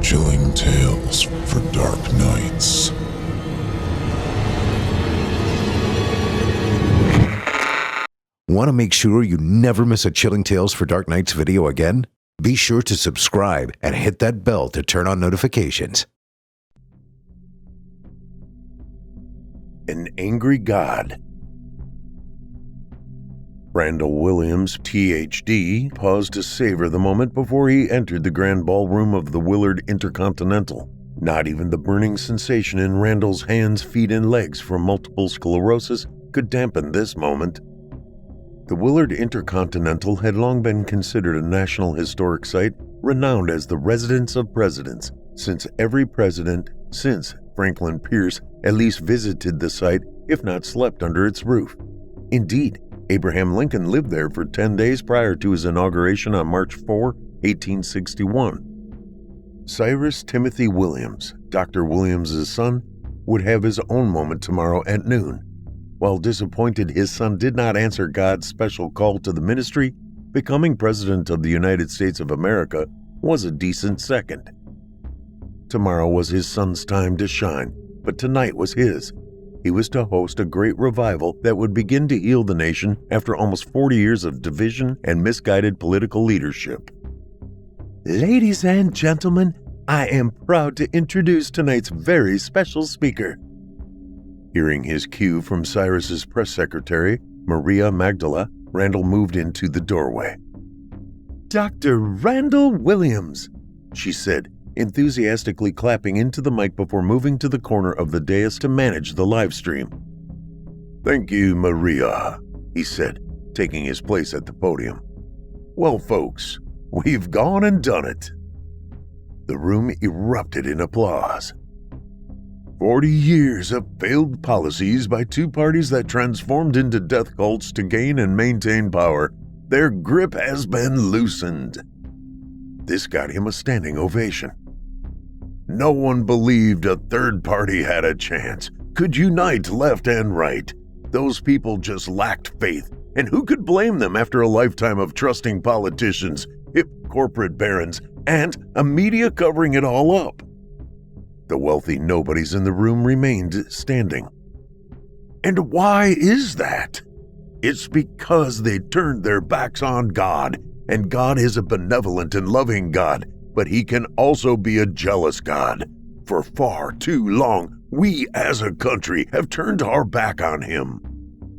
Chilling tales for dark nights. Want to make sure you never miss a Chilling Tales for Dark Nights video again? Be sure to subscribe and hit that bell to turn on notifications. An Angry God. Randall Williams, Ph.D., paused to savor the moment before he entered the grand ballroom of the Willard Intercontinental. Not even the burning sensation in Randall's hands, feet, and legs from multiple sclerosis could dampen this moment. The Willard Intercontinental had long been considered a National Historic Site, renowned as the residence of presidents, since every president since Franklin Pierce at least visited the site, if not slept under its roof. Indeed, Abraham Lincoln lived there for 10 days prior to his inauguration on March 4, 1861. Cyrus Timothy Williams, Dr. Williams' son, would have his own moment tomorrow at noon. While disappointed his son did not answer God's special call to the ministry, becoming President of the United States of America was a decent second. Tomorrow was his son's time to shine, but tonight was his. He was to host a great revival that would begin to heal the nation after almost 40 years of division and misguided political leadership. Ladies and gentlemen, I am proud to introduce tonight's very special speaker. Hearing his cue from Cyrus's press secretary, Maria Magdala, Randall moved into the doorway. Dr. Randall Williams, she said, enthusiastically clapping into the mic before moving to the corner of the dais to manage the live stream. Thank you, Maria, he said, taking his place at the podium. Well, folks, we've gone and done it. The room erupted in applause. 40 years of failed policies by two parties that transformed into death cults to gain and maintain power. Their grip has been loosened. This got him a standing ovation. No one believed a third party had a chance, could unite left and right. Those people just lacked faith, and who could blame them after a lifetime of trusting politicians, hip corporate barons, and a media covering it all up? The wealthy nobodies in the room remained standing. And why is that? It's because they turned their backs on God, and God is a benevolent and loving God, but he can also be a jealous God. For far too long, we as a country have turned our back on him.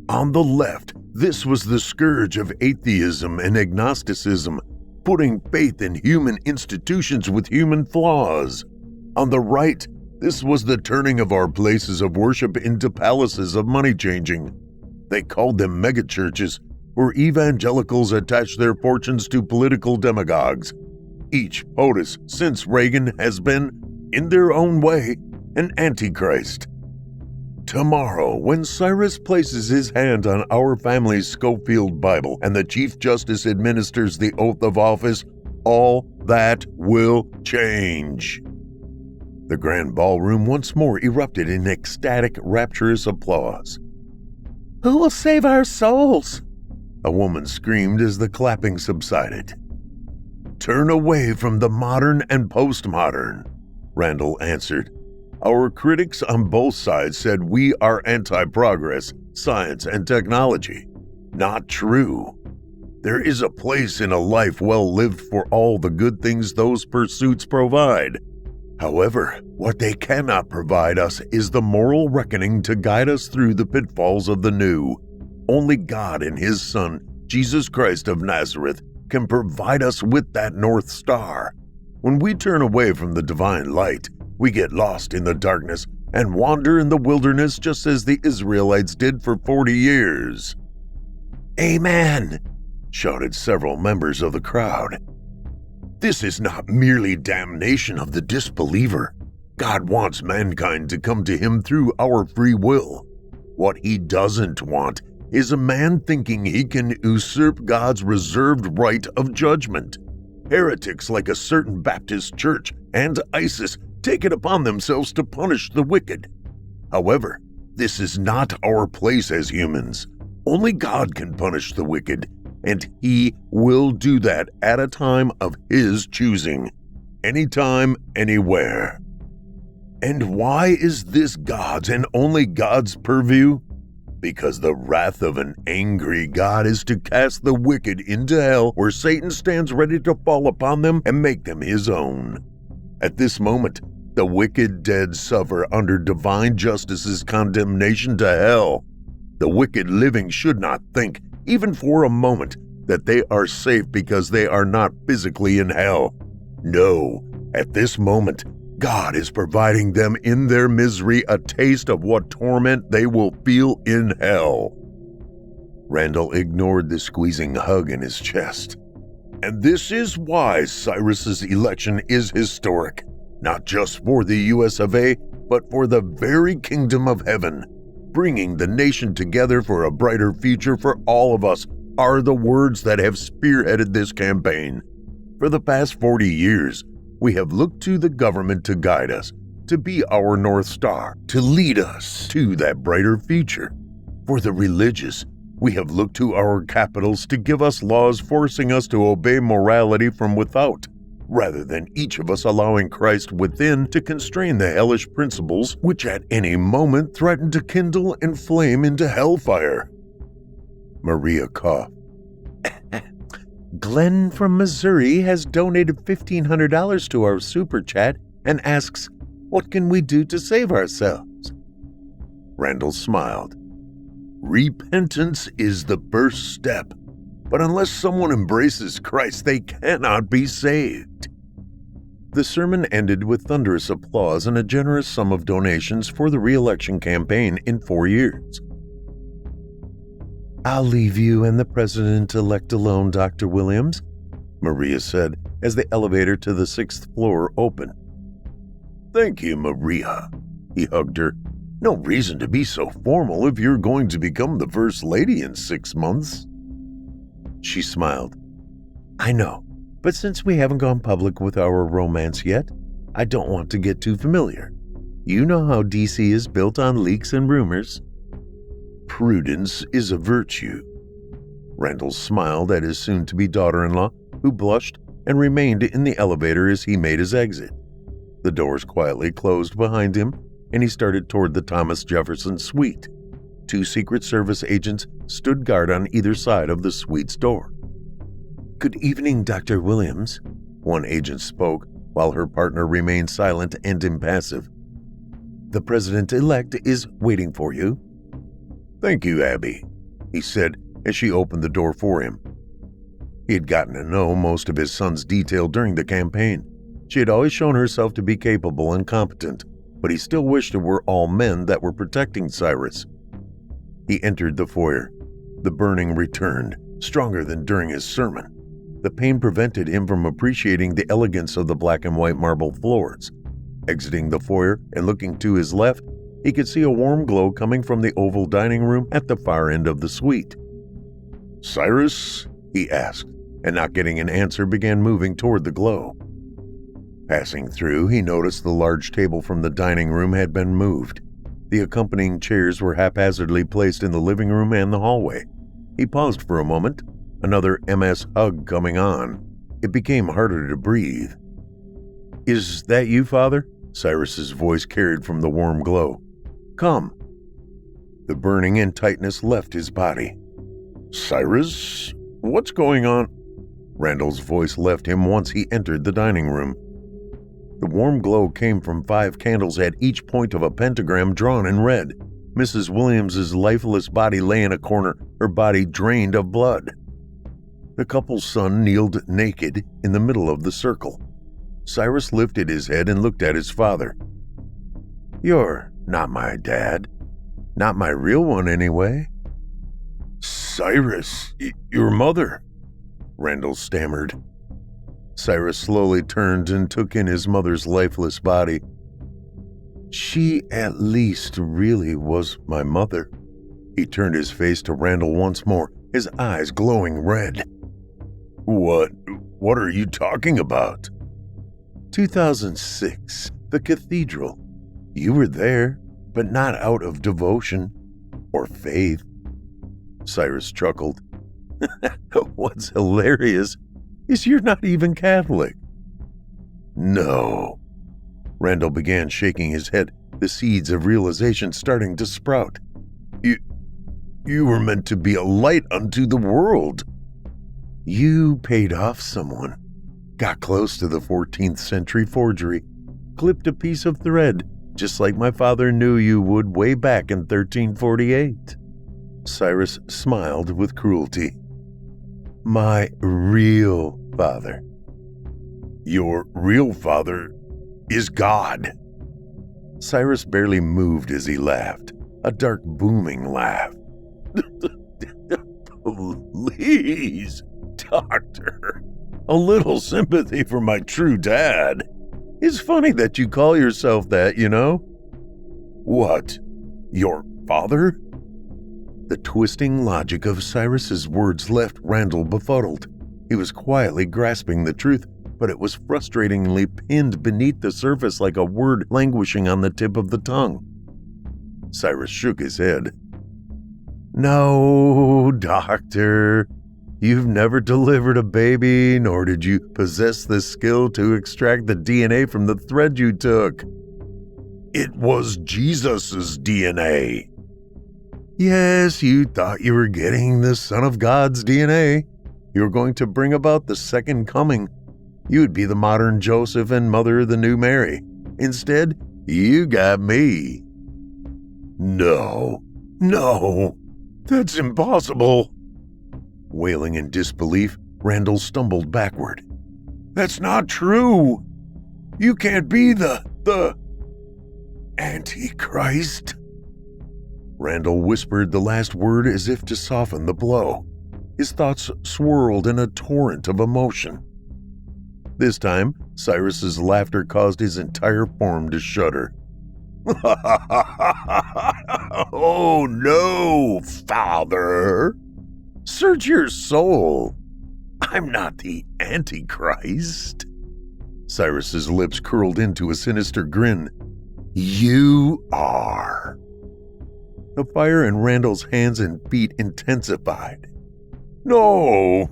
On the left, this was the scourge of atheism and agnosticism, putting faith in human institutions with human flaws. On the right, this was the turning of our places of worship into palaces of money changing. They called them megachurches, where evangelicals attached their fortunes to political demagogues. Each POTUS since Reagan has been, in their own way, an antichrist. Tomorrow, when Cyrus places his hand on our family's Schofield Bible and the Chief Justice administers the oath of office, all that will change. The grand ballroom once more erupted in ecstatic, rapturous applause. Who will save our souls? A woman screamed as the clapping subsided. Turn away from the modern and postmodern, Randall answered. Our critics on both sides said we are anti-progress, science, and technology. Not true. There is a place in a life well lived for all the good things those pursuits provide. However, what they cannot provide us is the moral reckoning to guide us through the pitfalls of the new. Only God and his Son, Jesus Christ of Nazareth, can provide us with that North Star. When we turn away from the divine light, we get lost in the darkness and wander in the wilderness just as the Israelites did for 40 years. Amen, shouted several members of the crowd. This is not merely damnation of the disbeliever. God wants mankind to come to him through our free will. What he doesn't want is a man thinking he can usurp God's reserved right of judgment. Heretics like a certain Baptist church and ISIS take it upon themselves to punish the wicked. However, this is not our place as humans. Only God can punish the wicked, and he will do that at a time of his choosing. anytime, anywhere. And why is this God's and only God's purview? Because the wrath of an angry God is to cast the wicked into hell, where Satan stands ready to fall upon them and make them his own. At this moment, the wicked dead suffer under divine justice's condemnation to hell. The wicked living should not think, even for a moment, that they are safe because they are not physically in hell. No, at this moment, God is providing them in their misery a taste of what torment they will feel in hell. Randall ignored the squeezing hug in his chest. And this is why Cyrus's election is historic, not just for the US of A, but for the very kingdom of heaven. Bringing the nation together for a brighter future for all of us are the words that have spearheaded this campaign. For the past 40 years, we have looked to the government to guide us, to be our North Star, to lead us to that brighter future. For the religious, we have looked to our capitals to give us laws forcing us to obey morality from without, rather than each of us allowing Christ within to constrain the hellish principles which at any moment threaten to kindle and flame into hellfire. Maria coughed. Glenn from Missouri has donated $1,500 to our super chat and asks, what can we do to save ourselves? Randall smiled. Repentance is the first step, but unless someone embraces Christ, they cannot be saved. The sermon ended with thunderous applause and a generous sum of donations for the re-election campaign in 4 years. I'll leave you and the president-elect alone, Dr. Williams, Maria said as the elevator to the 6th floor opened. Thank you, Maria, he hugged her. No reason to be so formal if you're going to become the First Lady in 6 months. She smiled. I know, but since we haven't gone public with our romance yet, I don't want to get too familiar. You know how DC is built on leaks and rumors. Prudence is a virtue. Randall smiled at his soon-to-be daughter-in-law, who blushed and remained in the elevator as he made his exit. The doors quietly closed behind him, and he started toward the Thomas Jefferson suite. 2 Secret Service agents stood guard on either side of the suite's door. Good evening, Dr. Williams, one agent spoke, while her partner remained silent and impassive. The president-elect is waiting for you. Thank you, Abby, he said as she opened the door for him. He had gotten to know most of his son's detail during the campaign. She had always shown herself to be capable and competent, but he still wished it were all men that were protecting Cyrus. He entered the foyer. The burning returned, stronger than during his sermon. The pain prevented him from appreciating the elegance of the black and white marble floors. Exiting the foyer and looking to his left, he could see a warm glow coming from the oval dining room at the far end of the suite. Cyrus? He asked, and not getting an answer began moving toward the glow. Passing through, he noticed the large table from the dining room had been moved. The accompanying chairs were haphazardly placed in the living room and the hallway. He paused for a moment, another MS hug coming on. It became harder to breathe. Is that you, Father? Cyrus's voice carried from the warm glow. Come. The burning and tightness left his body. Cyrus? What's going on? Randall's voice left him once he entered the dining room. The warm glow came from 5 candles at each point of a pentagram drawn in red. Mrs. Williams's lifeless body lay in a corner, her body drained of blood. The couple's son kneeled naked in the middle of the circle. Cyrus lifted his head and looked at his father. You're not my dad. Not my real one, anyway. Cyrus, your mother, Randall stammered. Cyrus slowly turned and took in his mother's lifeless body. She at least really was my mother. He turned his face to Randall once more, his eyes glowing red. What are you talking about? 2006, the cathedral. You were there, but not out of devotion or faith. Cyrus chuckled. What's hilarious is you're not even Catholic. No. Randall began shaking his head, the seeds of realization starting to sprout. You were meant to be a light unto the world. You paid off someone, got close to the 14th century forgery, clipped a piece of thread, just like my father knew you would way back in 1348. Cyrus smiled with cruelty. My real father. Your real father is God. Cyrus barely moved as he laughed, a dark booming laugh. Please, Doctor, a little sympathy for my true dad. It's funny that you call yourself that, you know. What? Your father? The twisting logic of Cyrus's words left Randall befuddled. He was quietly grasping the truth, but it was frustratingly pinned beneath the surface like a word languishing on the tip of the tongue. Cyrus shook his head. No, Doctor. You've never delivered a baby, nor did you possess the skill to extract the DNA from the thread you took. It was Jesus' DNA. Yes, you thought you were getting the Son of God's DNA. You were going to bring about the second coming. You would be the modern Joseph and mother the new Mary. Instead, you got me. No, that's impossible. Wailing in disbelief, Randall stumbled backward. That's not true. You can't be the Antichrist. Randall whispered the last word as if to soften the blow. His thoughts swirled in a torrent of emotion. This time, Cyrus's laughter caused his entire form to shudder. Oh no, Father! Search your soul. I'm not the Antichrist. Cyrus's lips curled into a sinister grin. You are. The fire in Randall's hands and feet intensified. No!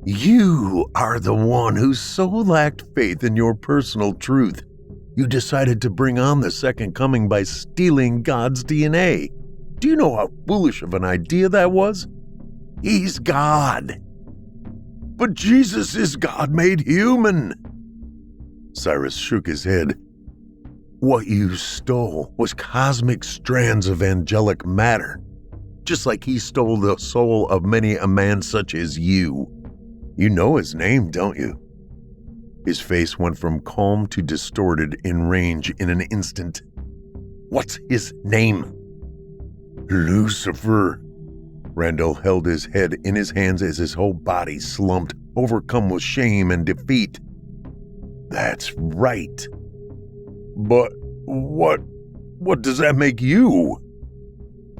You are the one who so lacked faith in your personal truth. You decided to bring on the second coming by stealing God's DNA. Do you know how foolish of an idea that was? He's God. But Jesus is God made human. Cyrus shook his head. What you stole was cosmic strands of angelic matter, just like he stole the soul of many a man such as you. You know his name, don't you? His face went from calm to distorted in range in an instant. What's his name? Lucifer. Randall held his head in his hands as his whole body slumped, overcome with shame and defeat. That's right. But what does that make you?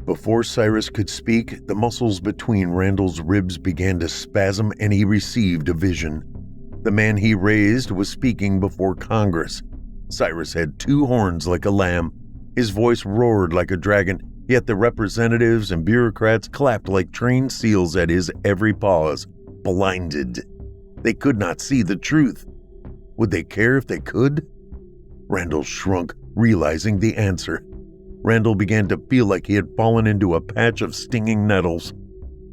Before Cyrus could speak, the muscles between Randall's ribs began to spasm and he received a vision. The man he raised was speaking before Congress. Cyrus had two horns like a lamb. His voice roared like a dragon, yet the representatives and bureaucrats clapped like trained seals at his every pause, blinded. They could not see the truth. Would they care if they could? Randall shrunk, realizing the answer. Randall began to feel like he had fallen into a patch of stinging nettles.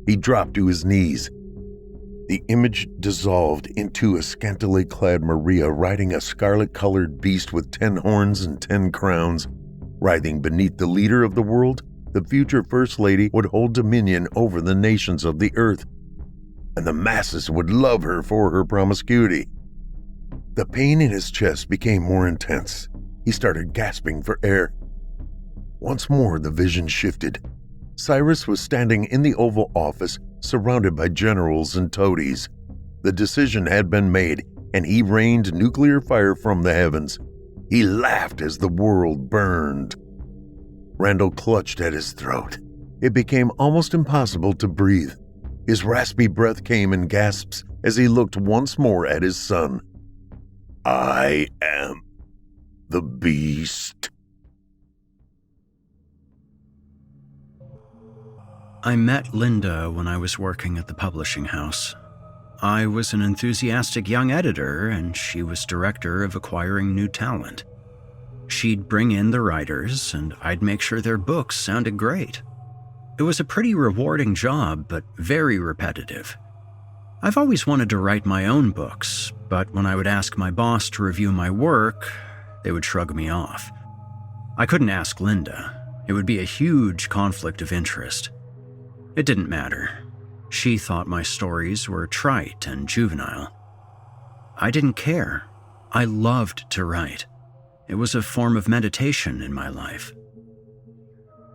He dropped to his knees. The image dissolved into a scantily clad Maria riding a scarlet-colored beast with 10 horns and 10 crowns. Writhing beneath the leader of the world, the future First Lady would hold dominion over the nations of the earth, and the masses would love her for her promiscuity. The pain in his chest became more intense. He started gasping for air. Once more the vision shifted. Cyrus was standing in the Oval Office, surrounded by generals and toadies. The decision had been made, and he rained nuclear fire from the heavens. He laughed as the world burned. Randall clutched at his throat. It became almost impossible to breathe. His raspy breath came in gasps as he looked once more at his son. I am the beast. I met Linda when I was working at the publishing house. I was an enthusiastic young editor and she was director of acquiring new talent. She'd bring in the writers and I'd make sure their books sounded great. It was a pretty rewarding job, but very repetitive. I've always wanted to write my own books, but when I would ask my boss to review my work, they would shrug me off. I couldn't ask Linda. It would be a huge conflict of interest. It didn't matter. She thought my stories were trite and juvenile. I didn't care. I loved to write. It was a form of meditation in my life.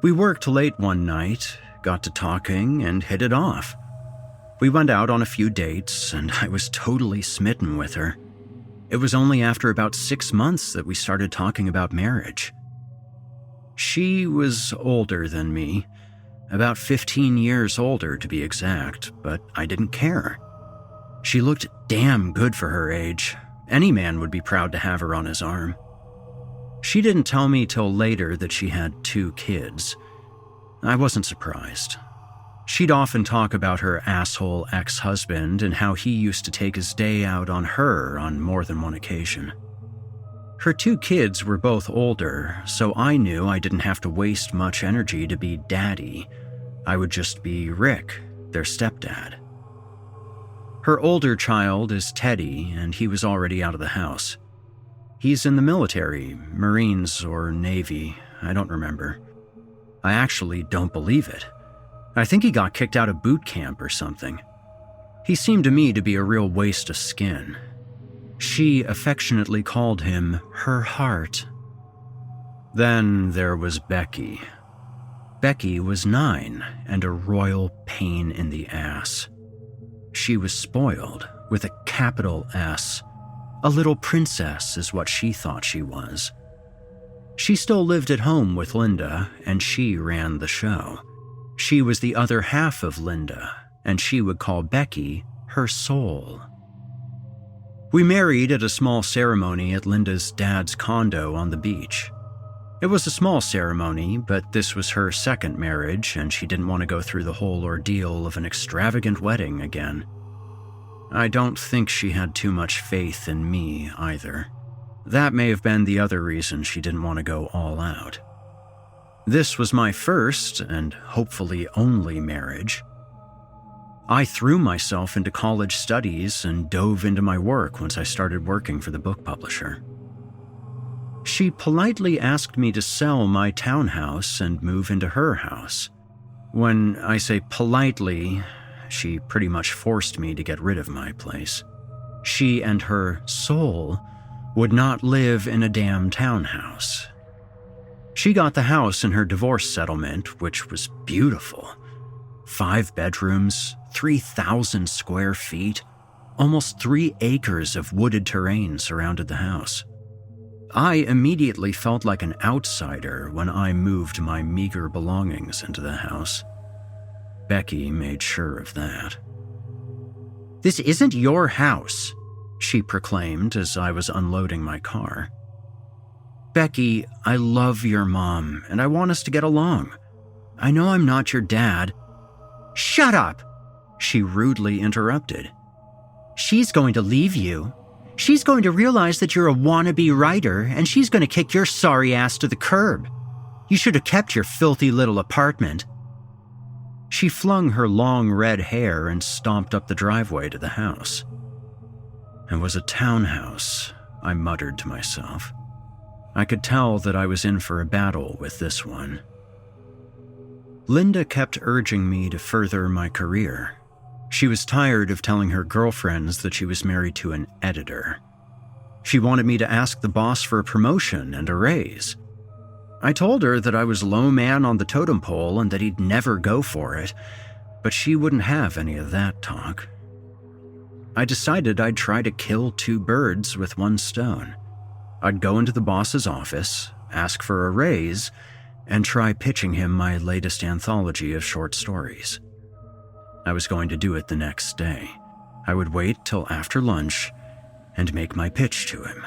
We worked late one night, got to talking, and hit it off. We went out on a few dates, and I was totally smitten with her. It was only after about 6 months that we started talking about marriage. She was older than me, about 15 years older to be exact, but I didn't care. She looked damn good for her age. Any man would be proud to have her on his arm. She didn't tell me till later that she had 2 kids. I wasn't surprised. She'd often talk about her asshole ex-husband and how he used to take his day out on her on more than one occasion. Her 2 kids were both older, so I knew I didn't have to waste much energy to be daddy. I would just be Rick, their stepdad. Her older child is Teddy, and he was already out of the house. He's in the military, Marines or Navy, I don't remember. I actually don't believe it. I think he got kicked out of boot camp or something. He seemed to me to be a real waste of skin. She affectionately called him her heart. Then there was Becky. Becky was 9 and a royal pain in the ass. She was spoiled, with a capital S. A little princess is what she thought she was. She still lived at home with Linda, and she ran the show. She was the other half of Linda, and she would call Becky her soul. We married at a small ceremony at Linda's dad's condo on the beach. It was a small ceremony, but this was her second marriage, and she didn't want to go through the whole ordeal of an extravagant wedding again. I don't think she had too much faith in me either. That may have been the other reason she didn't want to go all out. This was my first, and hopefully only, marriage. I threw myself into college studies and dove into my work once I started working for the book publisher. She politely asked me to sell my townhouse and move into her house. When I say politely, she pretty much forced me to get rid of my place. She and her soul would not live in a damn townhouse. She got the house in her divorce settlement, which was beautiful. 5 bedrooms, 3,000 square feet, almost 3 acres of wooded terrain surrounded the house. I immediately felt like an outsider when I moved my meager belongings into the house. Becky made sure of that. "This isn't your house," she proclaimed as I was unloading my car. "Becky, I love your mom, and I want us to get along. I know I'm not your dad." "Shut up!" she rudely interrupted. "She's going to leave you. She's going to realize that you're a wannabe writer, and she's going to kick your sorry ass to the curb. You should have kept your filthy little apartment." She flung her long red hair and stomped up the driveway to the house. It was a townhouse, I muttered to myself. I could tell that I was in for a battle with this one. Linda kept urging me to further my career. She was tired of telling her girlfriends that she was married to an editor. She wanted me to ask the boss for a promotion and a raise. I told her that I was low man on the totem pole and that he'd never go for it, but she wouldn't have any of that talk. I decided I'd try to kill 2 birds with 1 stone. I'd go into the boss's office, ask for a raise, and try pitching him my latest anthology of short stories. I was going to do it the next day. I would wait till after lunch and make my pitch to him.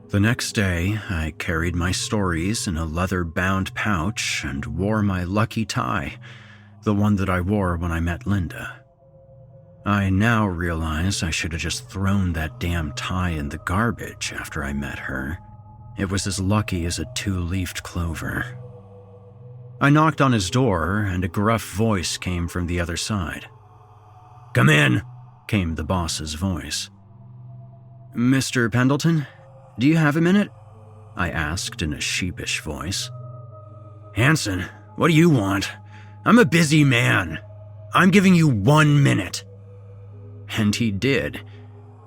The next day, I carried my stories in a leather-bound pouch and wore my lucky tie, the one that I wore when I met Linda. I now realize I should have just thrown that damn tie in the garbage after I met her. It was as lucky as a 2-leafed clover. I knocked on his door, and a gruff voice came from the other side. "Come in," came the boss's voice. "Mr. Pendleton, do you have a minute?" I asked in a sheepish voice. "Hanson, what do you want? I'm a busy man. I'm giving you 1 minute." And he did.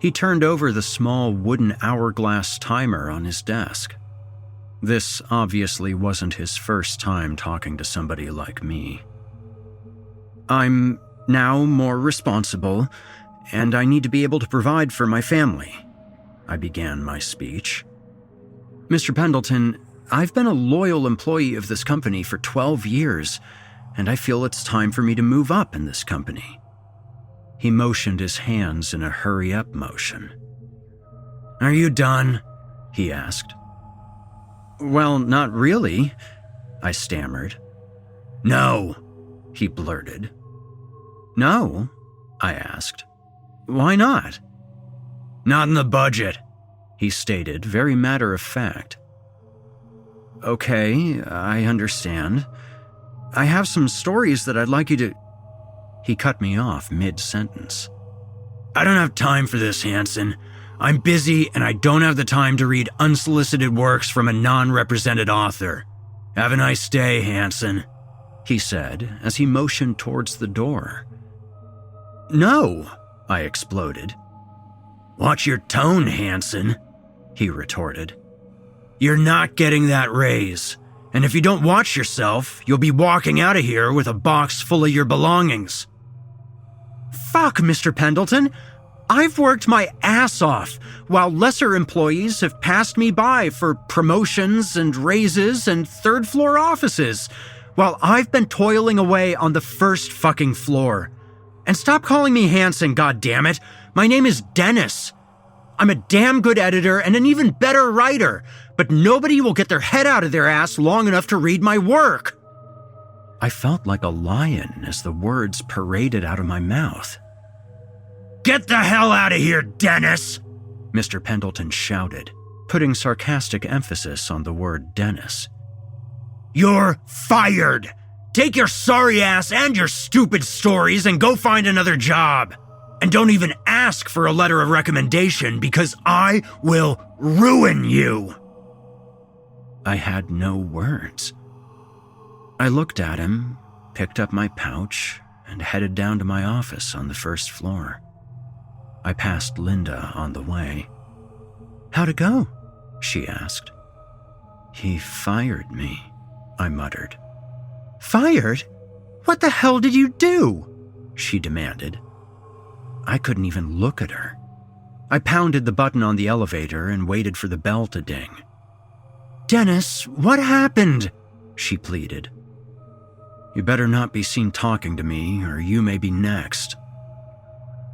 He turned over the small wooden hourglass timer on his desk. This obviously wasn't his first time talking to somebody like me. "I'm now more responsible, and I need to be able to provide for my family," I began my speech. "Mr. Pendleton, I've been a loyal employee of this company for 12 years, and I feel it's time for me to move up in this company." He motioned his hands in a hurry-up motion. "Are you done?" he asked. "Well, not really," I stammered. "No," he blurted. "No?" I asked. "Why not?" "Not in the budget," he stated, very matter-of-fact. "Okay, I understand. I have some stories that I'd like you to—" He cut me off mid-sentence. "I don't have time for this, Hanson. I'm busy and I don't have the time to read unsolicited works from a non-represented author. Have a nice day, Hanson," he said as he motioned towards the door. "No," I exploded. "Watch your tone, Hanson," he retorted. "You're not getting that raise, and if you don't watch yourself, you'll be walking out of here with a box full of your belongings." "Fuck, Mr. Pendleton. I've worked my ass off, while lesser employees have passed me by for promotions and raises and third-floor offices, while I've been toiling away on the first fucking floor. And stop calling me Hanson, goddammit. My name is Dennis. I'm a damn good editor and an even better writer, but nobody will get their head out of their ass long enough to read my work." I felt like a lion as the words paraded out of my mouth. "Get the hell out of here, Dennis!" Mr. Pendleton shouted, putting sarcastic emphasis on the word Dennis. "You're fired! Take your sorry ass and your stupid stories and go find another job! And don't even ask for a letter of recommendation because I will ruin you!" I had no words. I looked at him, picked up my pouch, and headed down to my office on the first floor. I passed Linda on the way. "How'd it go?" she asked. "He fired me," I muttered. "Fired? What the hell did you do?" she demanded. I couldn't even look at her. I pounded the button on the elevator and waited for the bell to ding. "Dennis, what happened?" she pleaded. "You better not be seen talking to me, or you may be next."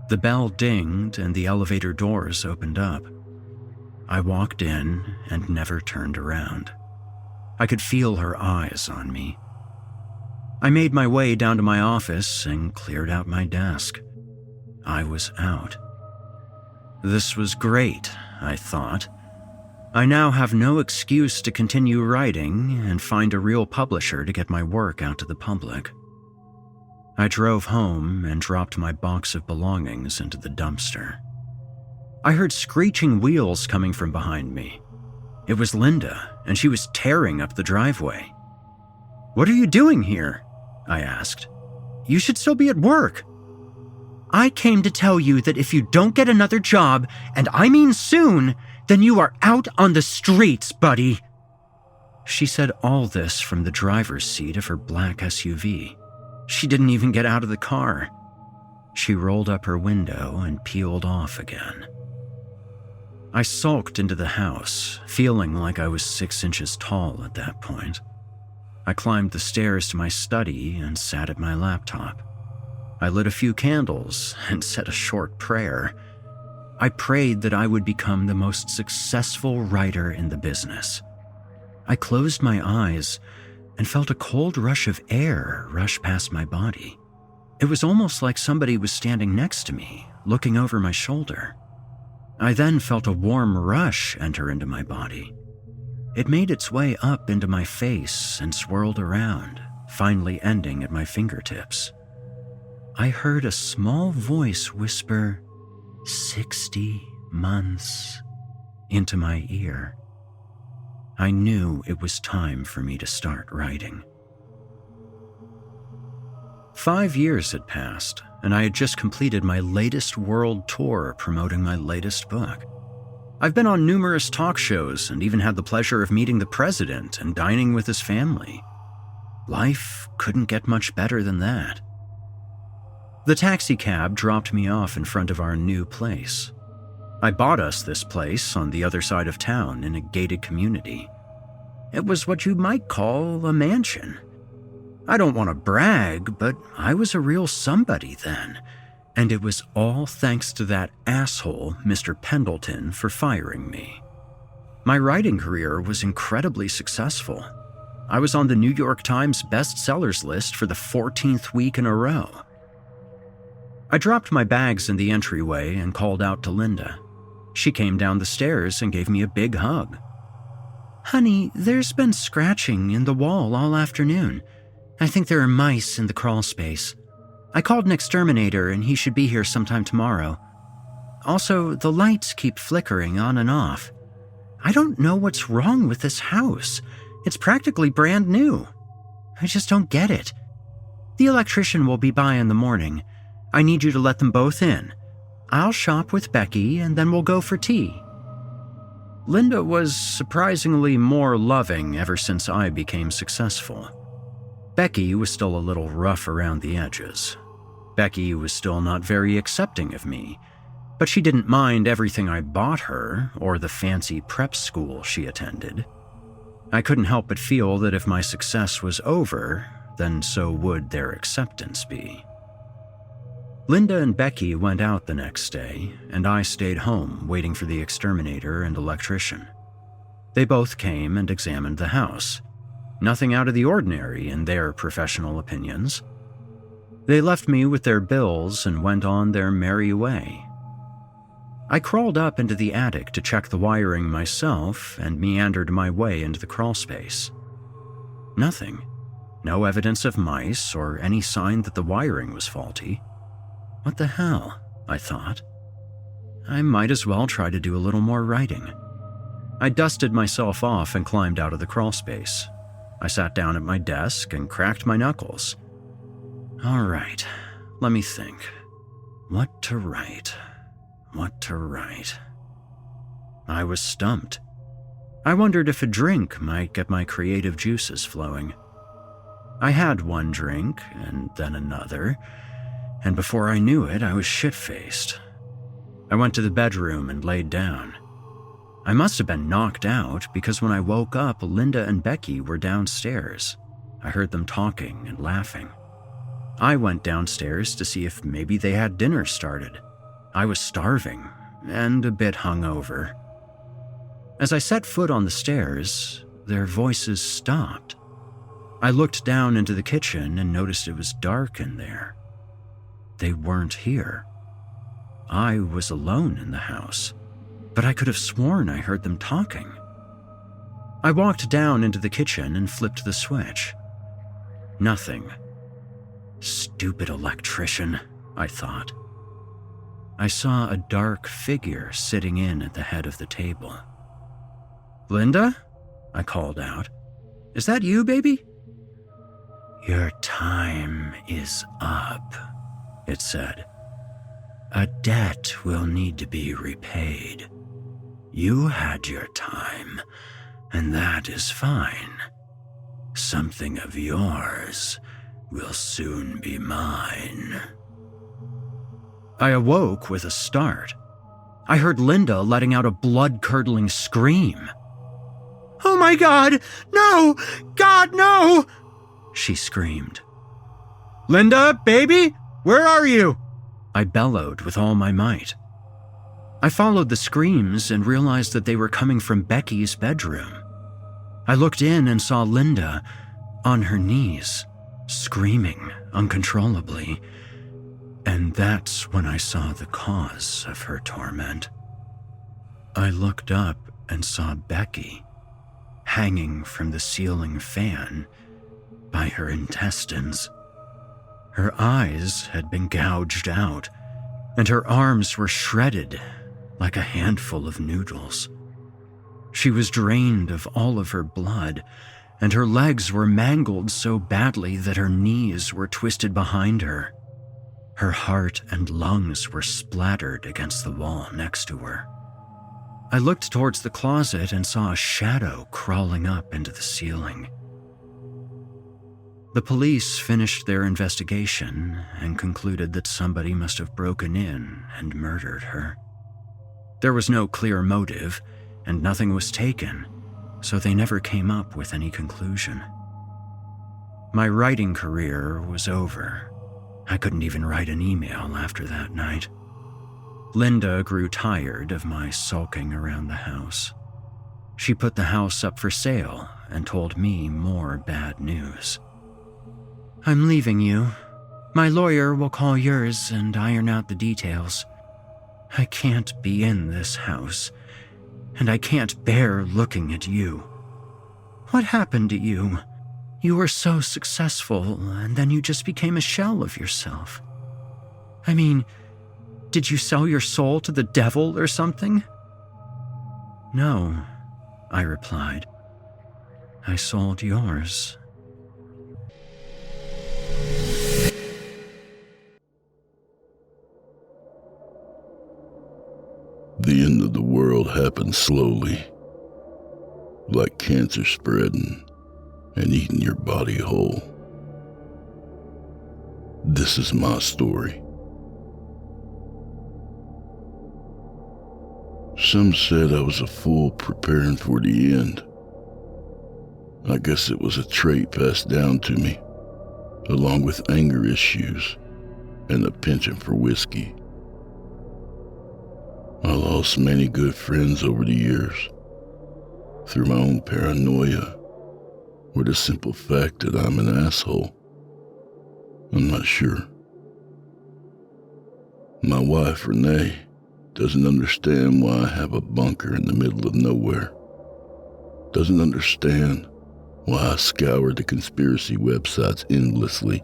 The bell dinged and the elevator doors opened up. I walked in and never turned around. I could feel her eyes on me. I made my way down to my office and cleared out my desk. I was out. This was great, I thought. I now have no excuse to continue writing and find a real publisher to get my work out to the public. I drove home and dropped my box of belongings into the dumpster. I heard screeching wheels coming from behind me. It was Linda, and she was tearing up the driveway. "What are you doing here?" I asked. "You should still be at work." "I came to tell you that if you don't get another job, and I mean soon, then you are out on the streets, buddy." She said all this from the driver's seat of her black SUV. She didn't even get out of the car. She rolled up her window and peeled off again. I sulked into the house, feeling like I was 6 inches tall at that point. I climbed the stairs to my study and sat at my laptop. I lit a few candles and said a short prayer. I prayed that I would become the most successful writer in the business. I closed my eyes and felt a cold rush of air rush past my body. It was almost like somebody was standing next to me, looking over my shoulder. I then felt a warm rush enter into my body. It made its way up into my face and swirled around, finally ending at my fingertips. I heard a small voice whisper, 60 months, into my ear. I knew it was time for me to start writing. 5 years had passed, and I had just completed my latest world tour promoting my latest book. I've been on numerous talk shows and even had the pleasure of meeting the president and dining with his family. Life couldn't get much better than that. The taxi cab dropped me off in front of our new place. I bought us this place on the other side of town in a gated community. It was what you might call a mansion. I don't want to brag, but I was a real somebody then, and it was all thanks to that asshole, Mr. Pendleton, for firing me. My writing career was incredibly successful. I was on the New York Times bestsellers list for the 14th week in a row. I dropped my bags in the entryway and called out to Linda. She came down the stairs and gave me a big hug. "Honey, there's been scratching in the wall all afternoon. I think there are mice in the crawl space. I called an exterminator and he should be here sometime tomorrow. Also, the lights keep flickering on and off. I don't know what's wrong with this house. It's practically brand new. I just don't get it. The electrician will be by in the morning. I need you to let them both in. I'll shop with Becky and then we'll go for tea." Linda was surprisingly more loving ever since I became successful. Becky was still a little rough around the edges. Becky was still not very accepting of me, but she didn't mind everything I bought her or the fancy prep school she attended. I couldn't help but feel that if my success was over, then so would their acceptance be. Linda and Becky went out the next day, and I stayed home waiting for the exterminator and electrician. They both came and examined the house. Nothing out of the ordinary in their professional opinions. They left me with their bills and went on their merry way. I crawled up into the attic to check the wiring myself and meandered my way into the crawlspace. Nothing. No evidence of mice or any sign that the wiring was faulty. What the hell? I thought. I might as well try to do a little more writing. I dusted myself off and climbed out of the crawlspace. I sat down at my desk and cracked my knuckles. All right, let me think. What to write? What to write? I was stumped. I wondered if a drink might get my creative juices flowing. I had one drink and then another, and before I knew it, I was shit-faced. I went to the bedroom and laid down. I must have been knocked out because when I woke up, Linda and Becky were downstairs. I heard them talking and laughing. I went downstairs to see if maybe they had dinner started. I was starving and a bit hungover. As I set foot on the stairs, their voices stopped. I looked down into the kitchen and noticed it was dark in there. They weren't here. I was alone in the house, but I could have sworn I heard them talking. I walked down into the kitchen and flipped the switch. Nothing. Stupid electrician, I thought. I saw a dark figure sitting in at the head of the table. "Linda?" I called out. "Is that you, baby?" "Your time is up," it said. "A debt will need to be repaid. You had your time, and that is fine. Something of yours will soon be mine." I awoke with a start. I heard Linda letting out a blood-curdling scream. "Oh my God, no! God, no!" she screamed. "Linda, baby, where are you?" I bellowed with all my might. I followed the screams and realized that they were coming from Becky's bedroom. I looked in and saw Linda on her knees, screaming uncontrollably, And that's when I saw the cause of her torment. I looked up and saw Becky hanging from the ceiling fan by her intestines. Her eyes had been gouged out, and her arms were shredded like a handful of noodles. She was drained of all of her blood, and her legs were mangled so badly that her knees were twisted behind her. Her heart and lungs were splattered against the wall next to her. I looked towards the closet and saw a shadow crawling up into the ceiling. The police finished their investigation and concluded that somebody must have broken in and murdered her. There was no clear motive, and nothing was taken, so they never came up with any conclusion. My writing career was over. I couldn't even write an email after that night. Linda grew tired of my sulking around the house. She put the house up for sale and told me more bad news. "I'm leaving you. My lawyer will call yours and iron out the details. I can't be in this house, and I can't bear looking at you. What happened to you? You were so successful, and then you just became a shell of yourself. I mean, did you sell your soul to the devil or something?" "No," I replied. "I sold yours." The end of the world happened slowly, like cancer spreading and eating your body whole. This is my story. Some said I was a fool preparing for the end. I guess it was a trait passed down to me, along with anger issues and a penchant for whiskey. I lost many good friends over the years, through my own paranoia, or the simple fact that I'm an asshole. I'm not sure. My wife, Renee, doesn't understand why I have a bunker in the middle of nowhere. Doesn't understand why I scour the conspiracy websites endlessly.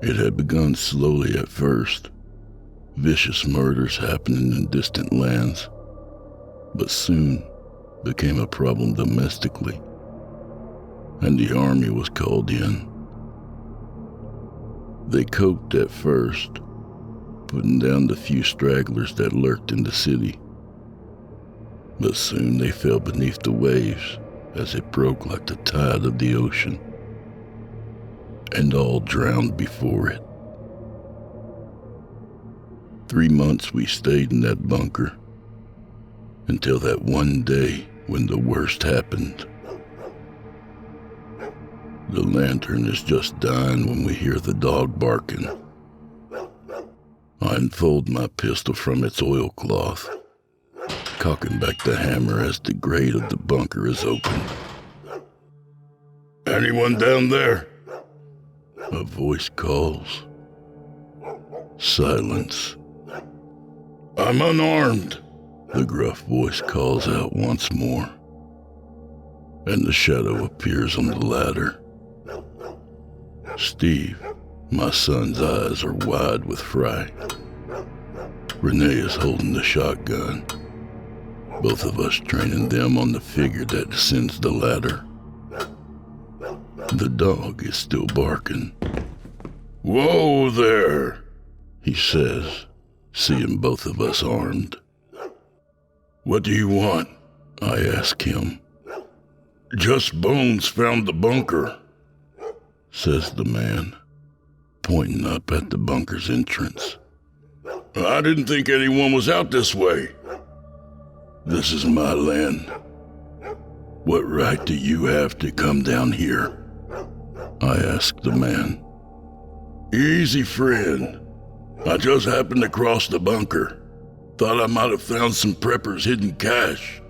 It had begun slowly at first, vicious murders happening in distant lands, but soon became a problem domestically, and the army was called in. They coped at first, putting down the few stragglers that lurked in the city, but soon they fell beneath the waves as it broke like the tide of the ocean, and all drowned before it. 3 months we stayed in that bunker, until that one day when the worst happened. The lantern is just dying when we hear the dog barking. I unfold my pistol from its oilcloth, cocking back the hammer as the grate of the bunker is opened. "Anyone down there?" A voice calls. Silence. "I'm unarmed," the gruff voice calls out once more, and the shadow appears on the ladder. Steve, my son's eyes are wide with fright. Renee is holding the shotgun, both of us training them on the figure that descends the ladder. The dog is still barking. "Whoa there," he says, seeing both of us armed. "What do you want?" I ask him. "Just Bones found the bunker," says the man, pointing up at the bunker's entrance. "I didn't think anyone was out this way." "This is my land. What right do you have to come down here?" I ask the man. "Easy, friend. I just happened to cross the bunker. Thought I might have found some preppers' hidden cash."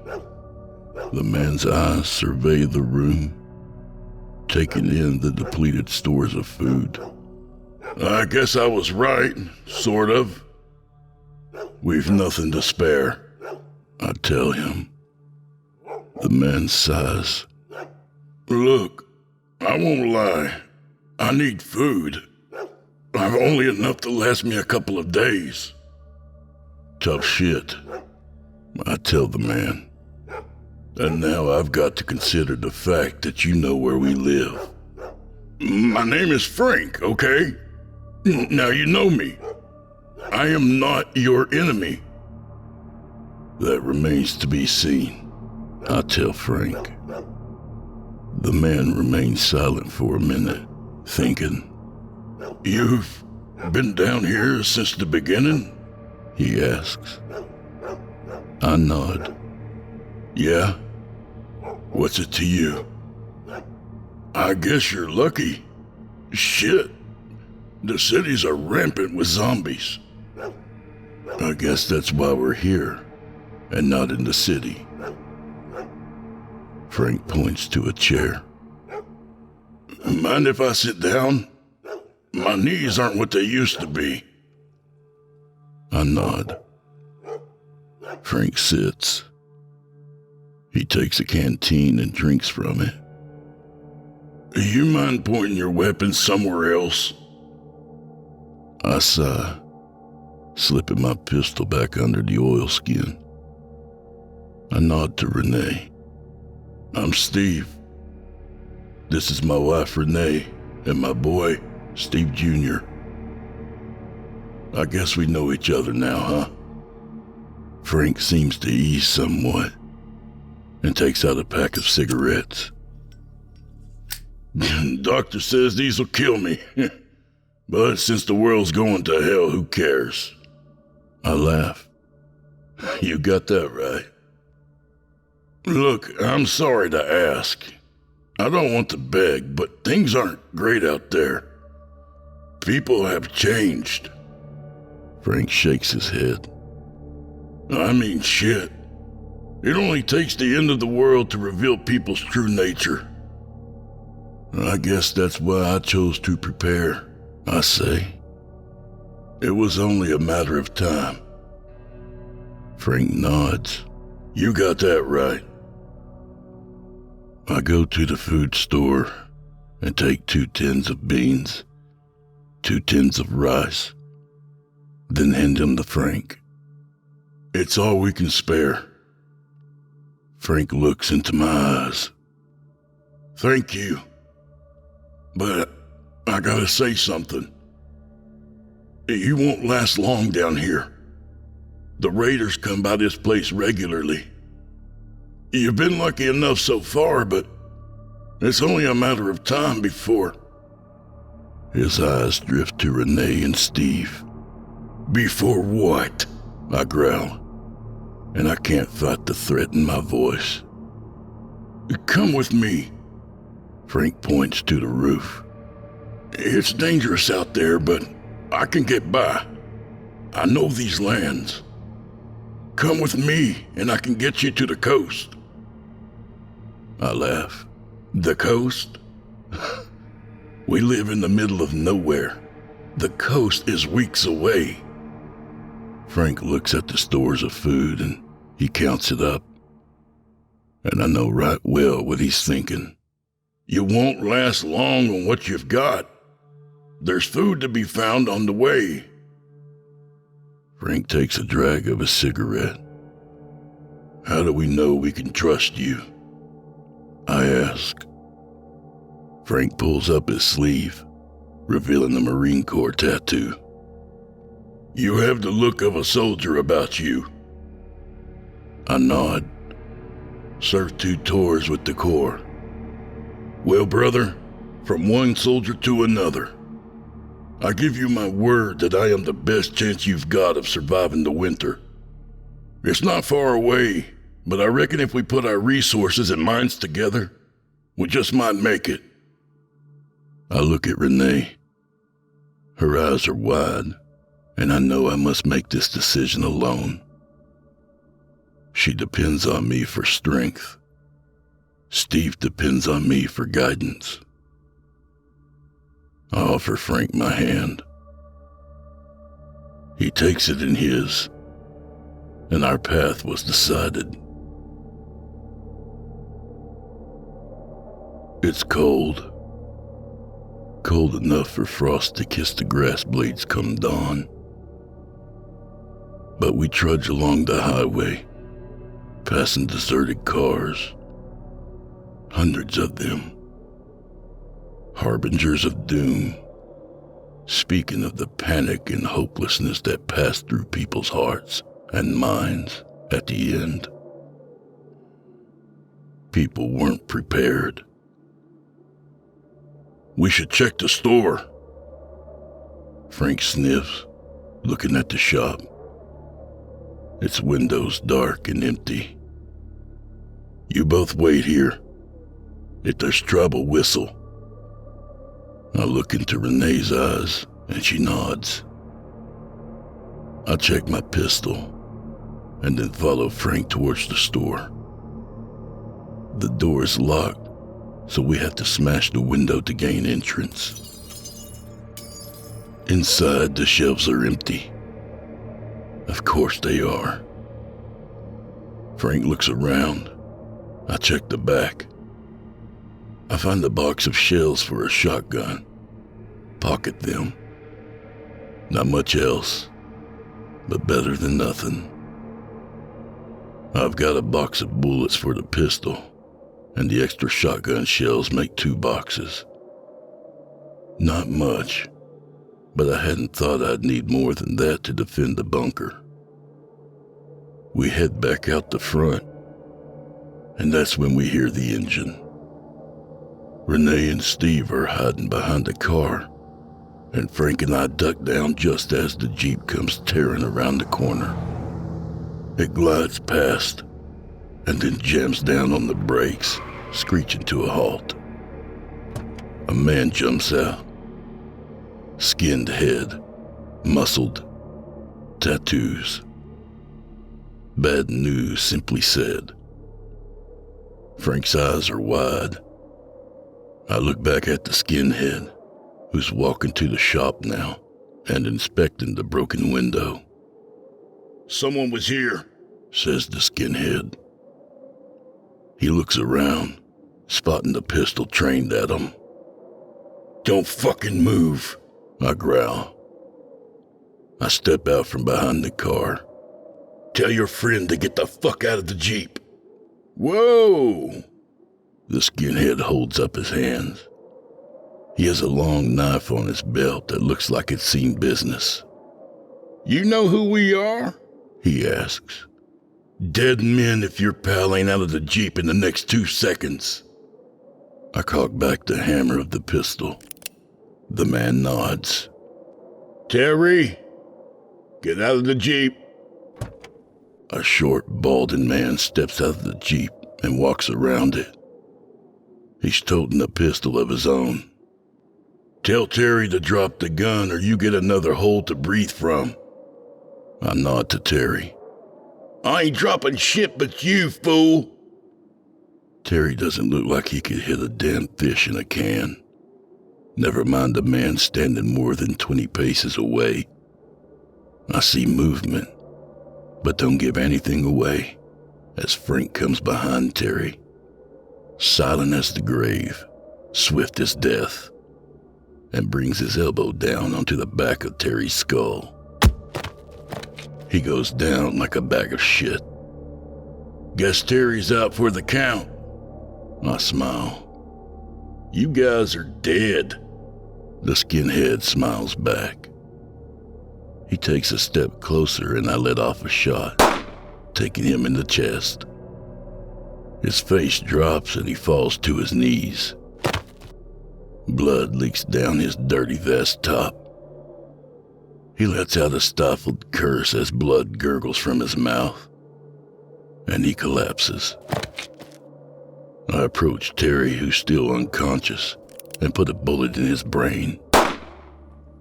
The man's eyes survey the room, taking in the depleted stores of food. I guess I was right, sort of. We've nothing to spare, I tell him. The man sighs. Look, I won't lie. I need food. I've only enough to last me a couple of days. Tough shit, I tell the man. And now I've got to consider the fact that you know where we live. My name is Frank, okay? Now you know me. I am not your enemy. That remains to be seen, I tell Frank. The man remains silent for a minute, thinking. You've been down here since the beginning? He asks. I nod. Yeah? What's it to you? I guess you're lucky. Shit. The cities are rampant with zombies. I guess that's why we're here, and not in the city. Frank points to a chair. Mind if I sit down? My knees aren't what they used to be. I nod. Frank sits. He takes a canteen and drinks from it. You mind pointing your weapon somewhere else? I sigh, slipping my pistol back under the oilskin. I nod to Renee. I'm Steve. This is my wife Renee and my boy, Steve Jr. I guess we know each other now, huh? Frank seems to ease somewhat and takes out a pack of cigarettes. Doctor says these will kill me, but since the world's going to hell, who cares? I laugh. You got that right. Look, I'm sorry to ask. I don't want to beg, but things aren't great out there. People have changed. Frank shakes his head. I mean, shit. It only takes the end of the world to reveal people's true nature. I guess that's why I chose to prepare, I say. It was only a matter of time. Frank nods. You got that right. I go to the food store and take 2 tins of beans, 2 tins of rice, then hand them to Frank. It's all we can spare. Frank looks into my eyes. Thank you. But I gotta say something. You won't last long down here. The raiders come by this place regularly. You've been lucky enough so far, but it's only a matter of time before... His eyes drift to Renee and Steve. Before what? I growl, and I can't fight the threat in my voice. Come with me. Frank points to the roof. It's dangerous out there, but I can get by. I know these lands. Come with me, and I can get you to the coast. I laugh. The coast? We live in the middle of nowhere. The coast is weeks away. Frank looks at the stores of food and he counts it up. And I know right well what he's thinking. You won't last long on what you've got. There's food to be found on the way. Frank takes a drag of a cigarette. How do we know we can trust you? I ask. Frank pulls up his sleeve, revealing the Marine Corps tattoo. You have the look of a soldier about you. I nod. Served 2 tours with the Corps. Well, brother, from one soldier to another, I give you my word that I am the best chance you've got of surviving the winter. It's not far away, but I reckon if we put our resources and minds together, we just might make it. I look at Renee. Her eyes are wide, and I know I must make this decision alone. She depends on me for strength. Steve depends on me for guidance. I offer Frank my hand. He takes it in his, and our path was decided. It's cold. Cold enough for frost to kiss the grass blades come dawn. But we trudge along the highway, passing deserted cars. Hundreds of them. Harbingers of doom. Speaking of the panic and hopelessness that passed through people's hearts and minds at the end. People weren't prepared. We should check the store. Frank sniffs, looking at the shop. Its windows dark and empty. You both wait here. If there's trouble, whistle. I look into Renee's eyes, and she nods. I check my pistol, and then follow Frank towards the store. The door is locked, so we have to smash the window to gain entrance. Inside, the shelves are empty. Of course they are. Frank looks around. I check the back. I find a box of shells for a shotgun. Pocket them. Not much else, but better than nothing. I've got a box of bullets for the pistol, and the extra shotgun shells make 2 boxes. Not much, but I hadn't thought I'd need more than that to defend the bunker. We head back out the front, and that's when we hear the engine. Renee and Steve are hiding behind the car, and Frank and I duck down just as the Jeep comes tearing around the corner. It glides past, and then jams down on the brakes, screeching to a halt. A man jumps out. Skinned head, muscled, tattoos. Bad news, simply said. Frank's eyes are wide. I look back at the skinhead, who's walking to the shop now and inspecting the broken window. Someone was here, says the skinhead. He looks around, spotting the pistol trained at him. Don't fucking move, I growl. I step out from behind the car. Tell your friend to get the fuck out of the Jeep. Whoa! The skinhead holds up his hands. He has a long knife on his belt that looks like it's seen business. You know who we are? He asks. Dead men if your pal ain't out of the Jeep in the next 2 seconds. I cock back the hammer of the pistol. The man nods. Terry, get out of the Jeep. A short, balding man steps out of the Jeep and walks around it. He's toting a pistol of his own. Tell Terry to drop the gun or you get another hole to breathe from. I nod to Terry. I ain't dropping shit but you, fool. Terry doesn't look like he could hit a damn fish in a can. Never mind a man standing more than 20 paces away. I see movement, but don't give anything away as Frank comes behind Terry. Silent as the grave, swift as death, and brings his elbow down onto the back of Terry's skull. He goes down like a bag of shit. Guess Terry's out for the count. I smile. You guys are dead. The skinhead smiles back. He takes a step closer and I let off a shot, taking him in the chest. His face drops and he falls to his knees. Blood leaks down his dirty vest top. He lets out a stifled curse as blood gurgles from his mouth, and he collapses. I approach Terry, who's still unconscious, and put a bullet in his brain.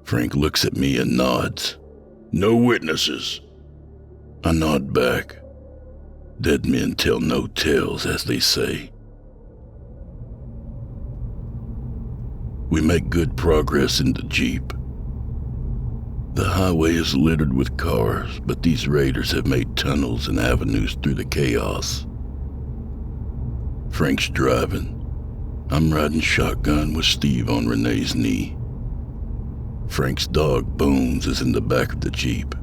Frank looks at me and nods. No witnesses. I nod back. Dead men tell no tales, as they say. We make good progress in the Jeep. The highway is littered with cars, but these raiders have made tunnels and avenues through the chaos. Frank's driving. I'm riding shotgun with Steve on Renee's knee. Frank's dog, Bones, is in the back of the Jeep.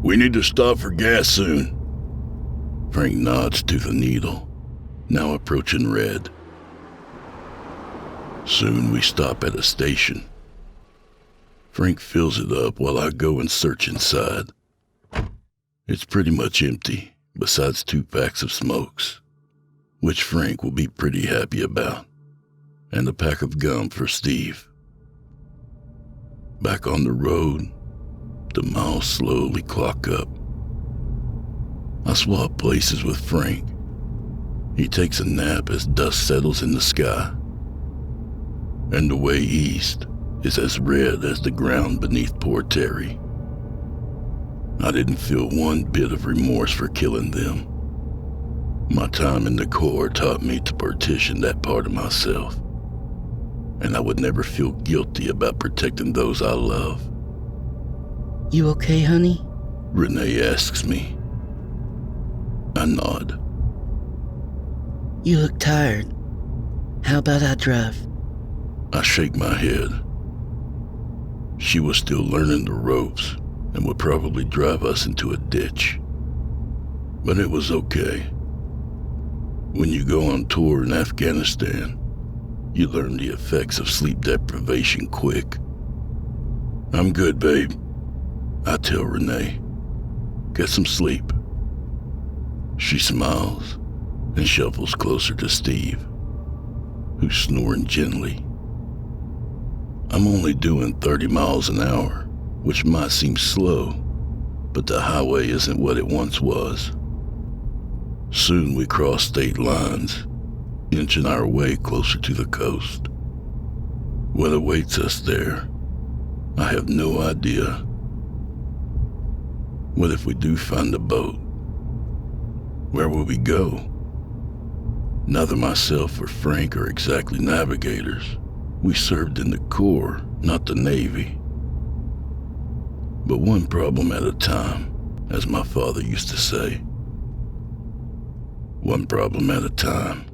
We need to stop for gas soon. Frank nods to the needle, now approaching red. Soon we stop at a station. Frank fills it up while I go and search inside. It's pretty much empty, besides 2 packs of smokes, which Frank will be pretty happy about, and a pack of gum for Steve. Back on the road, the miles slowly clock up. I swap places with Frank. He takes a nap as dust settles in the sky, and the way east is as red as the ground beneath poor Terry. I didn't feel one bit of remorse for killing them. My time in the Corps taught me to partition that part of myself, and I would never feel guilty about protecting those I love. You okay, honey? Renee asks me. I nod. You look tired. How about I drive? I shake my head. She was still learning the ropes and would probably drive us into a ditch. But it was okay. When you go on tour in Afghanistan, you learn the effects of sleep deprivation quick. I'm good, babe, I tell Renee. Get some sleep. She smiles and shuffles closer to Steve, who's snoring gently. I'm only doing 30 miles an hour, which might seem slow, but the highway isn't what it once was. Soon we cross state lines, inching our way closer to the coast. What awaits us there, I have no idea. What if we do find a boat? Where will we go? Neither myself or Frank are exactly navigators. We served in the Corps, not the Navy. But one problem at a time, as my father used to say. One problem at a time.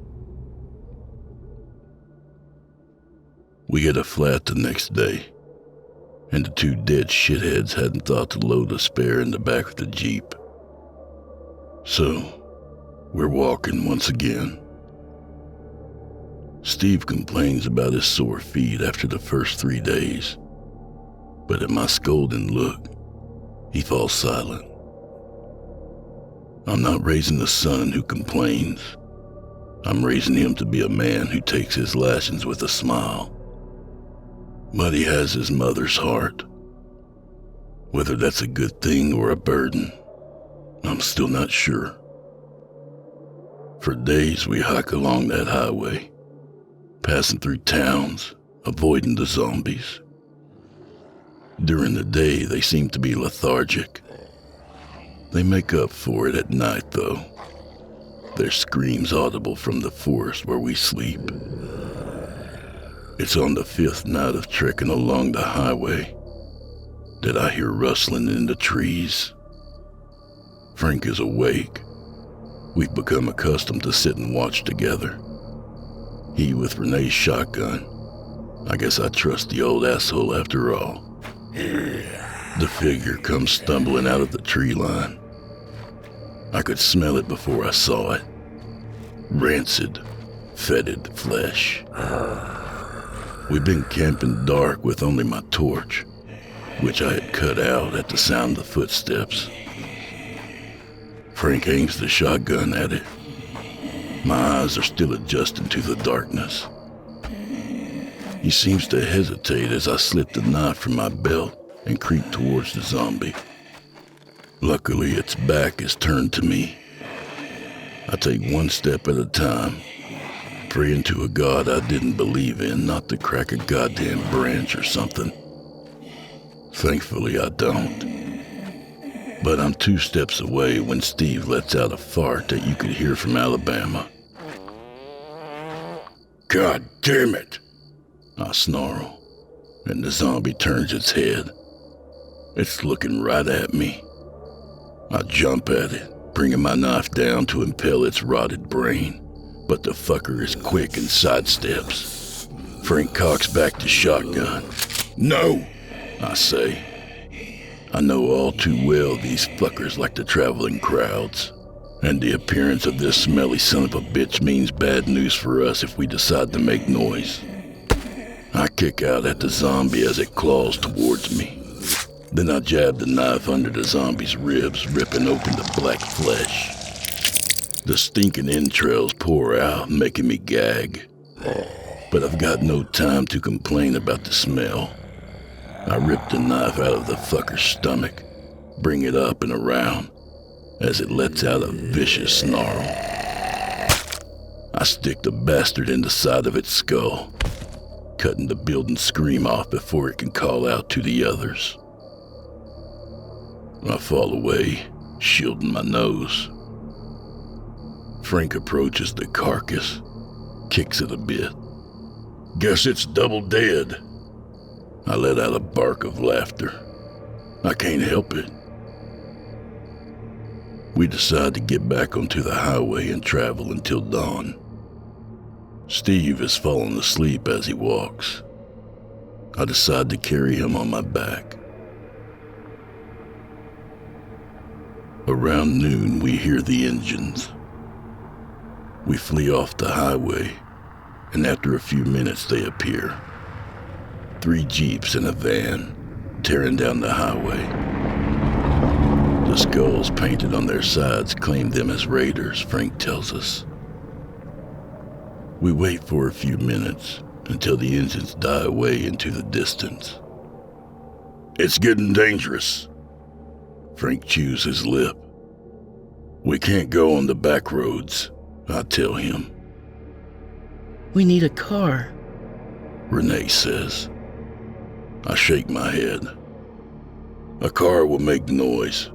We get a flat the next day, and the 2 dead shitheads hadn't thought to load a spare in the back of the Jeep. So, we're walking once again. Steve complains about his sore feet after the first 3 days, but at my scolding look, he falls silent. I'm not raising a son who complains. I'm raising him to be a man who takes his lashings with a smile. But he has his mother's heart. Whether that's a good thing or a burden, I'm still not sure. For days we hike along that highway, passing through towns, avoiding the zombies. During the day, they seem to be lethargic. They make up for it at night, though. Their screams audible from the forest where we sleep. It's on the 5th night of trekking along the highway that I hear rustling in the trees. Frank is awake. We've become accustomed to sit and watch together. He with Renee's shotgun. I guess I trust the old asshole after all. The figure comes stumbling out of the tree line. I could smell it before I saw it. Rancid, fetid flesh. We've been camping dark with only my torch, which I had cut out at the sound of footsteps. Frank aims the shotgun at it. My eyes are still adjusting to the darkness. He seems to hesitate as I slip the knife from my belt and creep towards the zombie. Luckily, its back is turned to me. I take one step at a time, praying to a god I didn't believe in not to crack a goddamn branch or something. Thankfully, I don't. But I'm 2 steps away when Steve lets out a fart that you could hear from Alabama. God damn it! I snarl, and the zombie turns its head. It's looking right at me. I jump at it, bringing my knife down to impale its rotted brain, but the fucker is quick and sidesteps. Frank cocks back the shotgun. No, I say. I know all too well these fuckers like to travel in crowds, and the appearance of this smelly son of a bitch means bad news for us if we decide to make noise. I kick out at the zombie as it claws towards me. Then I jab the knife under the zombie's ribs, ripping open the black flesh. The stinking entrails pour out, making me gag. But I've got no time to complain about the smell. I rip the knife out of the fucker's stomach, bring it up and around, as it lets out a vicious snarl. I stick the bastard in the side of its skull, cutting the building scream off before it can call out to the others. I fall away, shielding my nose. Frank approaches the carcass, kicks it a bit. Guess it's double dead. I let out a bark of laughter. I can't help it. We decide to get back onto the highway and travel until dawn. Steve has fallen asleep as he walks. I decide to carry him on my back. Around noon, we hear the engines. We flee off the highway, and after a few minutes they appear. 3 Jeeps and a van, tearing down the highway. The skulls painted on their sides claim them as raiders, Frank tells us. We wait for a few minutes until the engines die away into the distance. It's getting dangerous. Frank chews his lip. We can't go on the back roads, I tell him. We need a car, Renee says. I shake my head. A car will make noise.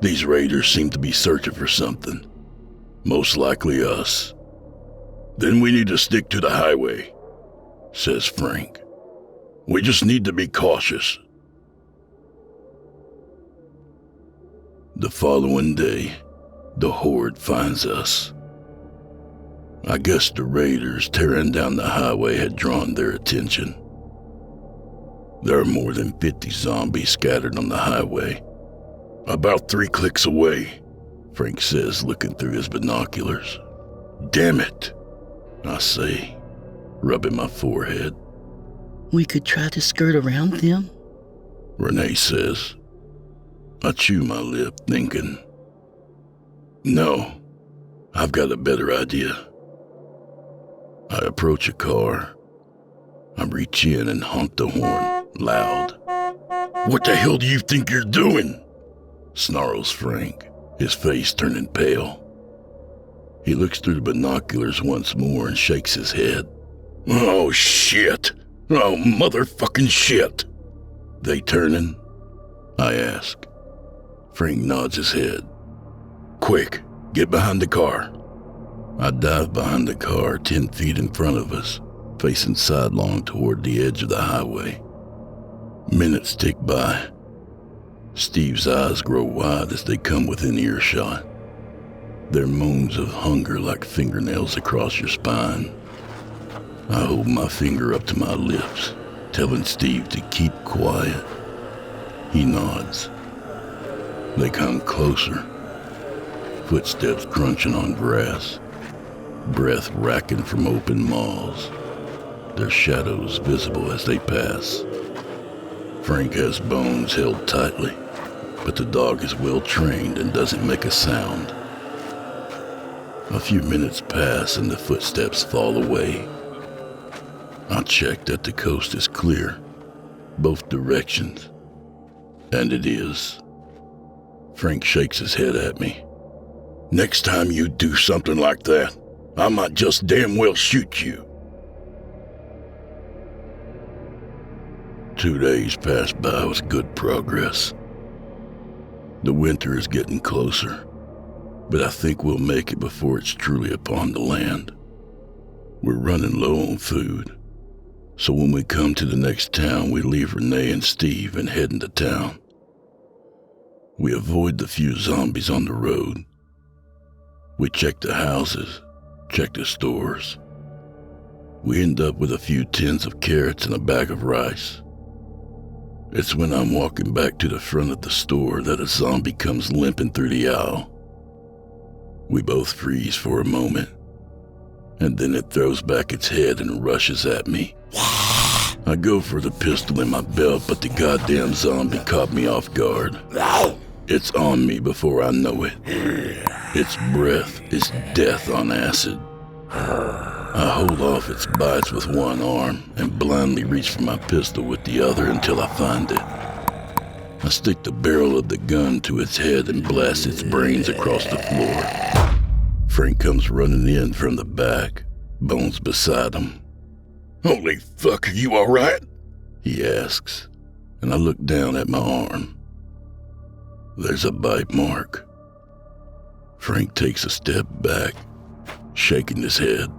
These raiders seem to be searching for something. Most likely us. Then we need to stick to the highway, says Frank. We just need to be cautious. The following day, the horde finds us. I guess the raiders tearing down the highway had drawn their attention. There are more than 50 zombies scattered on the highway. About 3 clicks away, Frank says, looking through his binoculars. Damn it, I say, rubbing my forehead. We could try to skirt around them, Renee says. I chew my lip, thinking, no, I've got a better idea. I approach a car. I reach in and honk the horn, loud. What the hell do you think you're doing? Snarls Frank, his face turning pale. He looks through the binoculars once more and shakes his head. Oh, shit. Oh, motherfucking shit. They turning? I ask. Frank nods his head. Quick, get behind the car. I dive behind the car 10 feet in front of us, facing sidelong toward the edge of the highway. Minutes tick by. Steve's eyes grow wide as they come within earshot. Their moans of hunger like fingernails across your spine. I hold my finger up to my lips, telling Steve to keep quiet. He nods. They come closer, footsteps crunching on grass, breath racking from open maws, their shadows visible as they pass. Frank has bones held tightly, but the dog is well trained and doesn't make a sound. A few minutes pass and the footsteps fall away. I check that the coast is clear, both directions, and it is. Frank shakes his head at me. Next time you do something like that, I might just damn well shoot you. 2 days pass by with good progress. The winter is getting closer, but I think we'll make it before it's truly upon the land. We're running low on food. So when we come to the next town, we leave Renee and Steve and head into town. We avoid the few zombies on the road. We check the houses, check the stores. We end up with a few tins of carrots and a bag of rice. It's when I'm walking back to the front of the store that a zombie comes limping through the aisle. We both freeze for a moment, and then it throws back its head and rushes at me. I go for the pistol in my belt, but the goddamn zombie caught me off guard. It's on me before I know it. Its breath is death on acid. I hold off its bites with one arm and blindly reach for my pistol with the other until I find it. I stick the barrel of the gun to its head and blast its brains across the floor. Frank comes running in from the back, Bones beside him. "Holy fuck, are you all right?" he asks, and I look down at my arm. There's a bite mark. Frank takes a step back, shaking his head.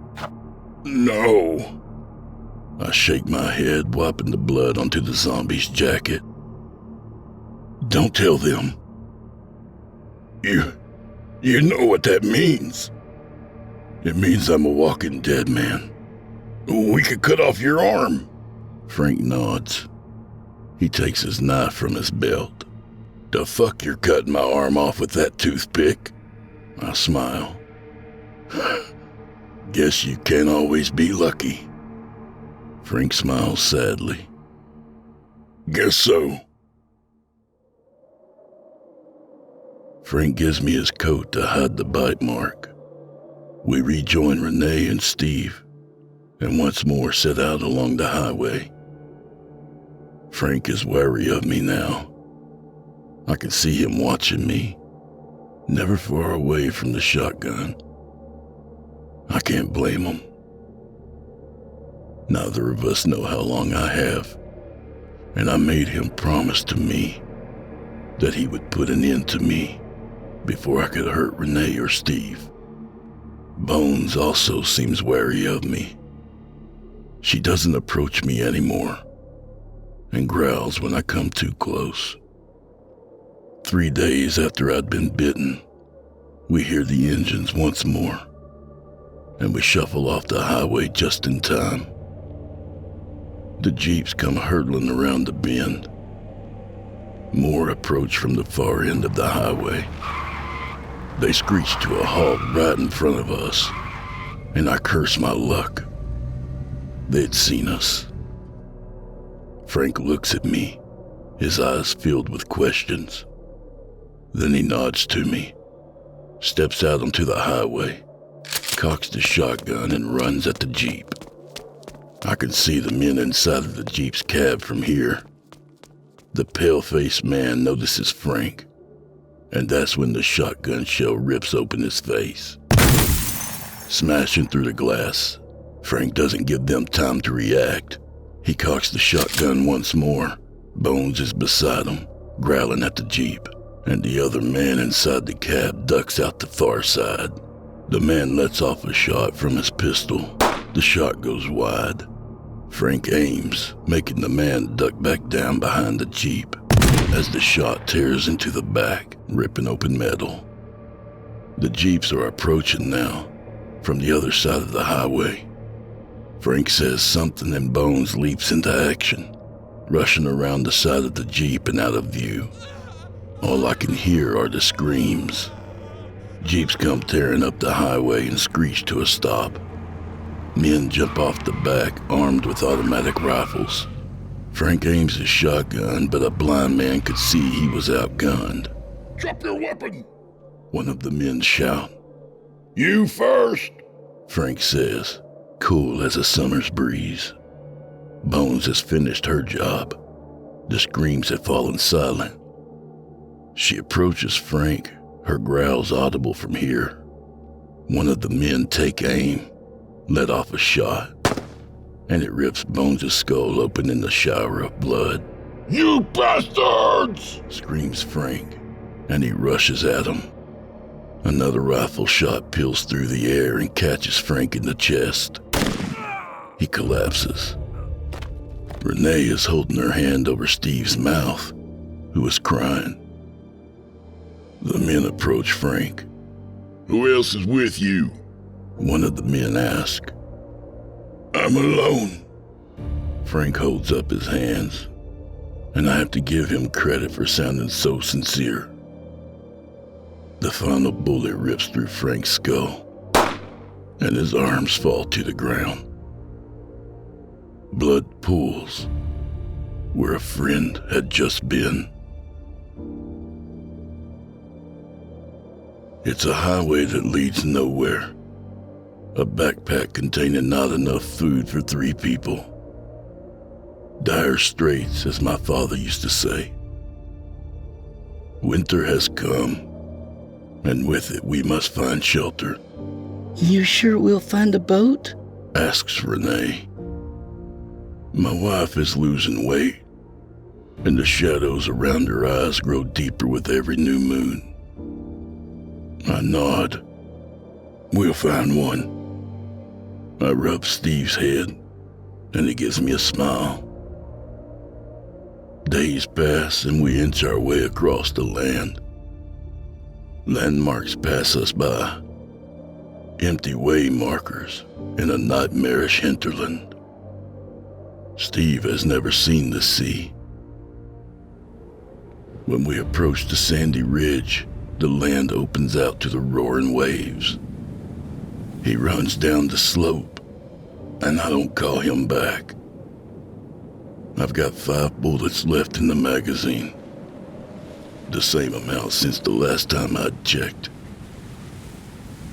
"No." I shake my head, wiping the blood onto the zombie's jacket. "Don't tell them. You know what that means. It means I'm a walking dead man. We could cut off your arm." Frank nods. He takes his knife from his belt. "The fuck you're cutting my arm off with that toothpick?" I smile. "Guess you can't always be lucky." Frank smiles sadly. "Guess so." Frank gives me his coat to hide the bite mark. We rejoin Renee and Steve, and once more set out along the highway. Frank is wary of me now. I can see him watching me, never far away from the shotgun. I can't blame him. Neither of us know how long I have, and I made him promise to me that he would put an end to me before I could hurt Renee or Steve. Bones also seems wary of me. She doesn't approach me anymore and growls when I come too close. 3 days after I'd been bitten, we hear the engines once more, and we shuffle off the highway just in time. The jeeps come hurtling around the bend. More approach from the far end of the highway. They screech to a halt right in front of us, and I curse my luck. They'd seen us. Frank looks at me, his eyes filled with questions. Then he nods to me, steps out onto the highway, cocks the shotgun and runs at the jeep. I can see the men inside of the jeep's cab from here. The pale-faced man notices Frank, and that's when the shotgun shell rips open his face. Smashing through the glass, Frank doesn't give them time to react. He cocks the shotgun once more. Bones is beside him, growling at the jeep, and the other man inside the cab ducks out the far side. The man lets off a shot from his pistol. The shot goes wide. Frank aims, making the man duck back down behind the jeep as the shot tears into the back, ripping open metal. The jeeps are approaching now, from the other side of the highway. Frank says something and Bones leaps into action, rushing around the side of the jeep and out of view. All I can hear are the screams. Jeeps come tearing up the highway and screech to a stop. Men jump off the back, armed with automatic rifles. Frank aims his shotgun, but a blind man could see he was outgunned. "Drop your weapon!" one of the men shout. "You first!" Frank says, cool as a summer's breeze. Bones has finished her job. The screams have fallen silent. She approaches Frank, her growls audible from here. One of the men take aim, let off a shot, and it rips Bones' skull open in the shower of blood. "You bastards!" screams Frank, and he rushes at him. Another rifle shot peels through the air and catches Frank in the chest. He collapses, Renee is holding her hand over Steve's mouth, who is crying. The men approach Frank. Who else is with you? One of the men asks. I'm alone. Frank holds up his hands, and I have to give him credit for sounding so sincere. The final bullet rips through Frank's skull, and his arms fall to the ground. Blood pools where a friend had just been. It's a highway that leads nowhere. A backpack containing not enough food for 3 people. Dire straits, as my father used to say. Winter has come, and with it we must find shelter. You sure we'll find a boat? Asks Renee. My wife is losing weight, and the shadows around her eyes grow deeper with every new moon. I nod. We'll find one. I rub Steve's head, and he gives me a smile. Days pass, and we inch our way across the land. Landmarks pass us by. Empty way markers in a nightmarish hinterland. Steve has never seen the sea. When we approach the sandy ridge, the land opens out to the roaring waves. He runs down the slope, and I don't call him back. I've got 5 bullets left in the magazine. The same amount since the last time I'd checked.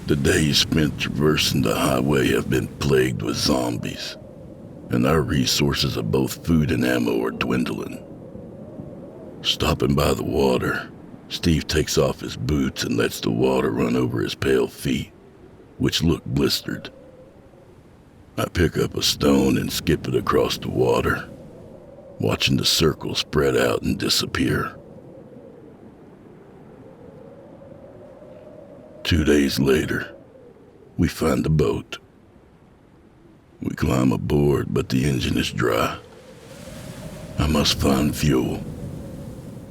The days spent traversing the highway have been plagued with zombies, and our resources of both food and ammo are dwindling. Stopping by the water, Steve takes off his boots and lets the water run over his pale feet, which look blistered. I pick up a stone and skip it across the water, watching the circle spread out and disappear. 2 days later, we find the boat. We climb aboard, but the engine is dry. I must find fuel.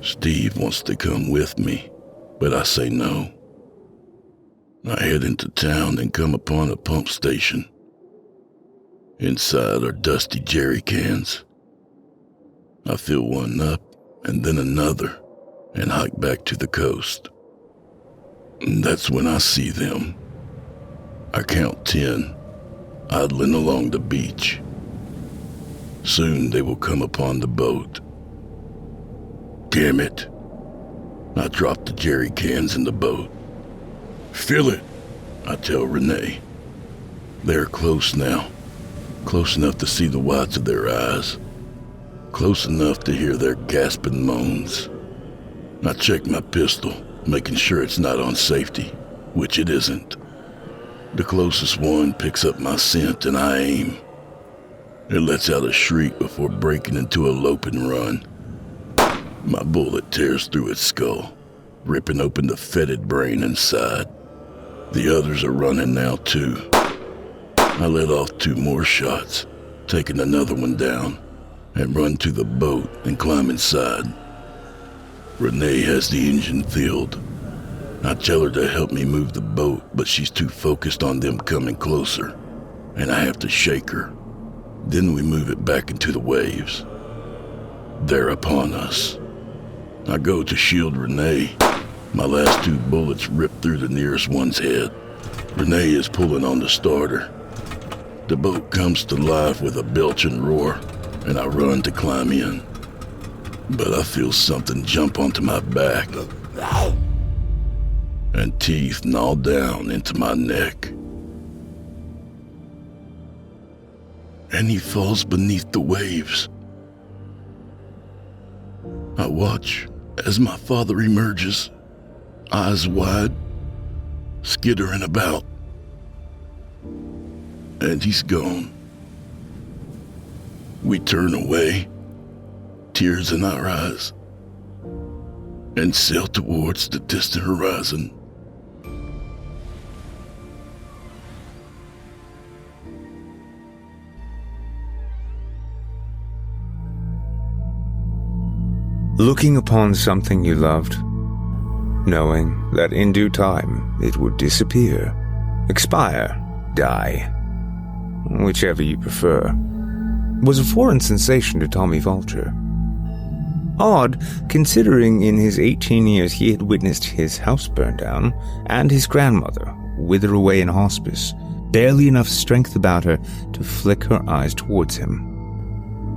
Steve wants to come with me, but I say no. I head into town and come upon a pump station. Inside are dusty jerry cans. I fill one up and then another and hike back to the coast. And that's when I see them. I count 10, idling along the beach. Soon they will come upon the boat. Damn it. I drop the jerry cans in the boat. Fill it, I tell Renee. They're close now. Close enough to see the whites of their eyes. Close enough to hear their gasping moans. I check my pistol, making sure it's not on safety, which it isn't. The closest one picks up my scent and I aim. It lets out a shriek before breaking into a loping run. My bullet tears through its skull, ripping open the fetid brain inside. The others are running now too. I let off 2 more shots, taking another one down, and run to the boat and climb inside. Renee has the engine filled. I tell her to help me move the boat, but she's too focused on them coming closer, and I have to shake her. Then we move it back into the waves. They're upon us. I go to shield Renee. My last 2 bullets rip through the nearest one's head. Renee is pulling on the starter. The boat comes to life with a belching roar, and I run to climb in. But I feel something jump onto my back, and teeth gnaw down into my neck. And he falls beneath the waves. I watch as my father emerges, eyes wide, skittering about. And he's gone. We turn away, tears in our eyes, and sail towards the distant horizon. looking upon something you loved, knowing that in due time it would disappear, expire, die, whichever you prefer, was a foreign sensation to Tommy Vulture. Odd, considering in his 18 years he had witnessed his house burn down and his grandmother wither away in hospice, barely enough strength about her to flick her eyes towards him.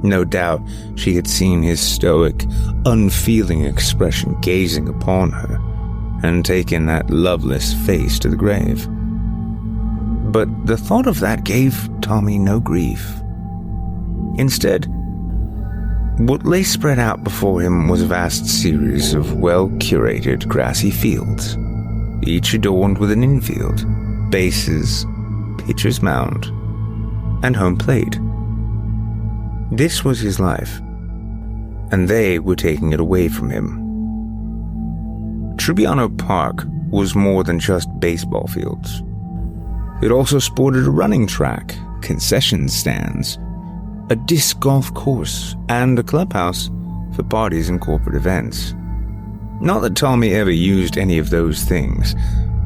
No doubt she had seen his stoic, unfeeling expression gazing upon her, and taken that loveless face to the grave. But the thought of that gave Tommy no grief. Instead, what lay spread out before him was a vast series of well-curated grassy fields, each adorned with an infield, bases, pitcher's mound, and home plate. This was his life, and they were taking it away from him. Trubiano Park was more than just baseball fields. It also sported a running track, concession stands, a disc golf course, and a clubhouse for parties and corporate events. Not that Tommy ever used any of those things.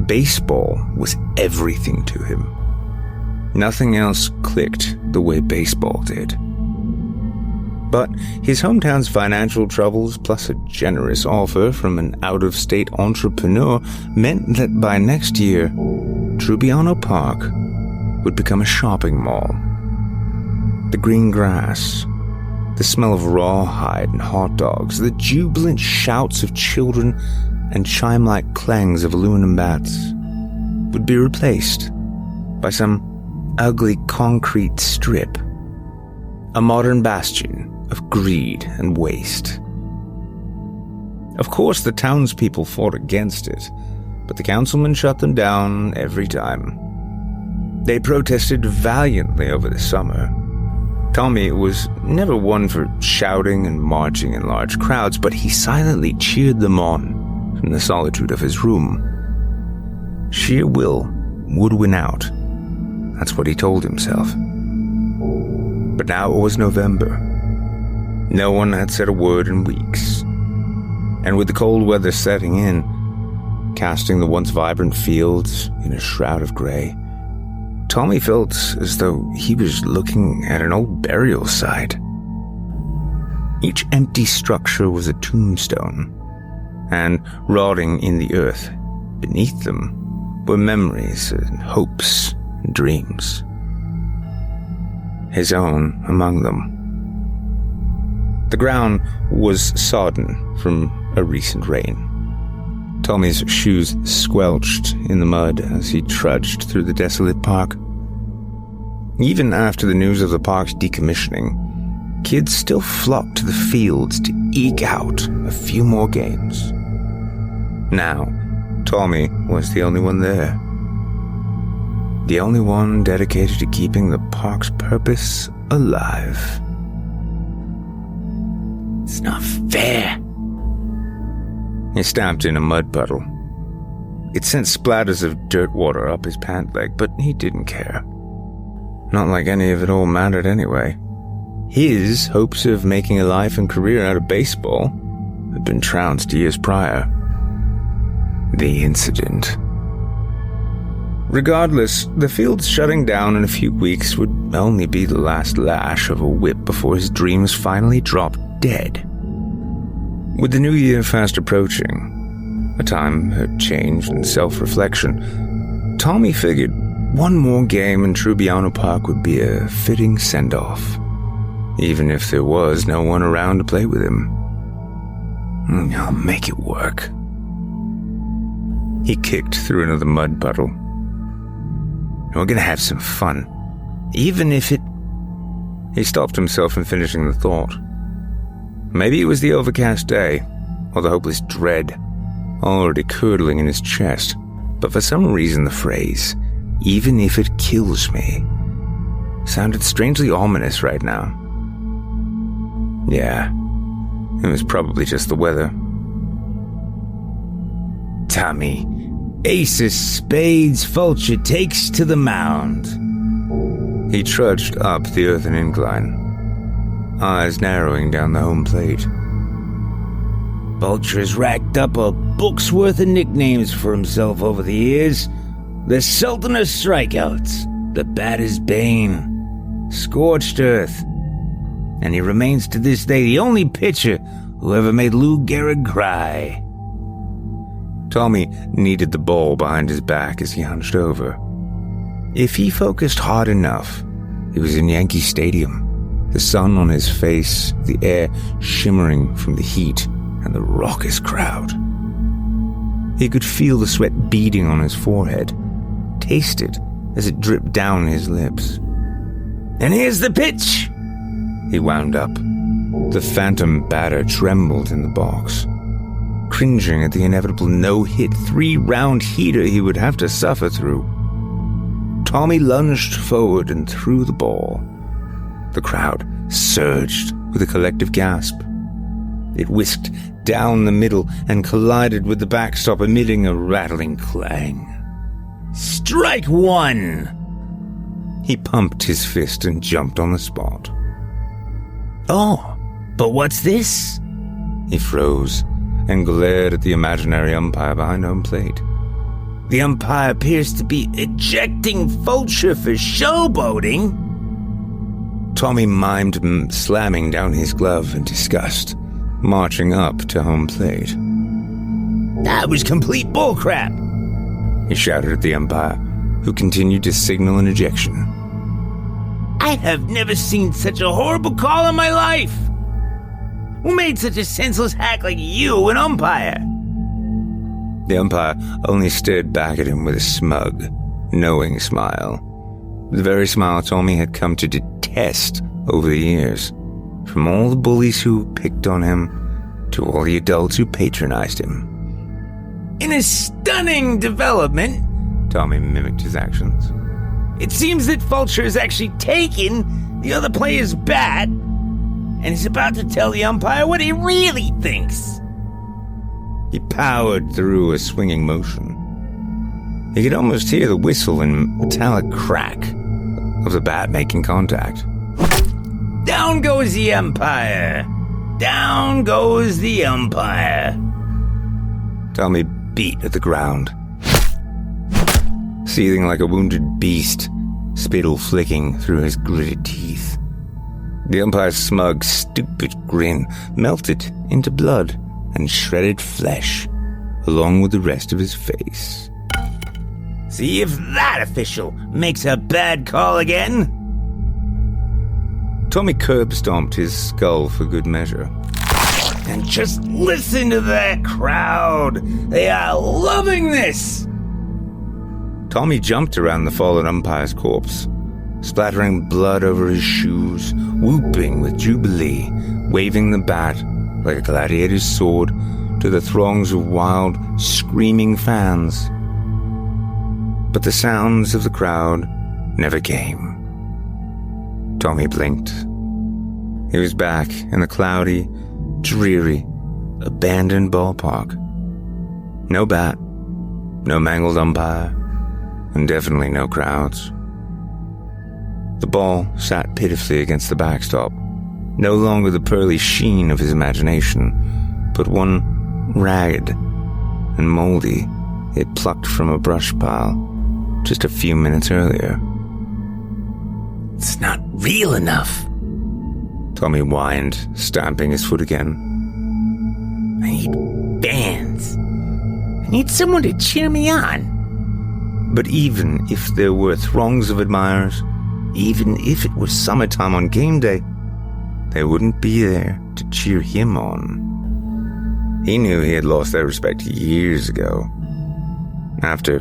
Baseball was everything to him. Nothing else clicked the way baseball did. But his hometown's financial troubles, plus a generous offer from an out-of-state entrepreneur, meant that by next year, Trubiano Park would become a shopping mall. The green grass, the smell of rawhide and hot dogs, the jubilant shouts of children and chime-like clangs of aluminum bats would be replaced by some ugly concrete strip, a modern bastion of greed and waste. Of course, the townspeople fought against it, but the councilman shut them down every time. They protested valiantly over the summer. Tommy was never one for shouting and marching in large crowds, but he silently cheered them on from the solitude of his room. Sheer will would win out. That's what he told himself. But now it was November. No one had said a word in weeks. And with the cold weather setting in, casting the once vibrant fields in a shroud of gray, Tommy felt as though he was looking at an old burial site. Each empty structure was a tombstone, and rotting in the earth beneath them were memories and hopes and dreams. His own among them. The ground was sodden from a recent rain. Tommy's shoes squelched in the mud as he trudged through the desolate park. Even after the news of the park's decommissioning, kids still flocked to the fields to eke out a few more games. Now, Tommy was the only one there. The only one dedicated to keeping the park's purpose alive. It's not fair. He stamped in a mud puddle. It sent splatters of dirt water up his pant leg, but he didn't care. Not like any of it all mattered anyway. His hopes of making a life and career out of baseball had been trounced years prior. The incident. Regardless, the fields shutting down in a few weeks would only be the last lash of a whip before his dreams finally dropped dead. With the new year fast approaching, a time of change and self-reflection, Tommy figured one more game in Trubiano Park would be a fitting send-off, even if there was no one around to play with him. I'll make it work. He kicked through another mud puddle. We're gonna have some fun, even if it... He stopped himself in finishing the thought. Maybe it was the overcast day, or the hopeless dread, already curdling in his chest, but for some reason the phrase, "even if it kills me," sounded strangely ominous right now. Yeah, it was probably just the weather. Tommy, ace of spades, Vulture takes to the mound. He trudged up the earthen incline, eyes narrowing down the home plate. Vulture's racked up a book's worth of nicknames for himself over the years. The Sultan of Strikeouts, the Batter's Bane, Scorched Earth, and he remains to this day the only pitcher who ever made Lou Gehrig cry. Tommy kneaded the ball behind his back as he hunched over. If he focused hard enough, he was in Yankee Stadium, the sun on his face, the air shimmering from the heat, and the raucous crowd. He could feel the sweat beading on his forehead, taste it as it dripped down his lips. And here's the pitch, he wound up. The phantom batter trembled in the box, cringing at the inevitable no-hit 3-round heater he would have to suffer through. Tommy lunged forward and threw the ball. The crowd surged with a collective gasp. It whisked down the middle and collided with the backstop, emitting a rattling clang. Strike one! He pumped his fist and jumped on the spot. Oh, but what's this? He froze and glared at the imaginary umpire behind home plate. The umpire appears to be ejecting Vulture for showboating. Tommy mimed slamming down his glove in disgust, marching up to home plate. That was complete bullcrap, he shouted at the umpire, who continued to signal an ejection. I have never seen such a horrible call in my life. Who made such a senseless hack like you an umpire? The umpire only stared back at him with a smug, knowing smile. The very smile Tommy had come to detest over the years. From all the bullies who picked on him, to all the adults who patronized him. In a stunning development, Tommy mimicked his actions, it seems that Vulture has actually taken the other player's bat and is about to tell the umpire what he really thinks. He powered through a swinging motion. He could almost hear the whistle and metallic crack of the bat making contact. Down goes the umpire. Down goes the umpire. Tommy beat at the ground, seething like a wounded beast, spittle flicking through his gritted teeth. The umpire's smug, stupid grin melted into blood and shredded flesh, along with the rest of his face. See if that official makes a bad call again. Tommy curb-stomped his skull for good measure. And just listen to that crowd. They are loving this. Tommy jumped around the fallen umpire's corpse, splattering blood over his shoes, whooping with jubilee, waving the bat like a gladiator's sword to the throngs of wild, screaming fans. But the sounds of the crowd never came. Tommy blinked. He was back in the cloudy, dreary, abandoned ballpark. No bat, no mangled umpire, and definitely no crowds. The ball sat pitifully against the backstop, no longer the pearly sheen of his imagination, but one ragged and moldy it plucked from a brush pile just a few minutes earlier. It's not real enough, Tommy whined, stamping his foot again. I need fans. I need someone to cheer me on. But even if there were throngs of admirers, even if it was summertime on game day, they wouldn't be there to cheer him on. He knew he had lost their respect years ago, after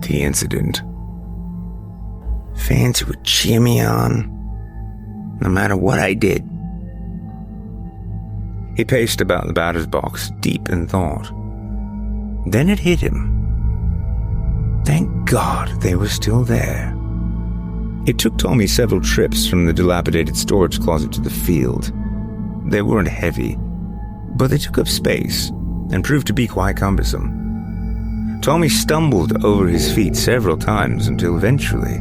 the incident. Fans who would cheer me on, no matter what I did. He paced about the batter's box, deep in thought. Then it hit him. Thank God they were still there. It took Tommy several trips from the dilapidated storage closet to the field. They weren't heavy, but they took up space and proved to be quite cumbersome. Tommy stumbled over his feet several times until eventually,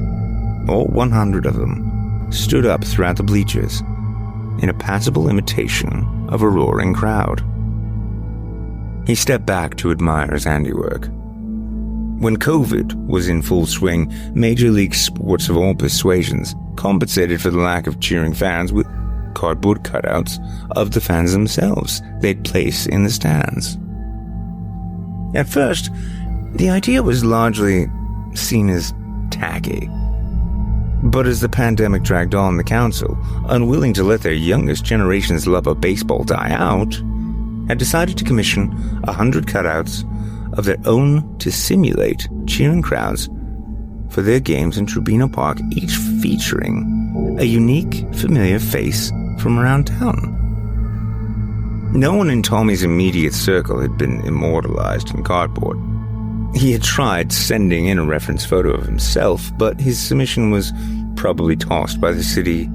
all 100 of them, stood up throughout the bleachers in a passable imitation of a roaring crowd. He stepped back to admire his handiwork. When COVID was in full swing, Major League sports of all persuasions compensated for the lack of cheering fans with cardboard cutouts of the fans themselves they'd place in the stands. At first, the idea was largely seen as tacky. But as the pandemic dragged on, the council, unwilling to let their youngest generation's love of baseball die out, had decided to commission 100 cutouts of their own to simulate cheering crowds for their games in Tribuna Park, each featuring a unique, familiar face from around town. No one in Tommy's immediate circle had been immortalized in cardboard. He had tried sending in a reference photo of himself, but his submission was probably tossed by the city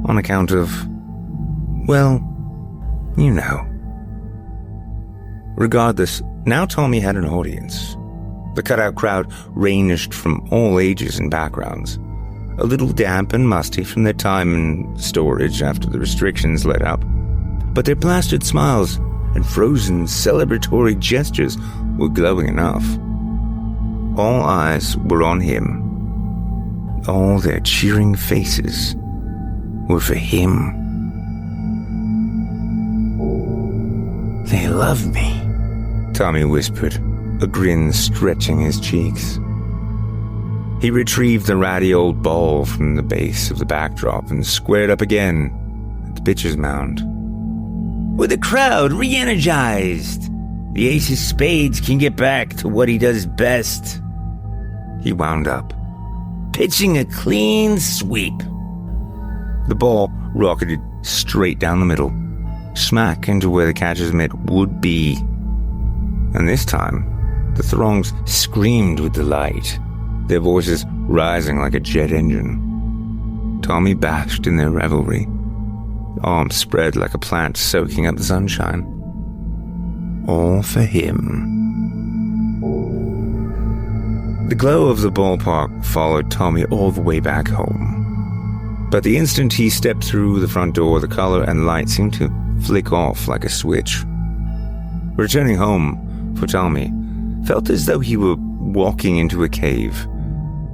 on account of, well, you know. Regardless, now Tommy had an audience. The cutout crowd ranged from all ages and backgrounds, a little damp and musty from their time in storage after the restrictions let up, but their plastered smiles and frozen celebratory gestures were glowing enough. All eyes were on him. All their cheering faces were for him. "They love me," Tommy whispered, a grin stretching his cheeks. He retrieved the ratty old ball from the base of the backdrop and squared up again at the pitcher's mound. "With the crowd re-energized, the ace of spades can get back to what he does best," he wound up, "pitching a clean sweep." The ball rocketed straight down the middle, smack into where the catcher's mitt would be. And this time, the throngs screamed with delight, their voices rising like a jet engine. Tommy basked in their revelry, arms spread like a plant soaking up the sunshine. All for him. The glow of the ballpark followed Tommy all the way back home. But the instant he stepped through the front door, the color and light seemed to flick off like a switch. Returning home, for Tommy, felt as though he were walking into a cave,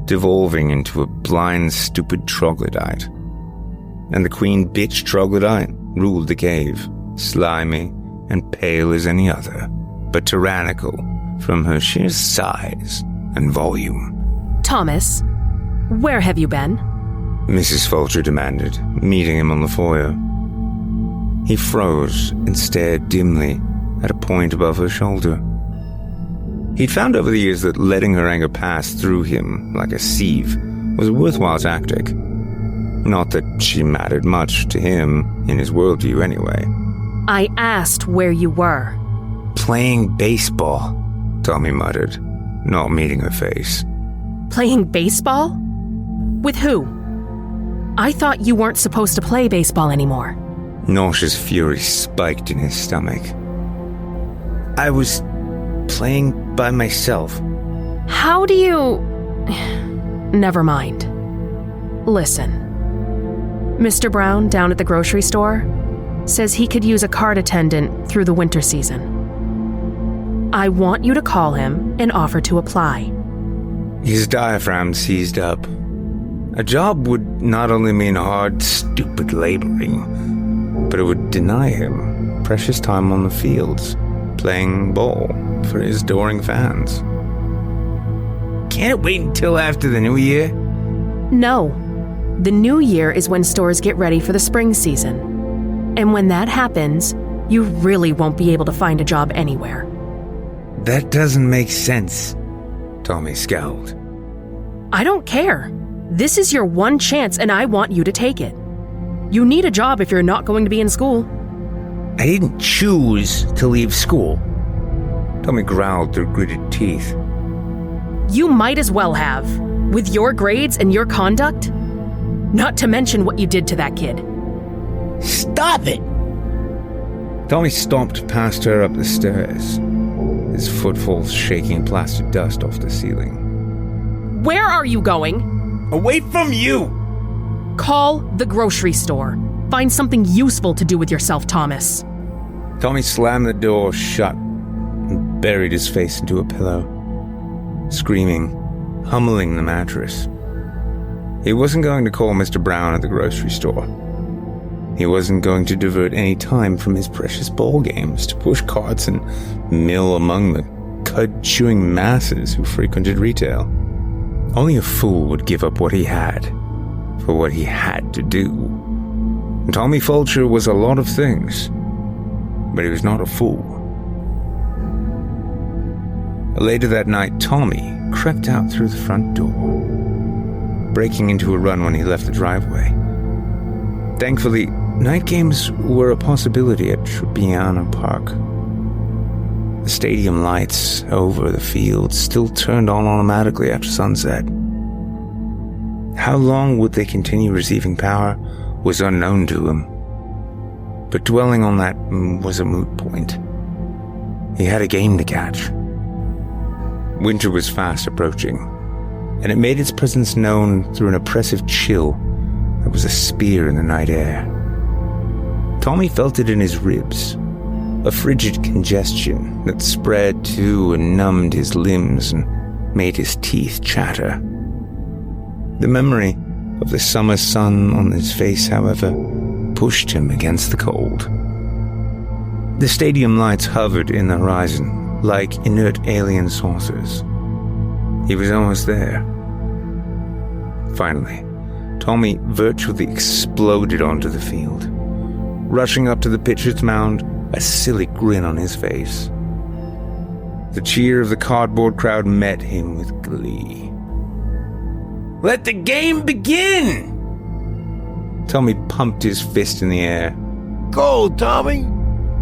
devolving into a blind, stupid troglodyte. And the queen bitch troglodyte ruled the cave, slimy and pale as any other, but tyrannical from her sheer size and volume. "Thomas, where have you been?" Mrs. Fulcher demanded, meeting him on the foyer. He froze and stared dimly at a point above her shoulder. He'd found over the years that letting her anger pass through him like a sieve was a worthwhile tactic. Not that she mattered much to him in his worldview anyway. "I asked where you were." "Playing baseball," Tommy muttered, not meeting her face. "Playing baseball? With who? I thought you weren't supposed to play baseball anymore." Nauseous fury spiked in his stomach. "I was playing by myself." "How do you..." Never mind. Listen. Mr. Brown down at the grocery store says he could use a cart attendant through the winter season. I want you to call him and offer to apply. His diaphragm seized up. A job would not only mean hard, stupid laboring, but it would deny him precious time on the fields, playing ball for his adoring fans. "Can't it wait until after the new year?" No. The new year is when stores get ready for the spring season. And when that happens, you really won't be able to find a job anywhere. "That doesn't make sense," Tommy scowled. I don't care. This is your one chance and I want you to take it. You need a job if you're not going to be in school. "I didn't choose to leave school," Tommy growled through gritted teeth. You might as well have, with your grades and your conduct. Not to mention what you did to that kid. Stop it! Tommy stomped past her up the stairs, his footfalls shaking plaster dust off the ceiling. Where are you going? Away from you! Call the grocery store. Find something useful to do with yourself, Thomas. Tommy slammed the door shut buried his face into a pillow, screaming, hummeling the mattress. He wasn't going to call Mr. Brown at the grocery store. He wasn't going to divert any time from his precious ball games to push carts and mill among the cud-chewing masses who frequented retail. Only a fool would give up what he had for what he had to do. And Tommy Fulcher was a lot of things, but he was not a fool. Later that night, Tommy crept out through the front door, breaking into a run when he left the driveway. Thankfully, night games were a possibility at Tribbiano Park. The stadium lights over the field still turned on automatically after sunset. How long would they continue receiving power was unknown to him. But dwelling on that was a moot point. He had a game to catch. Winter was fast approaching, and it made its presence known through an oppressive chill that was a spear in the night air. Tommy felt it in his ribs, a frigid congestion that spread to and numbed his limbs and made his teeth chatter. The memory of the summer sun on his face, however, pushed him against the cold. The stadium lights hovered in the horizon like inert alien saucers. He was almost there. Finally, Tommy virtually exploded onto the field, rushing up to the pitcher's mound, a silly grin on his face. The cheer of the cardboard crowd met him with glee. "Let the game begin!" Tommy pumped his fist in the air. "Go, Tommy!"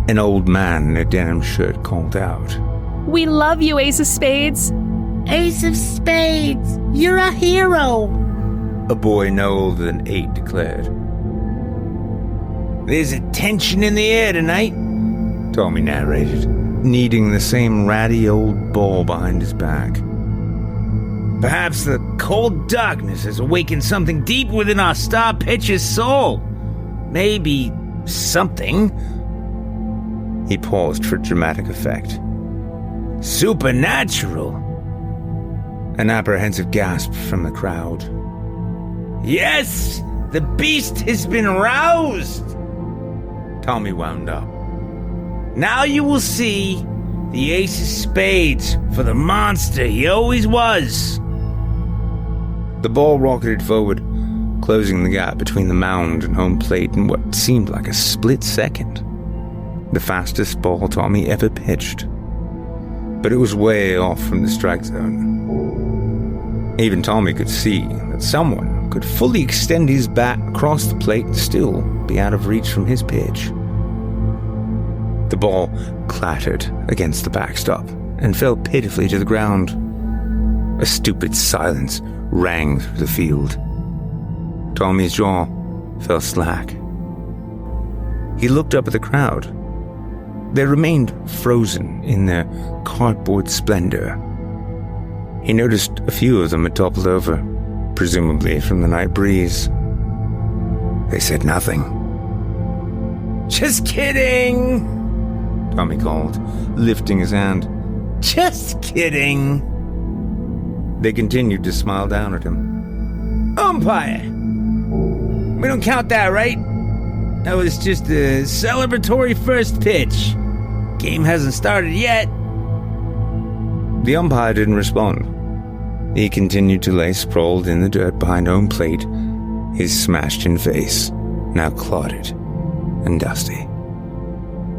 An old man in a denim shirt called out. We love you, Ace of Spades. Ace of Spades, you're a hero. A boy no older than 8 declared. "There's a tension in the air tonight," Tommy narrated, kneading the same ratty old ball behind his back. "Perhaps the cold darkness has awakened something deep within our star pitcher's soul. Maybe something." He paused for dramatic effect. "Supernatural." An apprehensive gasp from the crowd. "Yes, the beast has been roused," Tommy wound up. "Now you will see the Ace of Spades for the monster he always was." The ball rocketed forward, closing the gap between the mound and home plate in what seemed like a split second. The fastest ball Tommy ever pitched. But it was way off from the strike zone. Even Tommy could see that someone could fully extend his bat across the plate and still be out of reach from his pitch. The ball clattered against the backstop and fell pitifully to the ground. A stupid silence rang through the field. Tommy's jaw fell slack. He looked up at the crowd. They remained frozen in their cardboard splendor. He noticed a few of them had toppled over, presumably from the night breeze. They said nothing. "Just kidding," Tommy called, lifting his hand. "Just kidding." They continued to smile down at him. "Umpire! We don't count that, right? That was just a celebratory first pitch. Game hasn't started yet." The umpire didn't respond. He continued to lay sprawled in the dirt behind home plate, his smashed-in face now clotted and dusty.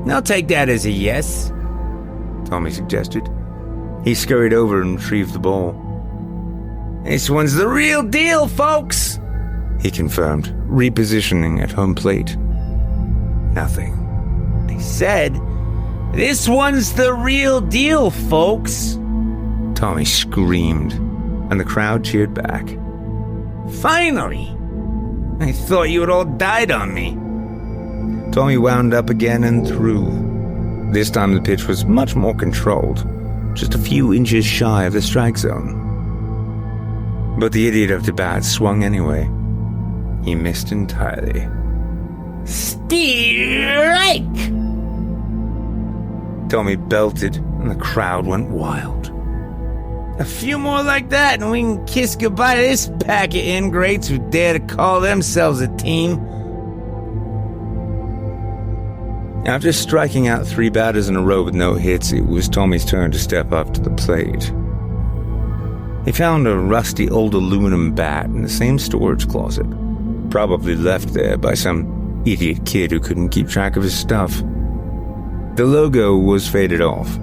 "I'll take that as a yes," Tommy suggested. He scurried over and retrieved the ball. "This one's the real deal, folks," he confirmed, repositioning at home plate. Nothing. "I said, this one's the real deal, folks," Tommy screamed, and the crowd cheered back. "Finally! I thought you had all died on me." Tommy wound up again and threw. This time the pitch was much more controlled, just a few inches shy of the strike zone. But the idiot of the bat swung anyway. He missed entirely. "Strike!" Tommy belted, and the crowd went wild. A few more like that, and we can kiss goodbye to this pack of ingrates who dare to call themselves a team. After striking out 3 batters in a row with no hits, it was Tommy's turn to step up to the plate. He found a rusty old aluminum bat in the same storage closet, probably left there by some idiot kid who couldn't keep track of his stuff. The logo was faded off.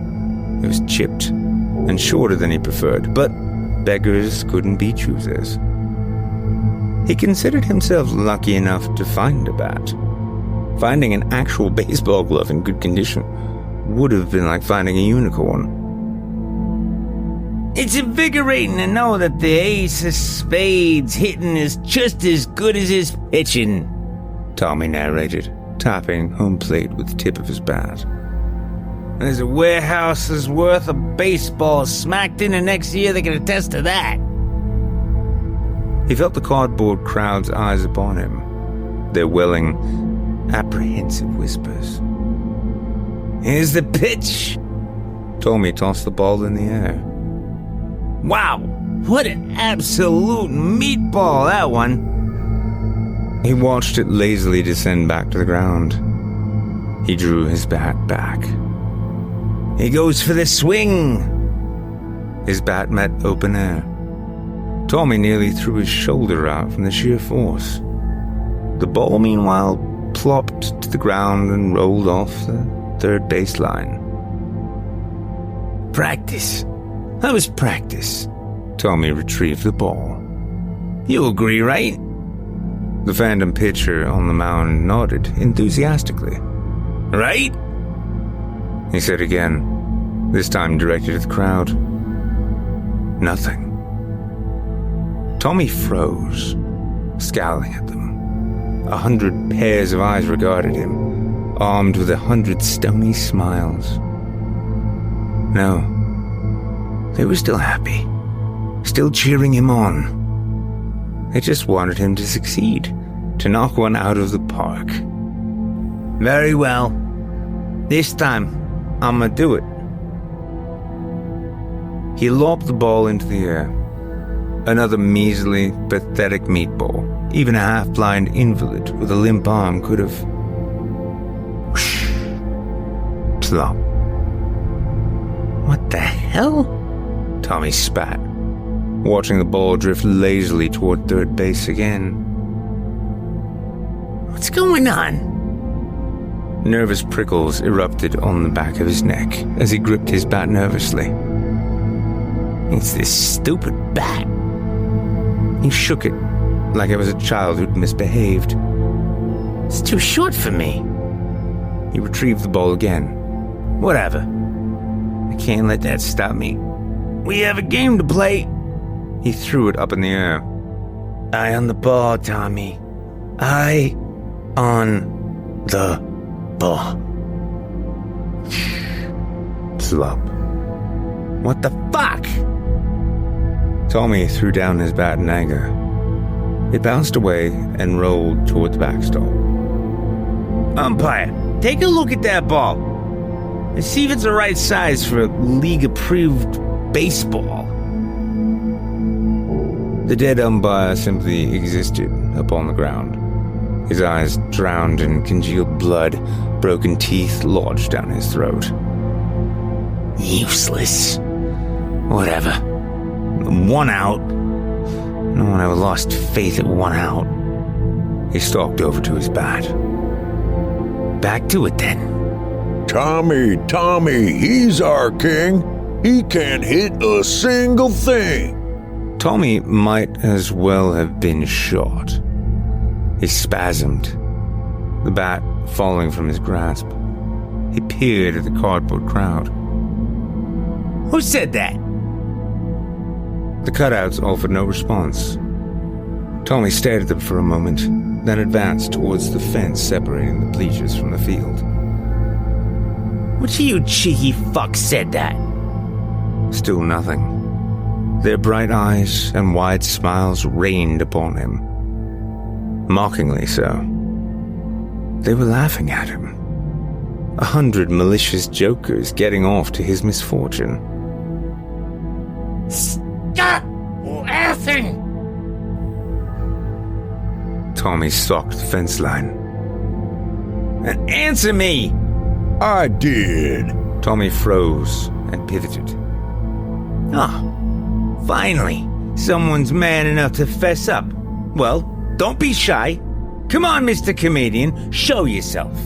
It was chipped and shorter than he preferred, but beggars couldn't be choosers. He considered himself lucky enough to find a bat. Finding an actual baseball glove in good condition would have been like finding a unicorn. It's invigorating to know that the ace of spades hitting is just as good as his pitching, Tommy narrated, tapping home plate with the tip of his bat. There's a warehouse's worth of baseball smacked in the next year that can attest to that. He felt the cardboard crowd's eyes upon him, their welling, apprehensive whispers. Here's the pitch. Tommy tossed the ball in the air. Wow, what an absolute meatball, that one. He watched it lazily descend back to the ground. He drew his bat back. He goes for the swing. His bat met open air. Tommy nearly threw his shoulder out from the sheer force. The ball, meanwhile, plopped to the ground and rolled off the third baseline. Practice. That was practice. Tommy retrieved the ball. You agree, right? The phantom pitcher on the mound nodded enthusiastically. Right? He said again, this time directed at the crowd. Nothing. Tommy froze, scowling at them. 100 pairs of eyes regarded him, armed with 100 stony smiles. No. They were still happy, still cheering him on. They just wanted him to succeed, to knock one out of the park. Very well. This time, I'ma do it. He lobbed the ball into the air. Another measly, pathetic meatball. Even a half-blind invalid with a limp arm could have... Whoosh. Plop. What the hell? Tommy spat, watching the ball drift lazily toward third base again. What's going on? Nervous prickles erupted on the back of his neck as he gripped his bat nervously. It's this stupid bat. He shook it like it was a child who'd misbehaved. It's too short for me. He retrieved the ball again. Whatever. I can't let that stop me. We have a game to play. He threw it up in the air. Eye on the ball, Tommy. Eye on the ball. Plop. What the fuck? Tommy threw down his bat in anger. It bounced away and rolled toward the backstop. Umpire, take a look at that ball and see if it's the right size for a league-approved baseball. The dead umpire simply existed upon the ground. His eyes drowned in congealed blood, broken teeth lodged down his throat. Useless. Whatever. 1 out. No one ever lost faith at 1 out. He stalked over to his bat. Back to it then. Tommy, he's our king. He can't hit a single thing. Tommy might as well have been shot. He spasmed, the bat falling from his grasp. He peered at the cardboard crowd. Who said that? The cutouts offered no response. Tommy stared at them for a moment, then advanced towards the fence separating the bleachers from the field. Which of you cheeky fucks said that? Still nothing. Their bright eyes and wide smiles rained upon him. Mockingly so. They were laughing at him. 100 malicious jokers getting off to his misfortune. Stop laughing! Tommy stalked the fence line. And answer me! I did. Tommy froze and pivoted. Finally, someone's man enough to fess up. Well, don't be shy. Come on, Mr. Comedian, show yourself.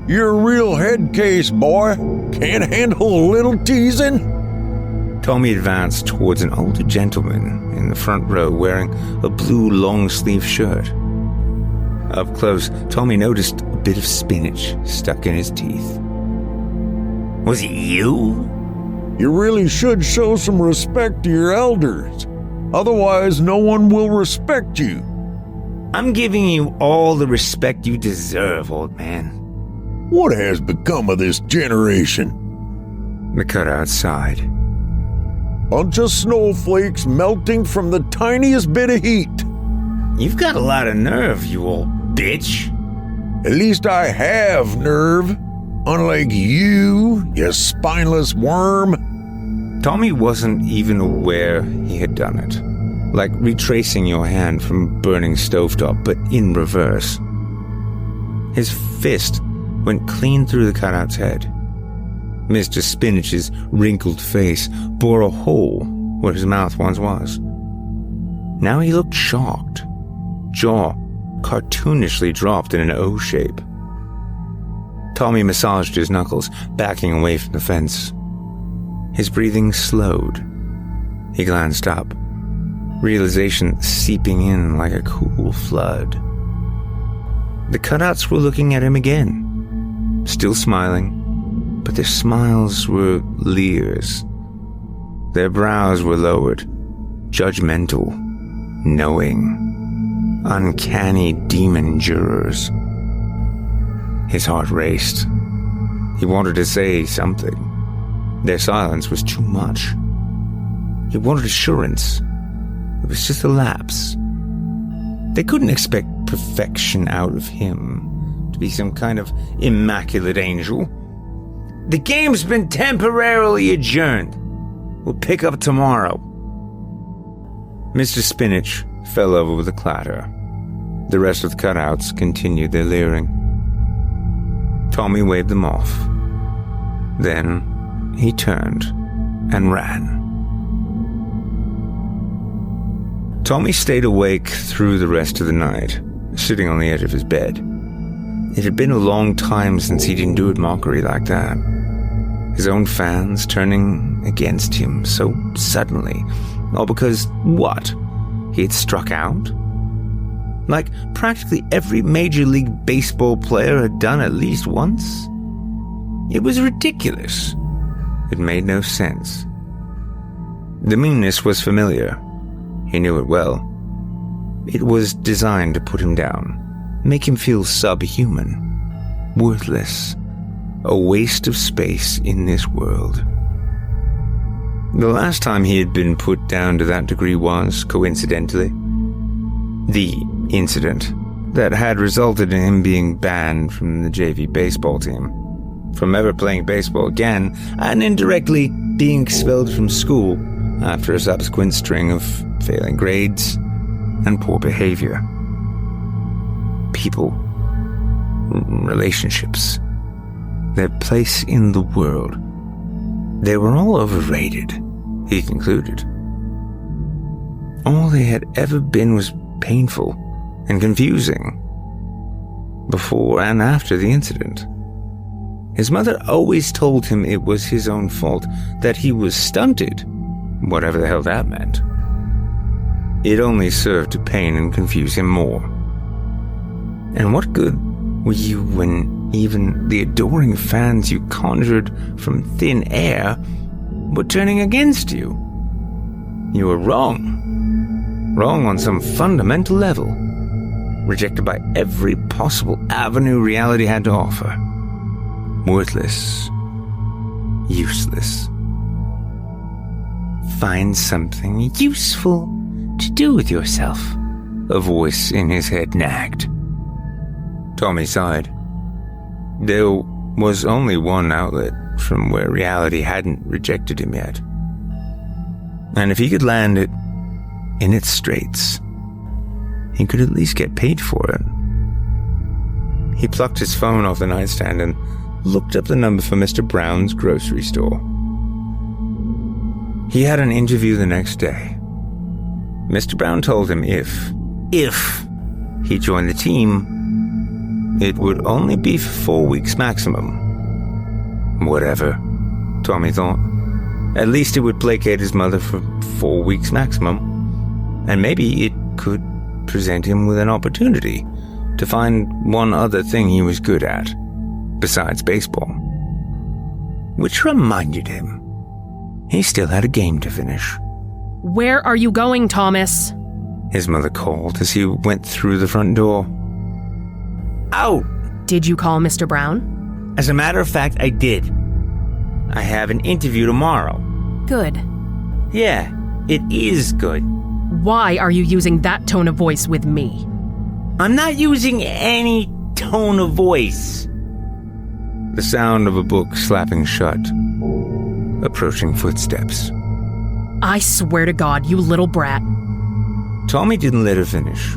You're a real head case, boy. Can't handle a little teasing? Tommy advanced towards an older gentleman in the front row wearing a blue long-sleeve shirt. Up close, Tommy noticed a bit of spinach stuck in his teeth. Was it you? You really should show some respect to your elders. Otherwise, no one will respect you. I'm giving you all the respect you deserve, old man. What has become of this generation? The cutout sighed. Bunch of snowflakes melting from the tiniest bit of heat. You've got a lot of nerve, you old bitch. At least I have nerve. Unlike you spineless worm. Tommy wasn't even aware he had done it. Like retracing your hand from a burning stovetop, but in reverse. His fist went clean through the cutout's head. Mr. Spinach's wrinkled face bore a hole where his mouth once was. Now he looked shocked, jaw cartoonishly dropped in an O shape. Tommy massaged his knuckles, backing away from the fence. His breathing slowed. He glanced up, realization seeping in like a cool flood. The cutouts were looking at him again, still smiling, but their smiles were leers. Their brows were lowered, judgmental, knowing, uncanny demon jurors. His heart raced. He wanted to say something. Their silence was too much. He wanted assurance. It was just a lapse. They couldn't expect perfection out of him, to be some kind of immaculate angel. The game's been temporarily adjourned. We'll pick up tomorrow. Mr. Spinach fell over with a clatter. The rest of the cutouts continued their leering. Tommy waved them off. Then he turned and ran. Tommy stayed awake through the rest of the night, sitting on the edge of his bed. It had been a long time since he'd endured mockery like that. His own fans turning against him so suddenly, all because, what? He had struck out? Like practically every Major League Baseball player had done at least once? It was ridiculous. It made no sense. The meanness was familiar. He knew it well. It was designed to put him down, make him feel subhuman, worthless, a waste of space in this world. The last time he had been put down to that degree was, coincidentally, the incident that had resulted in him being banned from the JV baseball team, from ever playing baseball again, and indirectly being expelled from school after a subsequent string of failing grades and poor behavior. People, relationships, their place in the world, they were all overrated, he concluded. All they had ever been was painful and confusing, before and after the incident. His mother always told him it was his own fault, that he was stunted, whatever the hell that meant. It only served to pain and confuse him more. And what good were you when even the adoring fans you conjured from thin air were turning against you? You were wrong. Wrong on some fundamental level. Rejected by every possible avenue reality had to offer. Worthless. Useless. Find something useful to do with yourself, a voice in his head nagged. Tommy sighed. There was only one outlet from where reality hadn't rejected him yet. And if he could land it in its straits, he could at least get paid for it. He plucked his phone off the nightstand and looked up the number for Mr. Brown's grocery store. He had an interview the next day. Mr. Brown told him if he joined the team, it would only be for 4 weeks maximum. Whatever, Tommy thought. At least it would placate his mother for 4 weeks maximum, and maybe it could present him with an opportunity to find one other thing he was good at, besides baseball. Which reminded him, he still had a game to finish. Where are you going, Thomas? His mother called as he went through the front door. Out! Did you call Mr. Brown? As a matter of fact, I did. I have an interview tomorrow. Good. Yeah, it is good. Why are you using that tone of voice with me? I'm not using any tone of voice. The sound of a book slapping shut. Approaching footsteps. I swear to God, you little brat. Tommy didn't let her finish.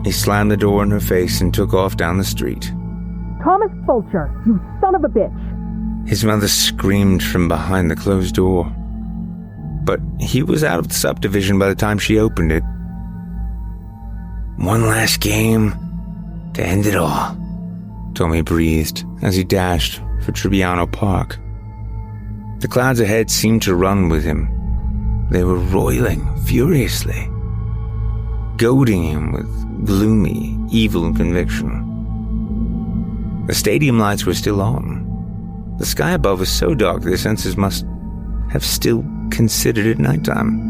He slammed the door in her face and took off down the street. Thomas Fulcher, you son of a bitch! His mother screamed from behind the closed door. But he was out of the subdivision by the time she opened it. One last game to end it all, Tommy breathed as he dashed for Trebbiano Park. The clouds ahead seemed to run with him. They were roiling furiously, goading him with gloomy, evil conviction. The stadium lights were still on. The sky above was so dark their senses must have still considered it nighttime.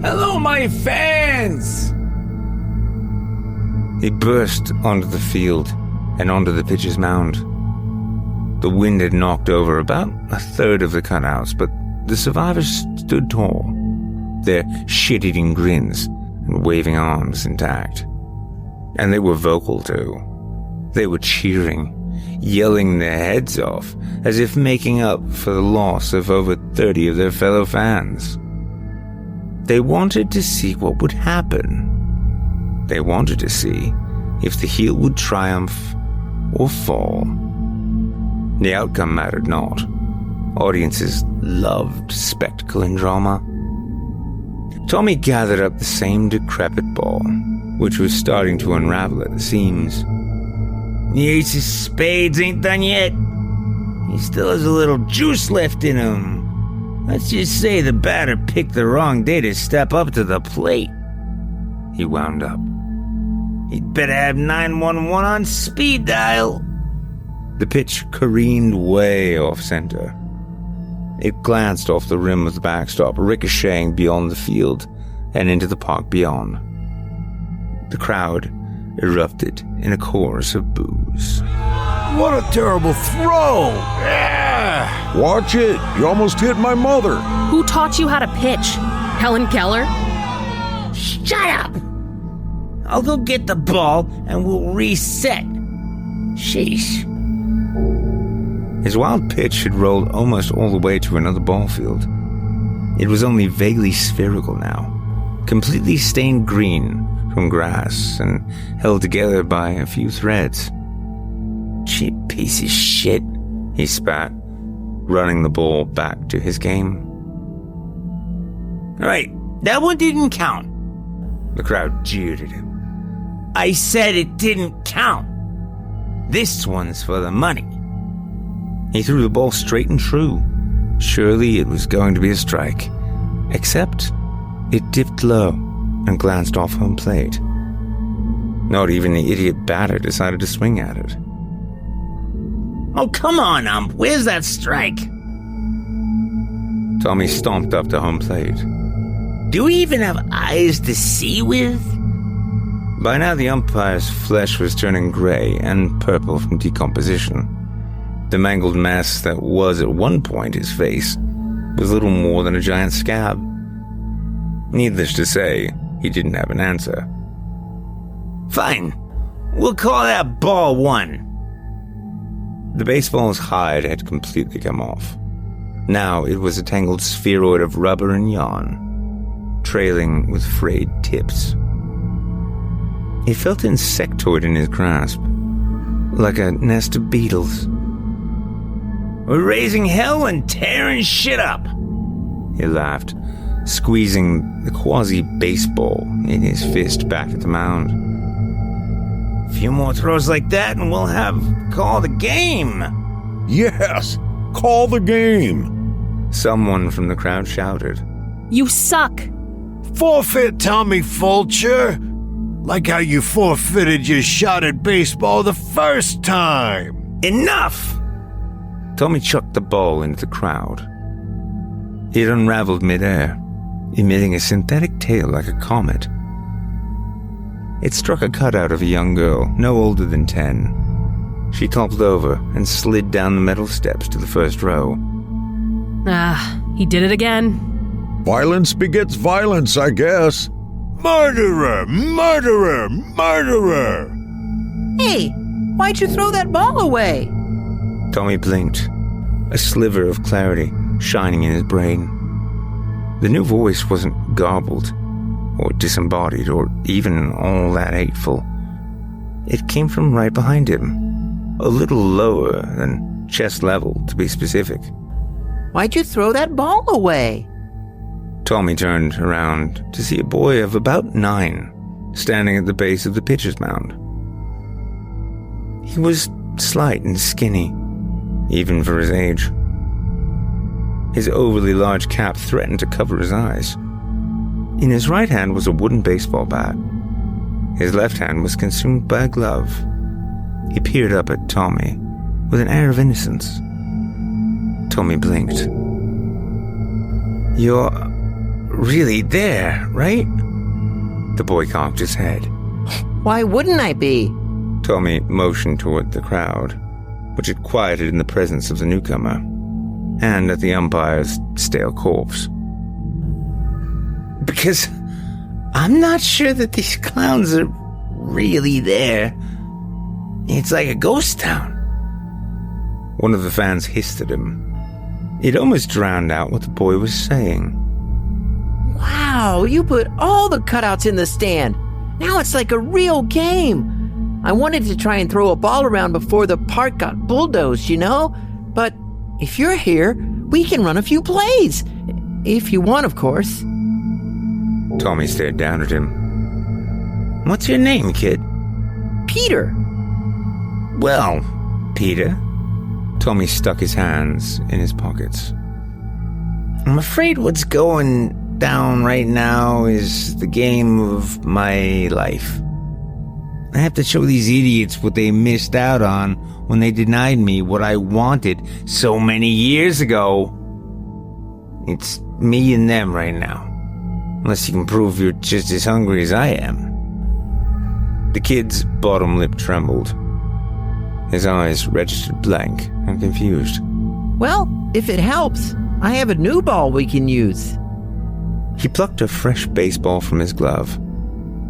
Hello, my fans! He burst onto the field and onto the pitcher's mound. The wind had knocked over about a third of the cutouts, but the survivors stood tall, their shit-eating grins and waving arms intact. And they were vocal, too. They were cheering, yelling their heads off, as if making up for the loss of over 30 of their fellow fans. They wanted to see what would happen. They wanted to see if the heel would triumph or fall. The outcome mattered not. Audiences loved spectacle and drama. Tommy gathered up the same decrepit ball, which was starting to unravel at the seams. The ace of spades ain't done yet. He still has a little juice left in him. Let's just say the batter picked the wrong day to step up to the plate. He wound up. He'd better have 911 on speed dial. The pitch careened way off center. It glanced off the rim of the backstop, ricocheting beyond the field and into the park beyond. The crowd erupted in a chorus of boos. What a terrible throw! Yeah. Watch it! You almost hit my mother! Who taught you how to pitch? Helen Keller? Shut up! I'll go get the ball and we'll reset. Sheesh. His wild pitch had rolled almost all the way to another ball field. It was only vaguely spherical now, completely stained green from grass and held together by a few threads. Cheap piece of shit, he spat, running the ball back to his game. All right, that one didn't count. The crowd jeered at him. I said it didn't count. This one's for the money. He threw the ball straight and true. Surely it was going to be a strike. Except it dipped low and glanced off home plate. Not even the idiot batter decided to swing at it. Oh, come on, where's that strike? Tommy stomped up to home plate. Do we even have eyes to see with? By now the umpire's flesh was turning gray and purple from decomposition. The mangled mess that was at one point his face was little more than a giant scab. Needless to say, he didn't have an answer. Fine. We'll call that ball one. The baseball's hide had completely come off. Now it was a tangled spheroid of rubber and yarn, trailing with frayed tips. He felt insectoid in his grasp, like a nest of beetles. We're raising hell and tearing shit up, he laughed, squeezing the quasi-baseball in his fist back at the mound. A few more throws like that and we'll have call the game. Yes, call the game. Someone from the crowd shouted. You suck. Forfeit, Tommy Fulcher. Like how you forfeited your shot at baseball the first time. Enough! Tommy chucked the ball into the crowd. It unraveled midair, emitting a synthetic tail like a comet. It struck a cutout of a young girl, no older than 10. She toppled over and slid down the metal steps to the first row. He did it again. Violence begets violence, I guess. Murderer! Murderer! Murderer! Hey, why'd you throw that ball away? Tommy blinked, a sliver of clarity shining in his brain. The new voice wasn't garbled, or disembodied, or even all that hateful. It came from right behind him, a little lower than chest level, to be specific. Why'd you throw that ball away? Tommy turned around to see a boy of about 9 standing at the base of the pitcher's mound. He was slight and skinny, even for his age. His overly large cap threatened to cover his eyes. In his right hand was a wooden baseball bat. His left hand was consumed by a glove. He peered up at Tommy with an air of innocence. Tommy blinked. "You're really there, right?" The boy cocked his head. Why wouldn't I be? Tommy motioned toward the crowd, which had quieted in the presence of the newcomer, and at the umpire's stale corpse. Because I'm not sure that these clowns are really there. It's like a ghost town. One of the fans hissed at him. It almost drowned out what the boy was saying. Wow, you put all the cutouts in the stand. Now it's like a real game. I wanted to try and throw a ball around before the park got bulldozed, you know? But if you're here, we can run a few plays. If you want, of course. Tommy stared down at him. What's your name, kid? Peter. Well, Peter. Tommy stuck his hands in his pockets. I'm afraid what's going down right now is the game of my life. I have to show these idiots what they missed out on when they denied me what I wanted so many years ago. It's me and them right now. Unless you can prove you're just as hungry as I am. The kid's bottom lip trembled. His eyes registered blank and confused. Well, if it helps, I have a new ball we can use. He plucked a fresh baseball from his glove.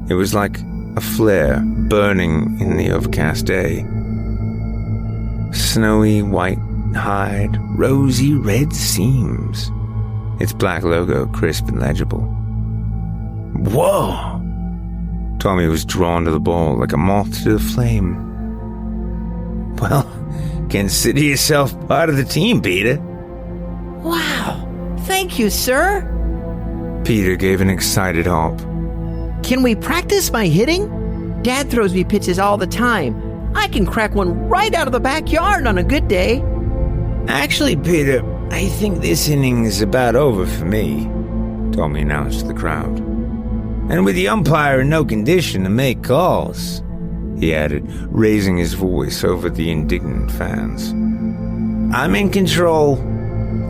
It was like a flare burning in the overcast day. Snowy white hide, rosy red seams. Its black logo crisp and legible. Whoa! Tommy was drawn to the ball like a moth to the flame. Well, consider yourself part of the team, Peter. Wow, thank you, sir. Peter gave an excited hop. Can we practice my hitting? Dad throws me pitches all the time. I can crack one right out of the backyard on a good day. Actually, Peter, I think this inning is about over for me, Tommy announced to the crowd. And with the umpire in no condition to make calls, he added, raising his voice over the indignant fans. I'm in control,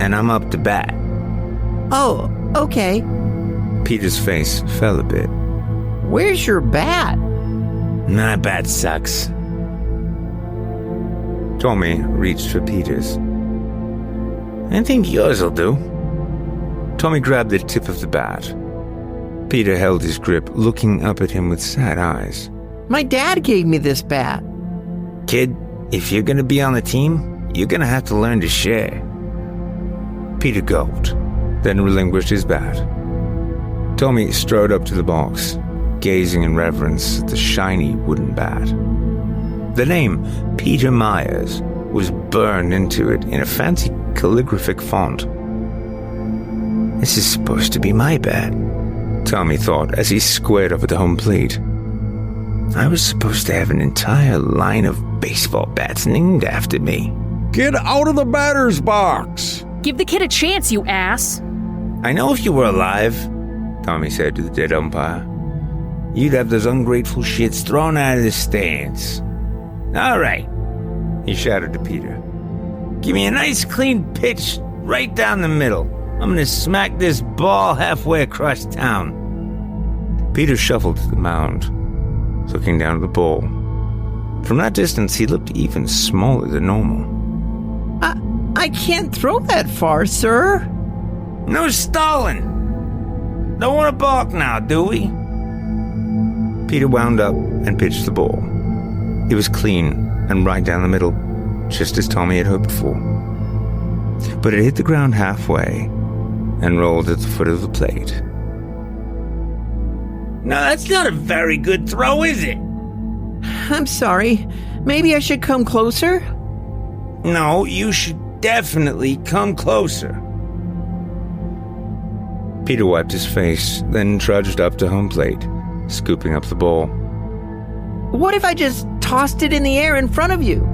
and I'm up to bat. Oh, okay. Peter's face fell a bit. Where's your bat? My bat sucks. Tommy reached for Peter's. I think yours will do. Tommy grabbed the tip of the bat. Peter held his grip, looking up at him with sad eyes. My dad gave me this bat. Kid, If you're gonna be on the team, you're gonna have to learn to share. Peter gulped, then relinquished his bat. Tommy strode up to the box, gazing in reverence at the shiny wooden bat. The name Peter Myers was burned into it in a fancy calligraphic font. This is supposed to be my bat, Tommy thought as he squared up at the home plate. I was supposed to have an entire line of baseball bats named after me. Get out of the batter's box! Give the kid a chance, you ass! I know if you were alive, Tommy said to the dead umpire, you'd have those ungrateful shits thrown out of the stands. All right, he shouted to Peter. Give me a nice clean pitch right down the middle. I'm gonna smack this ball halfway across town. Peter shuffled to the mound, looking down at the ball. From that distance, he looked even smaller than normal. I can't throw that far, sir. No stalling. Don't want to balk now, do we? Peter wound up and pitched the ball. It was clean and right down the middle, just as Tommy had hoped for. But it hit the ground halfway and rolled at the foot of the plate. No, that's not a very good throw, is it? I'm sorry. Maybe I should come closer? No, you should definitely come closer. Peter wiped his face, then trudged up to home plate, scooping up the ball. What if I just tossed it in the air in front of you?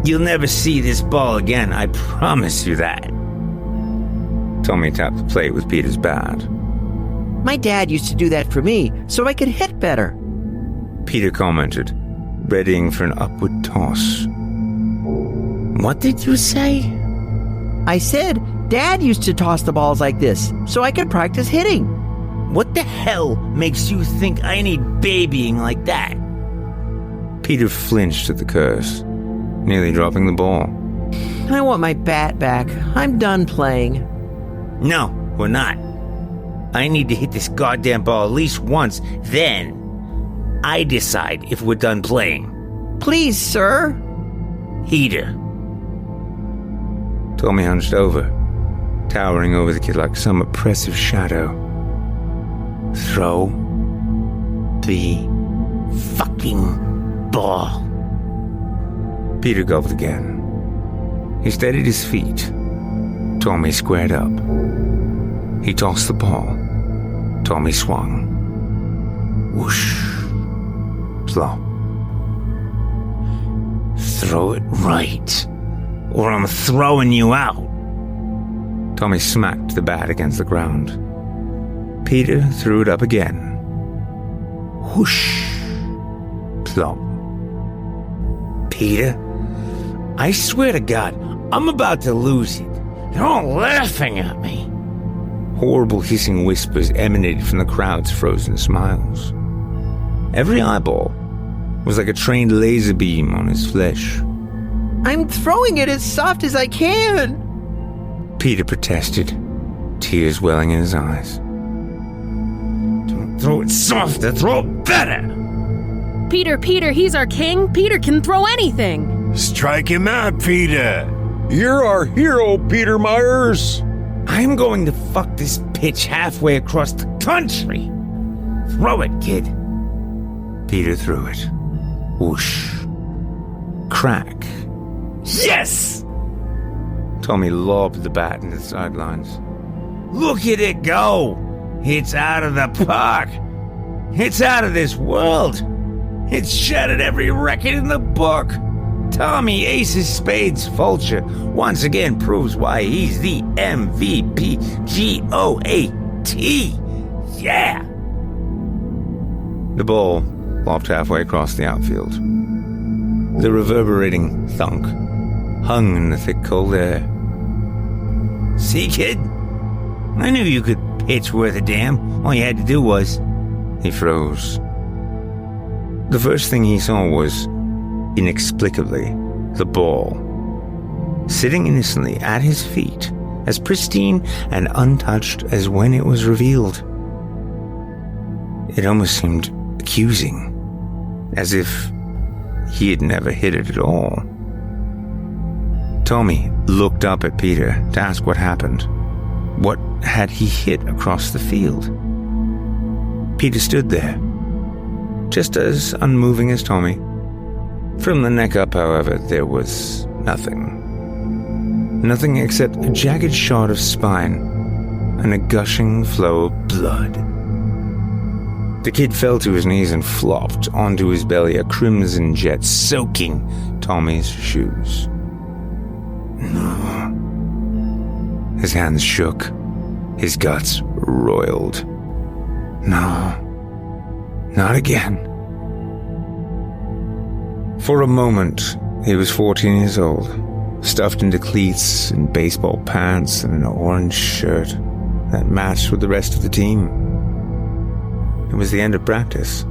You'll never see this ball again, I promise you that. Tommy tapped the plate with Peter's bat. My dad used to do that for me, so I could hit better. Peter commented, readying for an upward toss. What did you say? I said Dad used to toss the balls like this, so I could practice hitting. What the hell makes you think I need babying like that? Peter flinched at the curse, nearly dropping the ball. I want my bat back. I'm done playing. No, we're not. I need to hit this goddamn ball at least once, then I decide if we're done playing. Please, sir. Heater. Tommy hunched over, towering over the kid like some oppressive shadow. Throw the fucking ball. Peter gulped again. He steadied his feet. Tommy squared up. He tossed the ball. Tommy swung. Whoosh. Plop. Throw it right, or I'm throwing you out. Tommy smacked the bat against the ground. Peter threw it up again. Whoosh. Plop. Peter, I swear to God, I'm about to lose it. They're all laughing at me. Horrible hissing whispers emanated from the crowd's frozen smiles. Every eyeball was like a trained laser beam on his flesh. I'm throwing it as soft as I can. Peter protested, tears welling in his eyes. Don't throw it softer, throw it better. Peter, he's our king. Peter can throw anything. Strike him out, Peter. You're our hero, Peter Myers. I'm going to fuck this pitch halfway across the country. Throw it, kid. Peter threw it. Whoosh. Crack. Yes! Tommy lobbed the bat into the sidelines. Look at it go! It's out of the park. It's out of this world. It's shattered every record in the book. Tommy Aces Spades Fulcher once again proves why he's the MVP. G-O-A-T. Yeah! The ball lobbed halfway across the outfield. The reverberating thunk hung in the thick cold air. See, kid? I knew you could pitch worth a damn. All you had to do was... He froze. The first thing he saw was, inexplicably, the ball, sitting innocently at his feet, as pristine and untouched as when it was revealed. It almost seemed accusing, as if he had never hit it at all. Tommy looked up at Peter to ask what happened. What had he hit across the field? Peter stood there, just as unmoving as Tommy. From the neck up, however, there was nothing. Nothing except a jagged shot of spine and a gushing flow of blood. The kid fell to his knees and flopped onto his belly, a crimson jet soaking Tommy's shoes. No. His hands shook. His guts roiled. No. Not again. For a moment, he was 14 years old, stuffed into cleats and baseball pants and an orange shirt that matched with the rest of the team. It was the end of practice.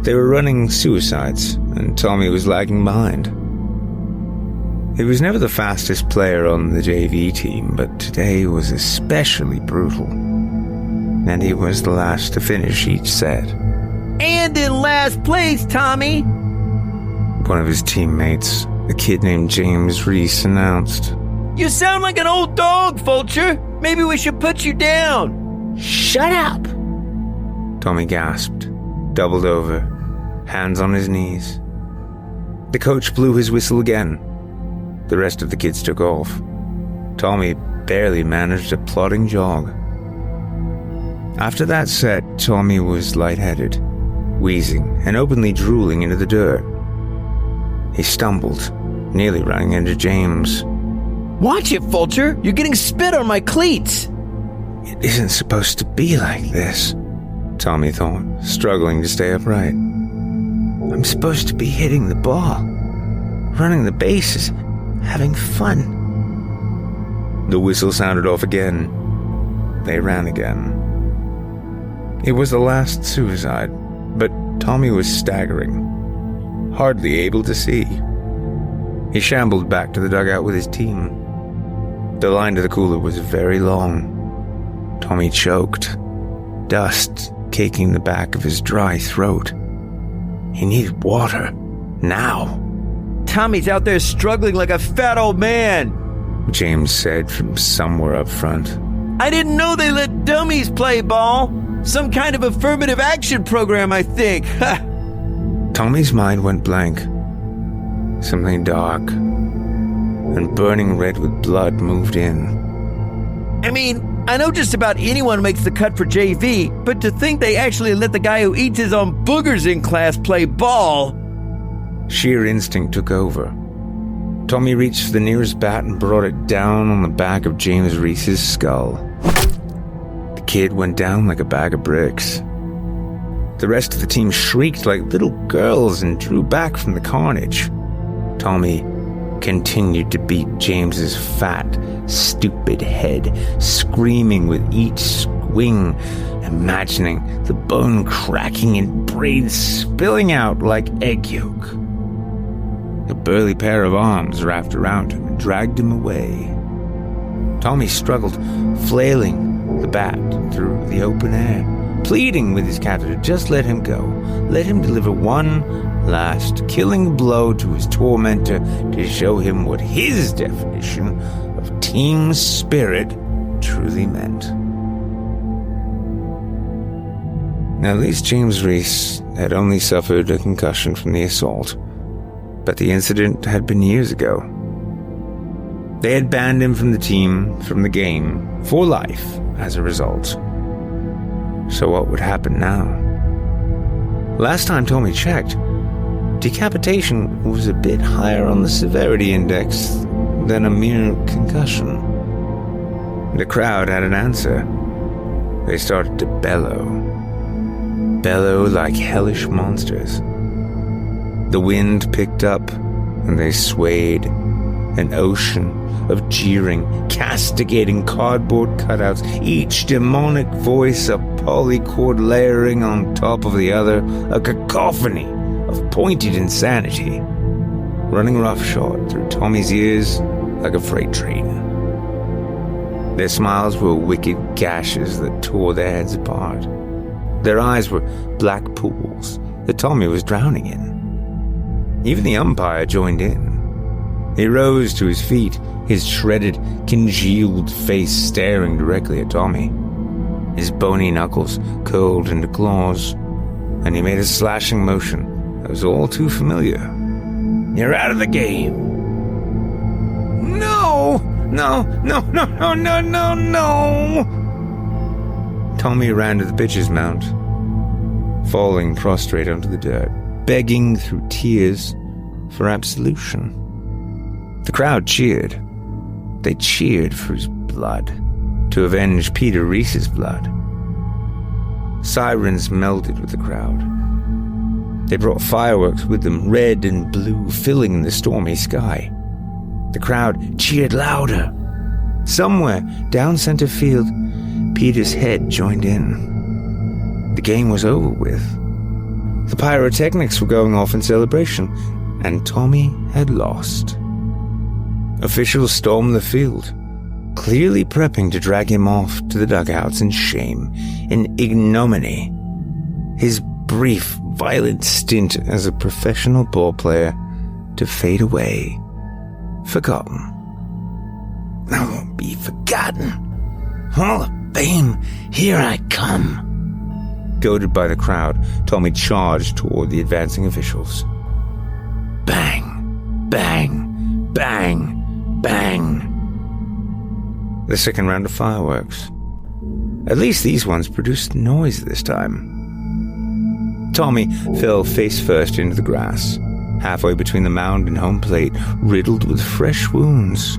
They were running suicides, and Tommy was lagging behind. He was never the fastest player on the JV team, but today was especially brutal. And he was the last to finish each set. And in last place, Tommy! One of his teammates, a kid named James Reese, announced. You sound like an old dog, Fulcher. Maybe we should put you down. Shut up! Tommy gasped, doubled over, hands on his knees. The coach blew his whistle again. The rest of the kids took off. Tommy barely managed a plodding jog. After that set, Tommy was lightheaded, wheezing and openly drooling into the dirt. He stumbled, nearly running into James. Watch it, Fulcher! You're getting spit on my cleats! It isn't supposed to be like this, Tommy thought, struggling to stay upright. I'm supposed to be hitting the ball, running the bases, having fun. The whistle sounded off again. They ran again. It was the last suicide, but Tommy was staggering, hardly able to see. He shambled back to the dugout with his team. The line to the cooler was very long. Tommy choked, dust caking the back of his dry throat. He needed water, now. Tommy's out there struggling like a fat old man, James said from somewhere up front. I didn't know they let dummies play ball. Some kind of affirmative action program, I think. Tommy's mind went blank. Something dark and burning red with blood moved in. I mean, I know just about anyone makes the cut for JV, but to think they actually let the guy who eats his own boogers in class play ball. Sheer instinct took over. Tommy reached for the nearest bat and brought it down on the back of James Reese's skull. The kid went down like a bag of bricks. The rest of the team shrieked like little girls and drew back from the carnage. Tommy continued to beat James's fat, stupid head, screaming with each swing, imagining the bone cracking and brains spilling out like egg yolk. A burly pair of arms wrapped around him and dragged him away. Tommy struggled, flailing the bat through the open air, pleading with his captor to just let him go, let him deliver one last killing blow to his tormentor to show him what his definition of team spirit truly meant. At least James Reese had only suffered a concussion from the assault, but the incident had been years ago. They had banned him from the team, from the game, for life as a result. So what would happen now? Last time Tommy checked, decapitation was a bit higher on the severity index than a mere concussion. The crowd had an answer. They started to bellow like hellish monsters. The wind picked up, and they swayed, an ocean of jeering, castigating cardboard cutouts, each demonic voice a polychord layering on top of the other, a cacophony of pointed insanity, running roughshod through Tommy's ears like a freight train. Their smiles were wicked gashes that tore their heads apart. Their eyes were black pools that Tommy was drowning in. Even the umpire joined in. He rose to his feet, his shredded, congealed face staring directly at Tommy. His bony knuckles curled into claws, and he made a slashing motion that was all too familiar. You're out of the game. No! No! No! No! No! No! No! No! Tommy ran to the pitcher's mound, falling prostrate onto the dirt, begging through tears for absolution. The crowd cheered. They cheered for his blood, to avenge Peter Reese's blood. Sirens melded with the crowd. They brought fireworks with them, red and blue, filling the stormy sky. The crowd cheered louder. Somewhere down center field, Peter's head joined in. The game was over with. The pyrotechnics were going off in celebration, and Tommy had lost. Officials stormed the field, clearly prepping to drag him off to the dugouts in shame, in ignominy. His brief, violent stint as a professional ball player to fade away, forgotten. I won't be forgotten. Hall of Fame, here I come. Goaded by the crowd, Tommy charged toward the advancing officials. Bang, bang, bang, bang. The second round of fireworks. At least these ones produced noise this time. Tommy fell face first into the grass, halfway between the mound and home plate, riddled with fresh wounds.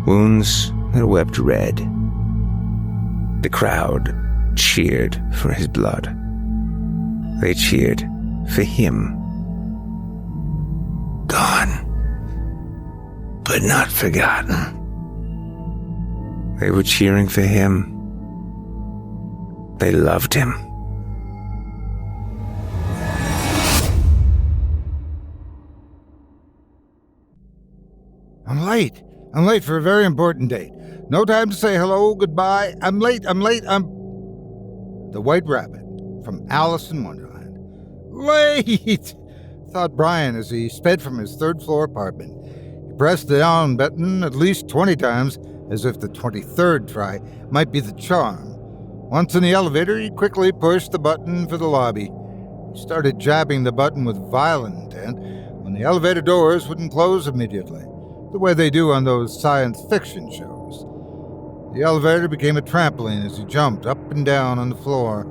Wounds that wept red. The crowd cheered for his blood. They cheered for him. Gone, but not forgotten. They were cheering for him. They loved him. I'm late. I'm late for a very important date. No time to say hello, goodbye. I'm late. The White Rabbit from Alice in Wonderland. Late! Thought Brian as he sped from his third-floor apartment. He pressed the down button at least 20 times, as if the 23rd try might be the charm. Once in the elevator, he quickly pushed the button for the lobby. He started jabbing the button with violent intent when the elevator doors wouldn't close immediately, the way they do on those science fiction shows. The elevator became a trampoline as he jumped up and down on the floor.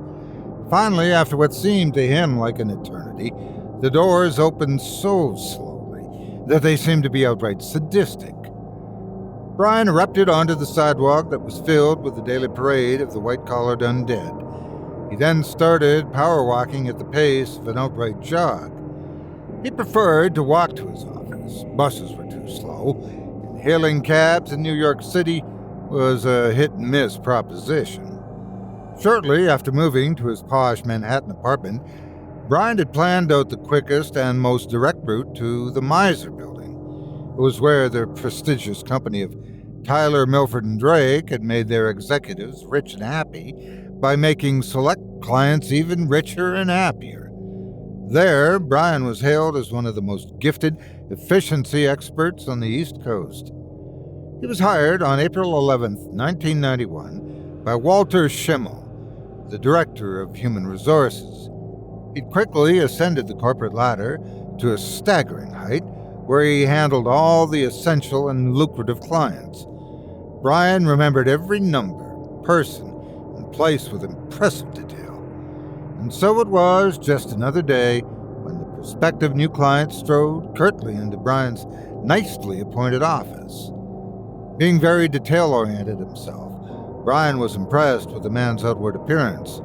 Finally, after what seemed to him like an eternity, the doors opened so slowly that they seemed to be outright sadistic. Brian erupted onto the sidewalk that was filled with the daily parade of the white-collared undead. He then started power walking at the pace of an outright jog. He preferred to walk to his office. Buses were too slow, and hailing cabs in New York City was a hit-and-miss proposition. Shortly after moving to his posh Manhattan apartment, Brian had planned out the quickest and most direct route to the Miser Building. It was where the prestigious company of Tyler, Milford, and Drake had made their executives rich and happy by making select clients even richer and happier. There, Brian was hailed as one of the most gifted efficiency experts on the East Coast. He was hired on April 11, 1991, by Walter Schimmel, the director of human resources. He'd quickly ascended the corporate ladder to a staggering height, where he handled all the essential and lucrative clients. Brian remembered every number, person, and place with impressive detail. And so it was just another day when the prospective new client strode curtly into Brian's nicely appointed office. Being very detail-oriented himself, Brian was impressed with the man's outward appearance.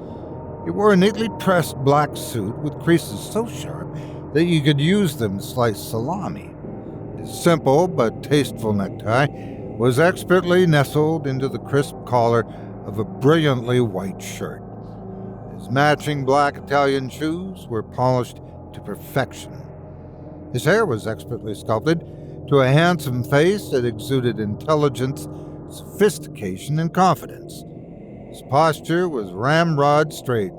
He wore a neatly pressed black suit with creases so sharp that you could use them to slice salami. His simple but tasteful necktie was expertly nestled into the crisp collar of a brilliantly white shirt. His matching black Italian shoes were polished to perfection. His hair was expertly sculpted to a handsome face that exuded intelligence, sophistication, and confidence. His posture was ramrod straight.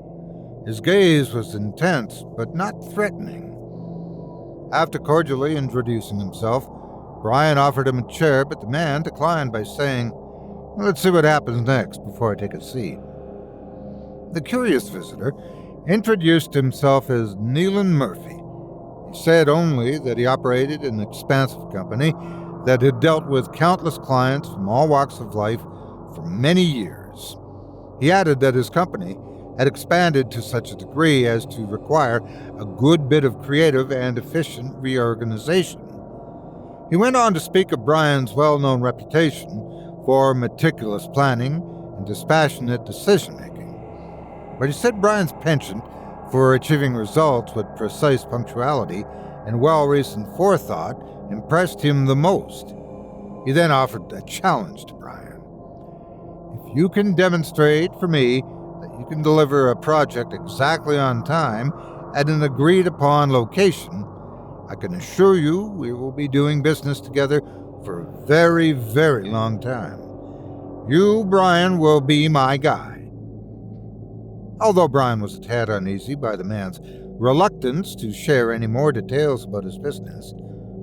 His gaze was intense, but not threatening. After cordially introducing himself, Brian offered him a chair, but the man declined by saying, "Let's see what happens next before I take a seat." The curious visitor introduced himself as Nealon Murphy. He said only that he operated an expansive company that had dealt with countless clients from all walks of life for many years. He added that his company had expanded to such a degree as to require a good bit of creative and efficient reorganization. He went on to speak of Brian's well-known reputation for meticulous planning and dispassionate decision-making. But he said Brian's penchant for achieving results with precise punctuality and well-reasoned forethought impressed him the most. He then offered a challenge to Brian. "If you can demonstrate for me that you can deliver a project exactly on time at an agreed-upon location, I can assure you we will be doing business together for a very, very long time. You, Brian, will be my guy." Although Brian was a tad uneasy by the man's reluctance to share any more details about his business,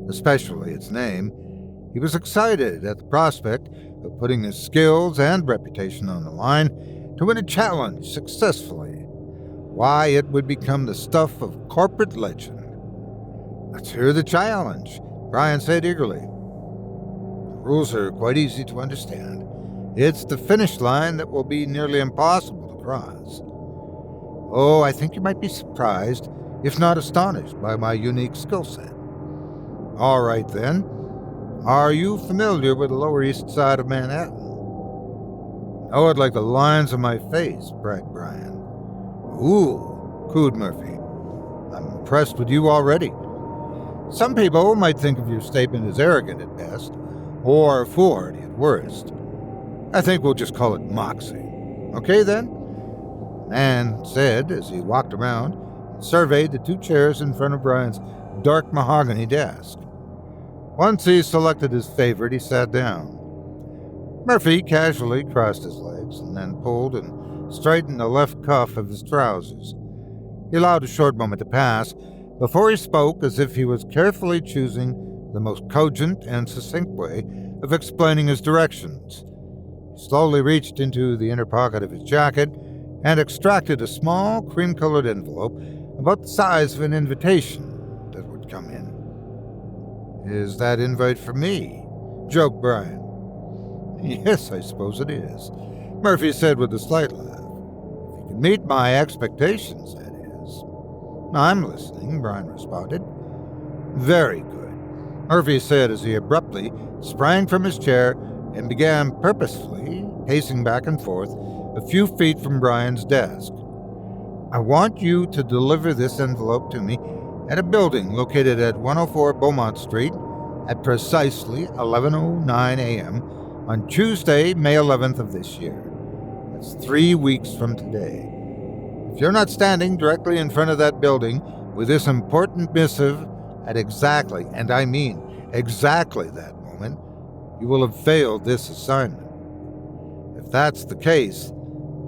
especially its name, he was excited at the prospect of putting his skills and reputation on the line to win a challenge successfully. Why, it would become the stuff of corporate legend. "Let's hear the challenge," Brian said eagerly. "The rules are quite easy to understand. It's the finish line that will be nearly impossible to cross. Oh, I think you might be surprised, if not astonished, by my unique skill set. All right, then. Are you familiar with the Lower East Side of Manhattan?" "Know it like the lines of my face," bragged Brian. "Ooh," cooed Murphy. "I'm impressed with you already. Some people might think of your statement as arrogant at best, or foolhardy at worst. I think we'll just call it moxie. Okay, then?" The man said as he walked around and surveyed the two chairs in front of Brian's dark mahogany desk. Once he selected his favorite, he sat down. Murphy casually crossed his legs and then pulled and straightened the left cuff of his trousers. He allowed a short moment to pass before he spoke, as if he was carefully choosing the most cogent and succinct way of explaining his directions. He slowly reached into the inner pocket of his jacket and extracted a small cream-colored envelope about the size of an invitation that would come in. "Is that invite for me?" joked Brian. "Yes, I suppose it is," Murphy said with a slight laugh. "If you can meet my expectations, that is." "I'm listening," Brian responded. "Very good," Murphy said as he abruptly sprang from his chair and began purposefully pacing back and forth a few feet from Brian's desk. "I want you to deliver this envelope to me at a building located at 104 Beaumont Street at precisely 11:09 a.m. on Tuesday, May 11th of this year. That's 3 weeks from today. If you're not standing directly in front of that building with this important missive at exactly, and I mean exactly that moment, you will have failed this assignment. If that's the case,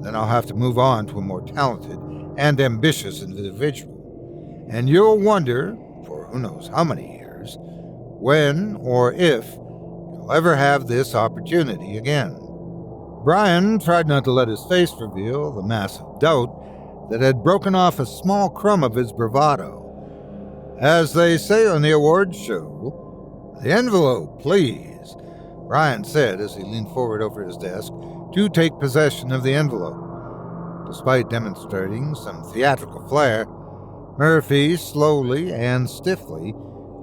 then I'll have to move on to a more talented and ambitious individual. And you'll wonder, for who knows how many years, when or if you'll ever have this opportunity again." Brian tried not to let his face reveal the massive doubt that had broken off a small crumb of his bravado. "As they say on the awards show, the envelope, please," Brian said as he leaned forward over his desk to take possession of the envelope. Despite demonstrating some theatrical flair, Murphy slowly and stiffly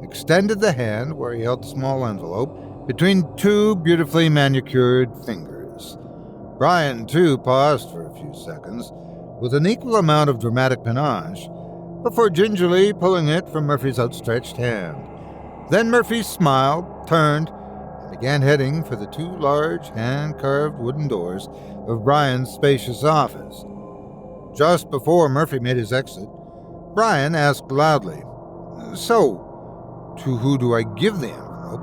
extended the hand where he held the small envelope between two beautifully manicured fingers. Brian, too, paused for a few seconds with an equal amount of dramatic panache before gingerly pulling it from Murphy's outstretched hand. Then Murphy smiled, turned, and began heading for the two large hand-carved wooden doors of Brian's spacious office. Just before Murphy made his exit, Brian asked loudly, "So, to who do I give the envelope,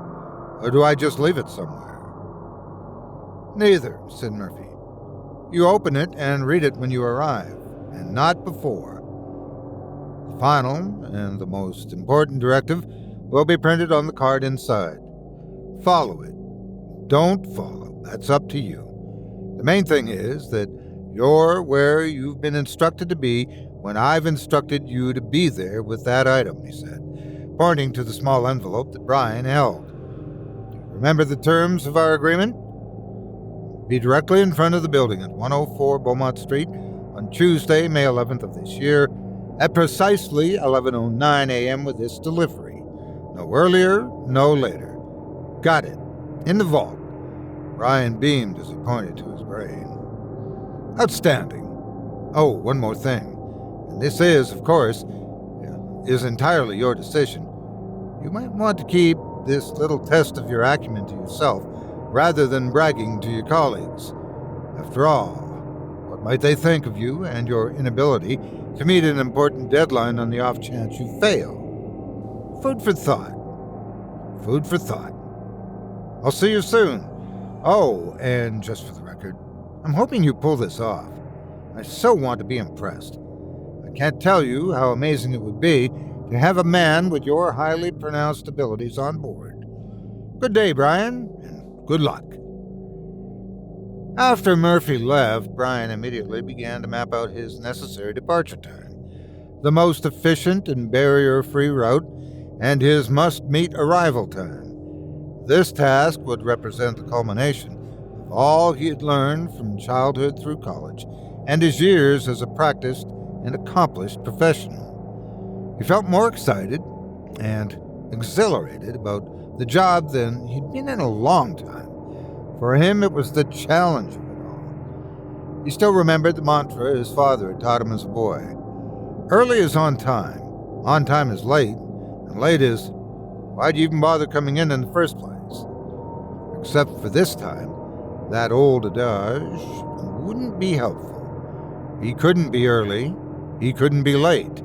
or do I just leave it somewhere?" "Neither," said Murphy. "You open it and read it when you arrive, and not before. The final and the most important directive will be printed on the card inside. Follow it. Don't follow. That's up to you. The main thing is that you're where you've been instructed to be when I've instructed you to be there with that item, he said, pointing to the small envelope that Brian held. Do you remember the terms of our agreement? Be directly in front of the building at 104 Beaumont Street on Tuesday, May 11th of this year, at precisely 11:09 a.m. with this delivery. No earlier, no later. Got it. In the vault. Brian beamed as he pointed to his brain. Outstanding. Oh, one more thing. And this is, of course, is entirely your decision. You might want to keep this little test of your acumen to yourself, rather than bragging to your colleagues. After all, what might they think of you and your inability to meet an important deadline on the off chance you fail? Food for thought. Food for thought. I'll see you soon. Oh, and just for the record, I'm hoping you pull this off. I so want to be impressed. I can't tell you how amazing it would be to have a man with your highly pronounced abilities on board. Good day, Brian, and good luck. After Murphy left, Brian immediately began to map out his necessary departure time, the most efficient and barrier-free route, and his must-meet arrival time. This task would represent the culmination of all he had learned from childhood through college and his years as a practiced and accomplished professional. He felt more excited and exhilarated about the job than he'd been in a long time. For him, it was the challenge of it all. He still remembered the mantra his father had taught him as a boy. Early is on time is late, and late is, why'd you even bother coming in the first place? Except for this time, that old adage wouldn't be helpful. He couldn't be early, he couldn't be late.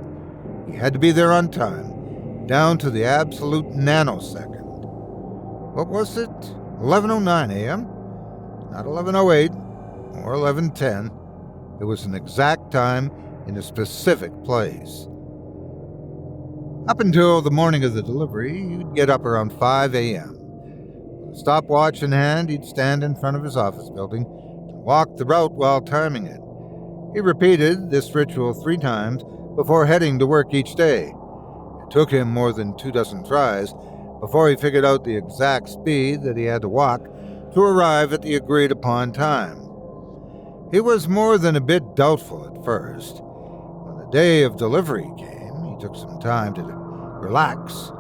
He had to be there on time, down to the absolute nanosecond. What was it? 11:09 a.m.? Not 11:08 or 11:10. It was an exact time in a specific place. Up until the morning of the delivery, he'd get up around 5 a.m. With a stopwatch in hand, he'd stand in front of his office building and walk the route while timing it. He repeated this ritual 3 times before heading to work each day. It took him more than 24 tries before he figured out the exact speed that he had to walk to arrive at the agreed-upon time. He was more than a bit doubtful at first. When the day of delivery came, he took some time to relax,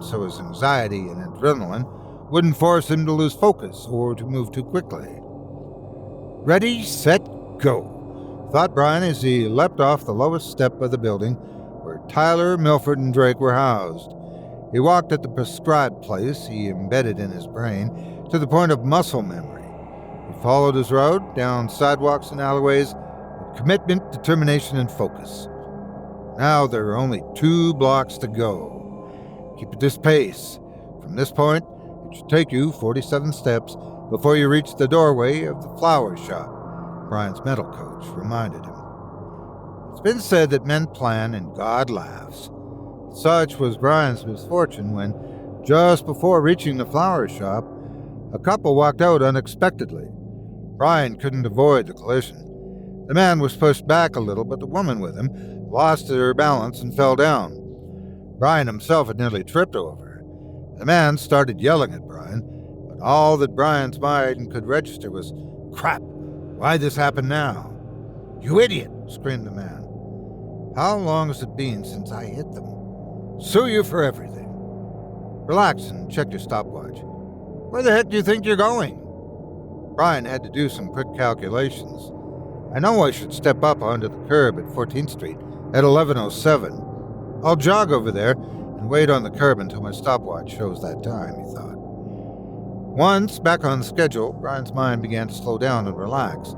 so his anxiety and adrenaline wouldn't force him to lose focus or to move too quickly. Ready, set, go, thought Brian as he leapt off the lowest step of the building where Tyler, Milford, and Drake were housed. He walked at the prescribed place he embedded in his brain to the point of muscle memory. He followed his road down sidewalks and alleyways with commitment, determination, and focus. Now there are only 2 blocks to go. Keep at this pace. From this point, it should take you 47 steps before you reach the doorway of the flower shop, Brian's mental coach reminded him. It's been said that men plan and God laughs. Such was Brian's misfortune when, just before reaching the flower shop, a couple walked out unexpectedly. Brian couldn't avoid the collision. The man was pushed back a little, but the woman with him lost her balance and fell down. Brian himself had nearly tripped over. The man started yelling at Brian, but all that Brian's mind could register was, "Crap, why'd this happen now?" "You idiot," screamed the man. "How long has it been since I hit them? Sue you for everything." "Relax and check your stopwatch. Where the heck do you think you're going?" Brian had to do some quick calculations. "I know I should step up onto the curb at 14th Street at 11:07. I'll jog over there and wait on the curb until my stopwatch shows that time," he thought. Once back on schedule, Brian's mind began to slow down and relax.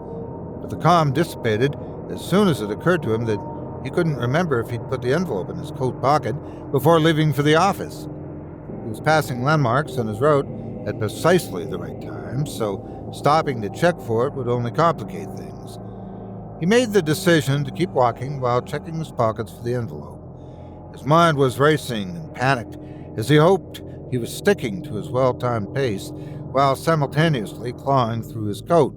But the calm dissipated as soon as it occurred to him that he couldn't remember if he'd put the envelope in his coat pocket before leaving for the office. He was passing landmarks on his route at precisely the right time, so stopping to check for it would only complicate things. He made the decision to keep walking while checking his pockets for the envelope. His mind was racing and panicked as he hoped he was sticking to his well-timed pace while simultaneously clawing through his coat.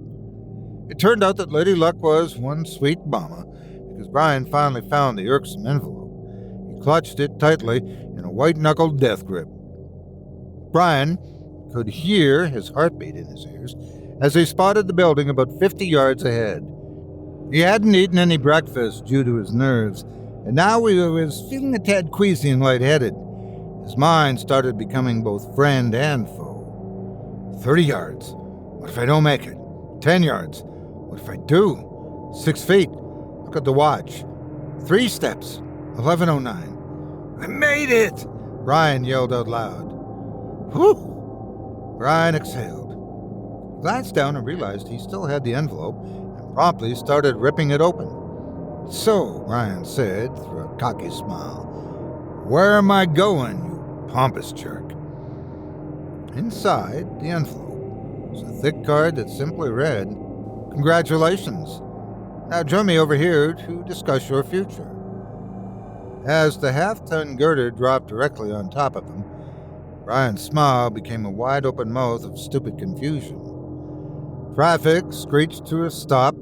It turned out that Lady Luck was one sweet mama, because Brian finally found the irksome envelope. He clutched it tightly in a white-knuckled death grip. Brian could hear his heartbeat in his ears as he spotted the building about 50 yards ahead. He hadn't eaten any breakfast due to his nerves, and now he was feeling a tad queasy and lightheaded. His mind started becoming both friend and foe. 30 yards. What if I don't make it? 10 yards. What if I do? 6 feet. Look at the watch. 3 steps. 11:09. I made it! Brian yelled out loud. Whew! Brian exhaled. He glanced down and realized he still had the envelope and promptly started ripping it open. So, Brian said through a cocky smile, where am I going, you pompous jerk? Inside the envelope was a thick card that simply read, Congratulations. Now join me over here to discuss your future. As the half-ton girder dropped directly on top of him, Brian's smile became a wide-open mouth of stupid confusion. Traffic screeched to a stop.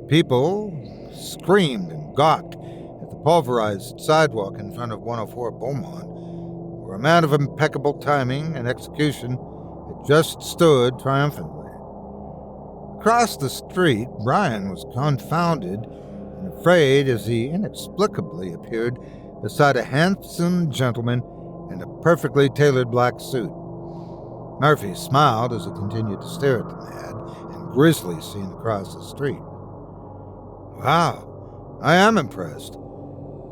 People screamed and gawked at the pulverized sidewalk in front of 104 Beaumont, where a man of impeccable timing and execution had just stood triumphantly. Across the street, Brian was confounded and afraid as he inexplicably appeared beside a handsome gentleman in a perfectly tailored black suit. Murphy smiled as he continued to stare at the mad and grisly scene across the street. Wow, I am impressed.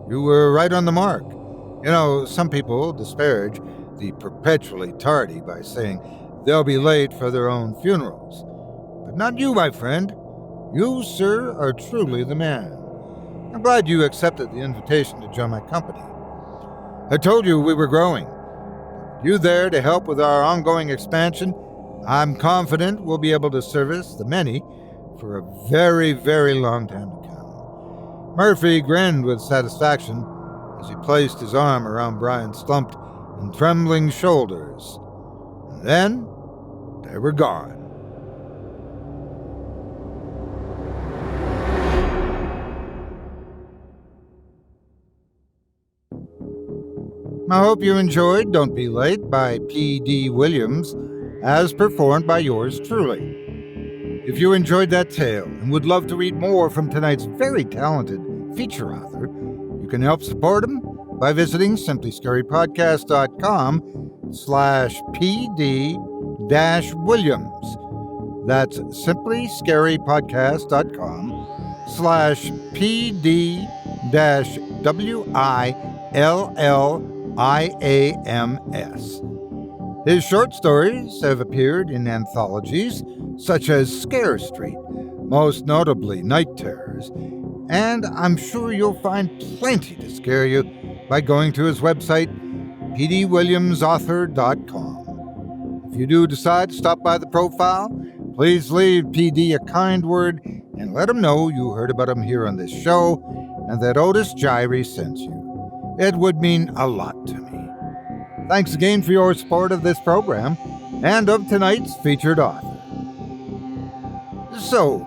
You were right on the mark. You know, some people disparage the perpetually tardy by saying they'll be late for their own funerals. But not you, my friend. You, sir, are truly the man. I'm glad you accepted the invitation to join my company. I told you we were growing. You there to help with our ongoing expansion, I'm confident we'll be able to service the many for a very, very long time to come. Murphy grinned with satisfaction as he placed his arm around Brian's slumped and trembling shoulders. And then they were gone. I hope you enjoyed Don't Be Late by P.D. Williams, as performed by yours truly. If you enjoyed that tale and would love to read more from tonight's very talented feature author, you can help support him by visiting simplyscarypodcast.com/PD-Williams. That's simplyscarypodcast.com/PD-WILLIAMS. His short stories have appeared in anthologies such as Scare Street, most notably Night Terrors, and I'm sure you'll find plenty to scare you by going to his website, pdwilliamsauthor.com. If you do decide to stop by the profile, please leave PD a kind word and let him know you heard about him here on this show and that Otis Jiry sent you. It would mean a lot to me. Thanks again for your support of this program and of tonight's featured author. So,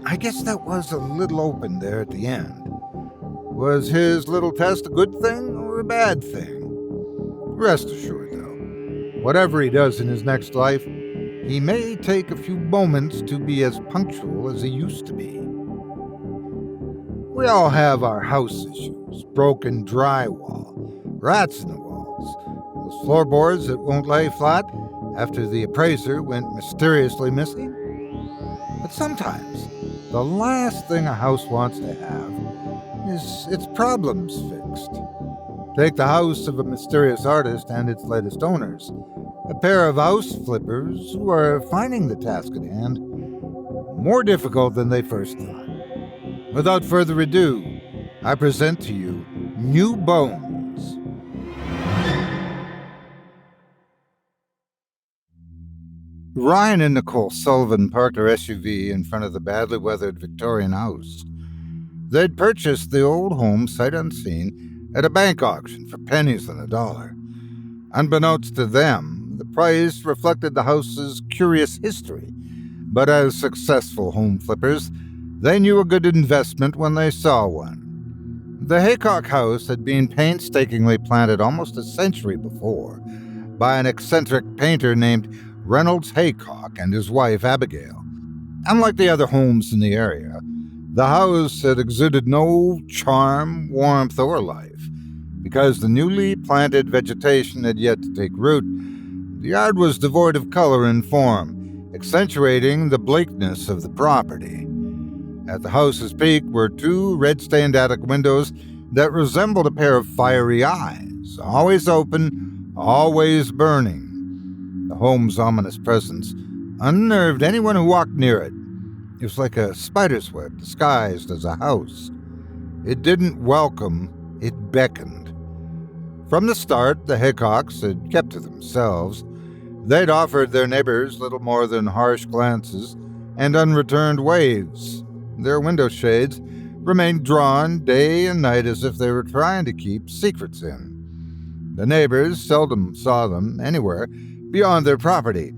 I guess that was a little open there at the end. Was his little test a good thing or a bad thing? Rest assured, though, whatever he does in his next life, he may take a few moments to be as punctual as he used to be. We all have our house issues, broken drywall, rats in the walls, those floorboards that won't lay flat after the appraiser went mysteriously missing. But sometimes, the last thing a house wants to have is its problems fixed. Take the house of a mysterious artist and its latest owners, a pair of house flippers who are finding the task at hand more difficult than they first thought. Without further ado, I present to you New Bones. Ryan and Nicole Sullivan parked their SUV in front of the badly weathered Victorian house. They'd purchased the old home sight unseen at a bank auction for pennies on the dollar. Unbeknownst to them, the price reflected the house's curious history, but as successful home flippers, they knew a good investment when they saw one. The Haycock house had been painstakingly planted almost a century before by an eccentric painter named Reynolds Haycock and his wife Abigail. Unlike the other homes in the area, the house had exuded no charm, warmth, or life. Because the newly planted vegetation had yet to take root, the yard was devoid of color and form, accentuating the bleakness of the property. At the house's peak were two red-stained attic windows that resembled a pair of fiery eyes, always open, always burning. The home's ominous presence unnerved anyone who walked near it. It was like a spider's web disguised as a house. It didn't welcome, it beckoned. From the start, the Haycocks had kept to themselves. They'd offered their neighbors little more than harsh glances and unreturned waves. Their window shades remained drawn day and night as if they were trying to keep secrets in. The neighbors seldom saw them anywhere beyond their property.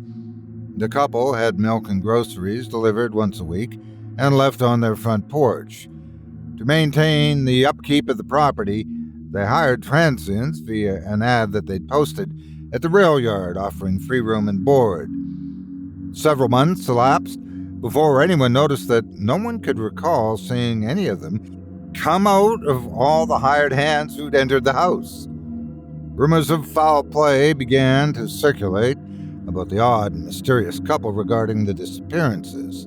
The couple had milk and groceries delivered once a week and left on their front porch. To maintain the upkeep of the property, they hired transients via an ad that they'd posted at the rail yard offering free room and board. Several months elapsed before anyone noticed that no one could recall seeing any of them come out of all the hired hands who'd entered the house. Rumors of foul play began to circulate about the odd and mysterious couple regarding the disappearances.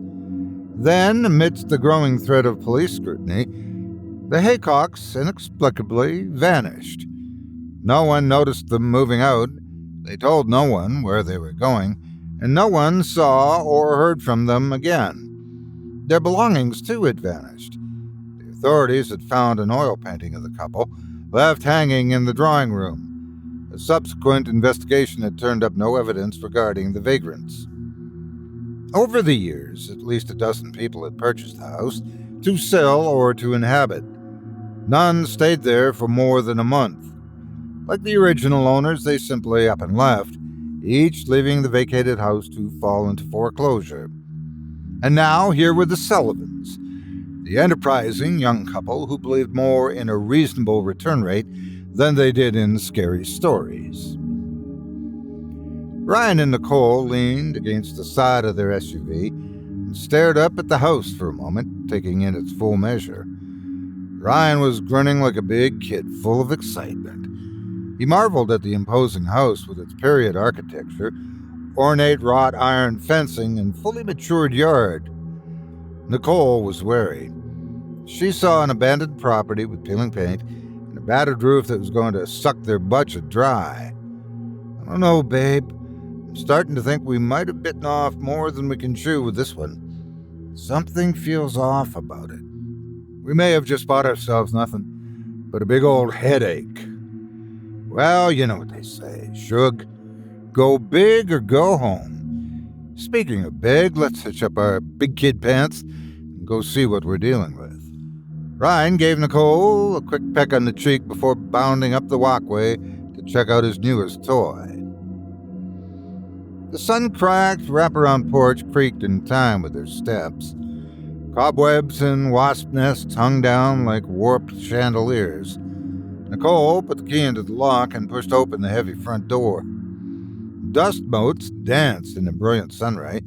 Then, amidst the growing threat of police scrutiny, the Haycocks inexplicably vanished. No one noticed them moving out, they told no one where they were going, and no one saw or heard from them again. Their belongings, too, had vanished. The authorities had found an oil painting of the couple, left hanging in the drawing room. A subsequent investigation had turned up no evidence regarding the vagrants. Over the years, at least a dozen people had purchased the house to sell or to inhabit. None stayed there for more than a month. Like the original owners, they simply up and left, each leaving the vacated house to fall into foreclosure. And now here were the Sullivans, the enterprising young couple who believed more in a reasonable return rate than they did in scary stories. Ryan and Nicole leaned against the side of their SUV and stared up at the house for a moment, taking in its full measure. Ryan was grinning like a big kid, full of excitement. He marveled at the imposing house with its period architecture, ornate wrought iron fencing, and fully matured yard. Nicole was wary. She saw an abandoned property with peeling paint and a battered roof that was going to suck their budget dry. I don't know, babe. I'm starting to think we might have bitten off more than we can chew with this one. Something feels off about it. We may have just bought ourselves nothing but a big old headache. Well, you know what they say, Shug. Go big or go home. Speaking of big, let's hitch up our big kid pants and go see what we're dealing with. Ryan gave Nicole a quick peck on the cheek before bounding up the walkway to check out his newest toy. The sun-cracked wraparound porch creaked in time with their steps. Cobwebs and wasp nests hung down like warped chandeliers. Nicole put the key into the lock and pushed open the heavy front door. Dust motes danced in a brilliant sunray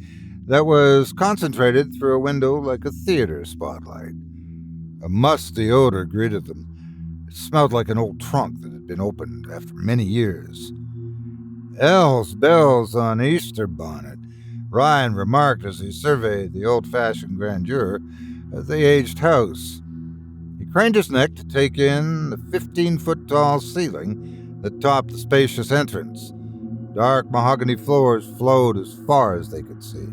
that was concentrated through a window like a theater spotlight. A musty odor greeted them. It smelled like an old trunk that had been opened after many years. Elves bells on Easter bonnet, Ryan remarked as he surveyed the old-fashioned grandeur of the aged house. He craned his neck to take in the 15-foot-tall ceiling that topped the spacious entrance. Dark mahogany floors flowed as far as they could see.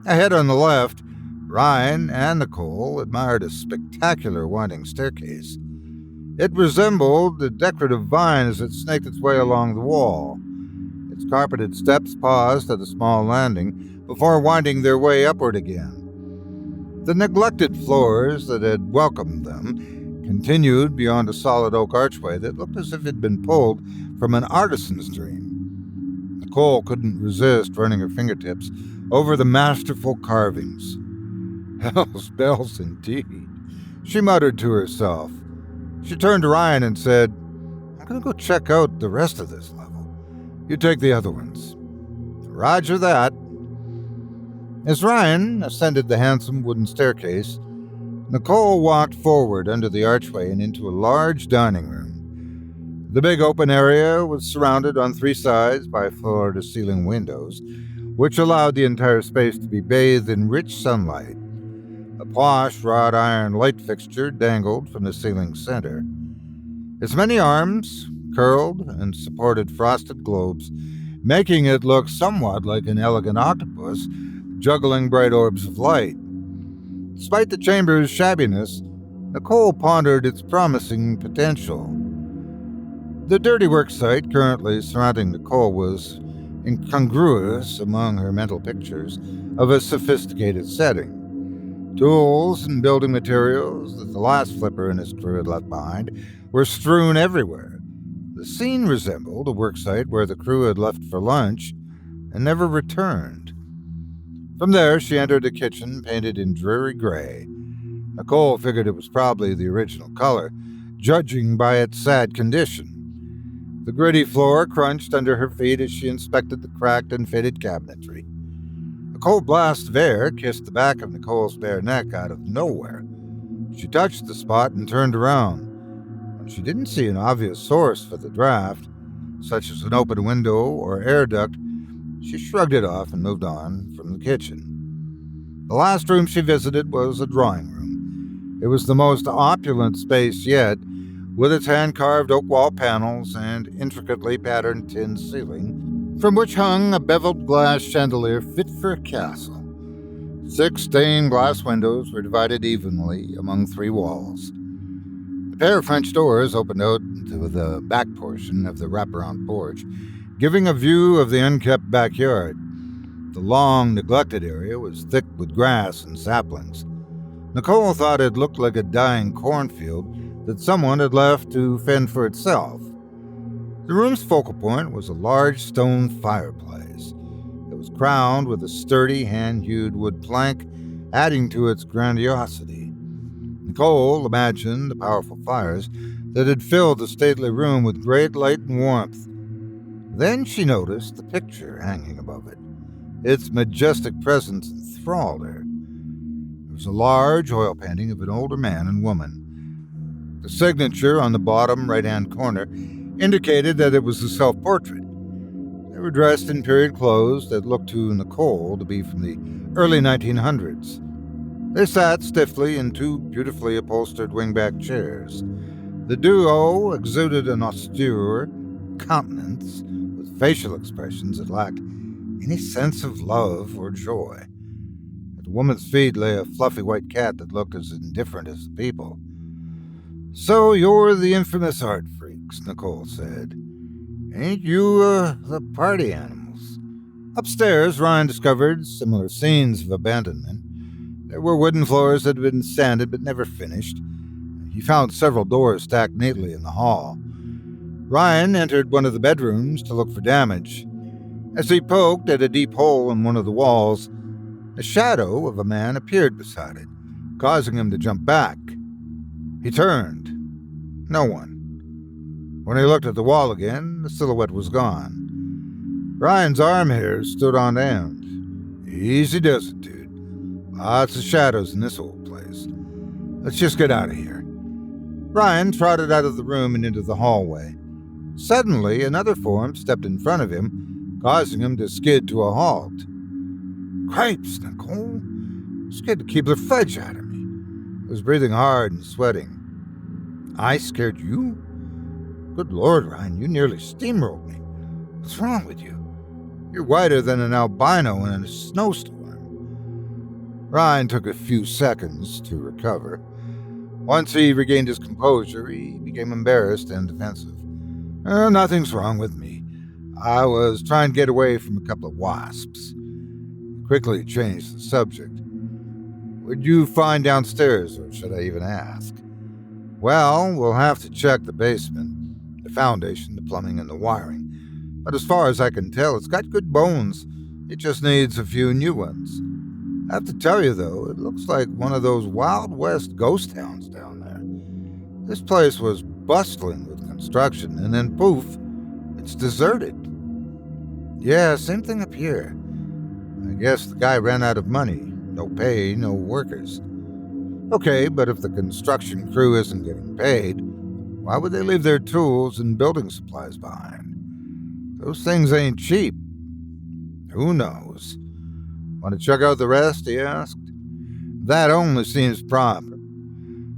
Ahead on the left, Ryan and Nicole admired a spectacular winding staircase. It resembled a decorative vine as it snaked its way along the wall. Its carpeted steps paused at a small landing before winding their way upward again. The neglected floors that had welcomed them continued beyond a solid oak archway that looked as if it had been pulled from an artisan's dream. Nicole couldn't resist running her fingertips over the masterful carvings. Hell's bells indeed, she muttered to herself. She turned to Ryan and said, I'm going to go check out the rest of this level. You take the other ones. Roger that. As Ryan ascended the handsome wooden staircase, Nicole walked forward under the archway and into a large dining room. The big open area was surrounded on three sides by floor-to-ceiling windows, which allowed the entire space to be bathed in rich sunlight. A posh wrought iron light fixture dangled from the ceiling's center. Its many arms curled and supported frosted globes, making it look somewhat like an elegant octopus juggling bright orbs of light. Despite the chamber's shabbiness, Nicole pondered its promising potential. The dirty work site currently surrounding Nicole was incongruous among her mental pictures of a sophisticated setting. Tools and building materials that the last flipper and his crew had left behind were strewn everywhere. The scene resembled a worksite where the crew had left for lunch and never returned. From there, she entered a kitchen painted in dreary gray. Nicole figured it was probably the original color, judging by its sad condition. The gritty floor crunched under her feet as she inspected the cracked and faded cabinetry. A cold blast of air kissed the back of Nicole's bare neck out of nowhere. She touched the spot and turned around. When she didn't see an obvious source for the draft, such as an open window or air duct, she shrugged it off and moved on from the kitchen. The last room she visited was a drawing room. It was the most opulent space yet, with its hand-carved oak wall panels and intricately patterned tin ceiling, from which hung a beveled glass chandelier fit for a castle. 6 stained glass windows were divided evenly among 3 walls. A pair of French doors opened out into the back portion of the wraparound porch, giving a view of the unkept backyard. The long, neglected area was thick with grass and saplings. Nicole thought it looked like a dying cornfield that someone had left to fend for itself. The room's focal point was a large stone fireplace. It was crowned with a sturdy, hand-hewed wood plank, adding to its grandiosity. Nicole imagined the powerful fires that had filled the stately room with great light and warmth. Then she noticed the picture hanging above it. Its majestic presence enthralled her. It was a large oil painting of an older man and woman. The signature on the bottom right-hand corner indicated that it was a self-portrait. They were dressed in period clothes that looked to Nicole to be from the early 1900s. They sat stiffly in 2 beautifully upholstered wingback chairs. The duo exuded an austere countenance with facial expressions that lacked any sense of love or joy. At the woman's feet lay a fluffy white cat that looked as indifferent as the people. So you're the infamous art freaks, Nicole said. Ain't you, the party animals? Upstairs, Ryan discovered similar scenes of abandonment. There were wooden floors that had been sanded but never finished. He found several doors stacked neatly in the hall. Ryan entered one of the bedrooms to look for damage. As he poked at a deep hole in one of the walls, a shadow of a man appeared beside it, causing him to jump back. He turned. No one. When he looked at the wall again, the silhouette was gone. Ryan's arm hairs stood on end. Easy does it, dude. Lots of shadows in this old place. Let's just get out of here. Ryan trotted out of the room and into the hallway. Suddenly, another form stepped in front of him, causing him to skid to a halt. Cripes, Nicole. Scared to keep the fudge out of me. I was breathing hard and sweating. I scared you? Good Lord, Ryan, you nearly steamrolled me. What's wrong with you? You're whiter than an albino in a snowstorm. Ryan took a few seconds to recover. Once he regained his composure, he became embarrassed and defensive. Nothing's wrong with me. I was trying to get away from a couple of wasps. Quickly changed the subject. What'd you find downstairs, or should I even ask? Well, we'll have to check the basement, the foundation, the plumbing, and the wiring. But as far as I can tell, it's got good bones. It just needs a few new ones. I have to tell you, though, it looks like one of those Wild West ghost towns down there. This place was bustling with construction, and then poof, it's deserted. Yeah, same thing up here. I guess the guy ran out of money. No pay, no workers. Okay, but if the construction crew isn't getting paid, why would they leave their tools and building supplies behind? Those things ain't cheap. Who knows? Want to check out the rest, he asked. That only seems proper.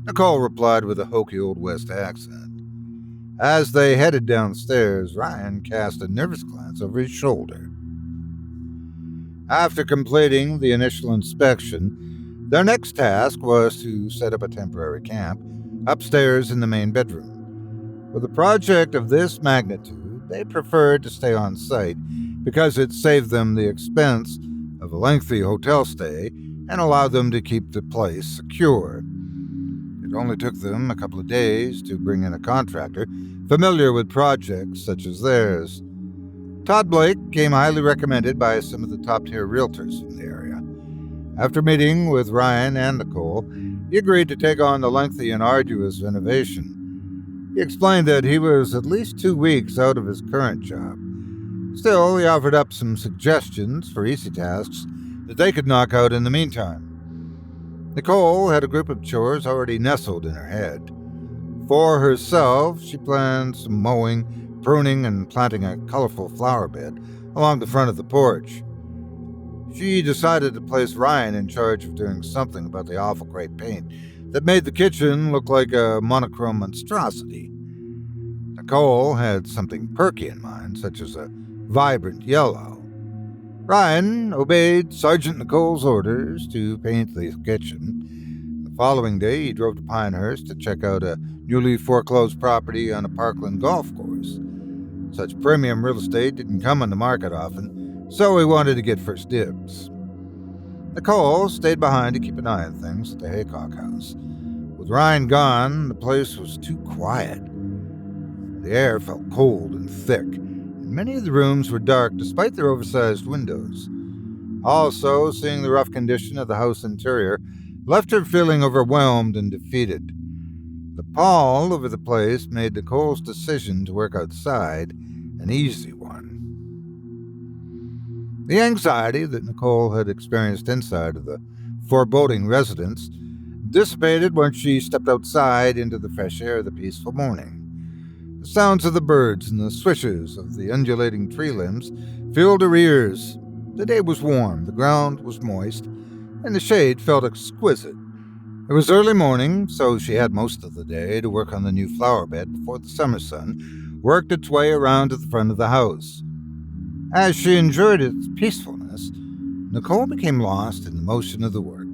Nicole replied with a hokey old West accent. As they headed downstairs, Ryan cast a nervous glance over his shoulder. After completing the initial inspection, their next task was to set up a temporary camp upstairs in the main bedroom. With a project of this magnitude, they preferred to stay on site because it saved them the expense of a lengthy hotel stay and allowed them to keep the place secure. It only took them a couple of days to bring in a contractor familiar with projects such as theirs. Todd Blake came highly recommended by some of the top-tier realtors from the area. After meeting with Ryan and Nicole, he agreed to take on the lengthy and arduous renovation. He explained that he was at least 2 weeks out of his current job. Still, he offered up some suggestions for easy tasks that they could knock out in the meantime. Nicole had a group of chores already nestled in her head. For herself, she planned some mowing, pruning, and planting a colorful flower bed along the front of the porch. She decided to place Ryan in charge of doing something about the awful gray paint that made the kitchen look like a monochrome monstrosity. Nicole had something perky in mind, such as a vibrant yellow. Ryan obeyed Sergeant Nicole's orders to paint the kitchen. The following day, he drove to Pinehurst to check out a newly foreclosed property on a Parkland golf course. Such premium real estate didn't come on the market often, so he wanted to get first dibs. Nicole stayed behind to keep an eye on things at the Haycock house. With Ryan gone, the place was too quiet. The air felt cold and thick, and many of the rooms were dark despite their oversized windows. Also, seeing the rough condition of the house interior left her feeling overwhelmed and defeated. The pall over the place made Nicole's decision to work outside an easy one. The anxiety that Nicole had experienced inside of the foreboding residence dissipated once she stepped outside into the fresh air of the peaceful morning. The sounds of the birds and the swishes of the undulating tree limbs filled her ears. The day was warm, the ground was moist, and the shade felt exquisite. It was early morning, so she had most of the day to work on the new flower bed before the summer sun worked its way around to the front of the house. As she enjoyed its peacefulness, Nicole became lost in the motion of the work.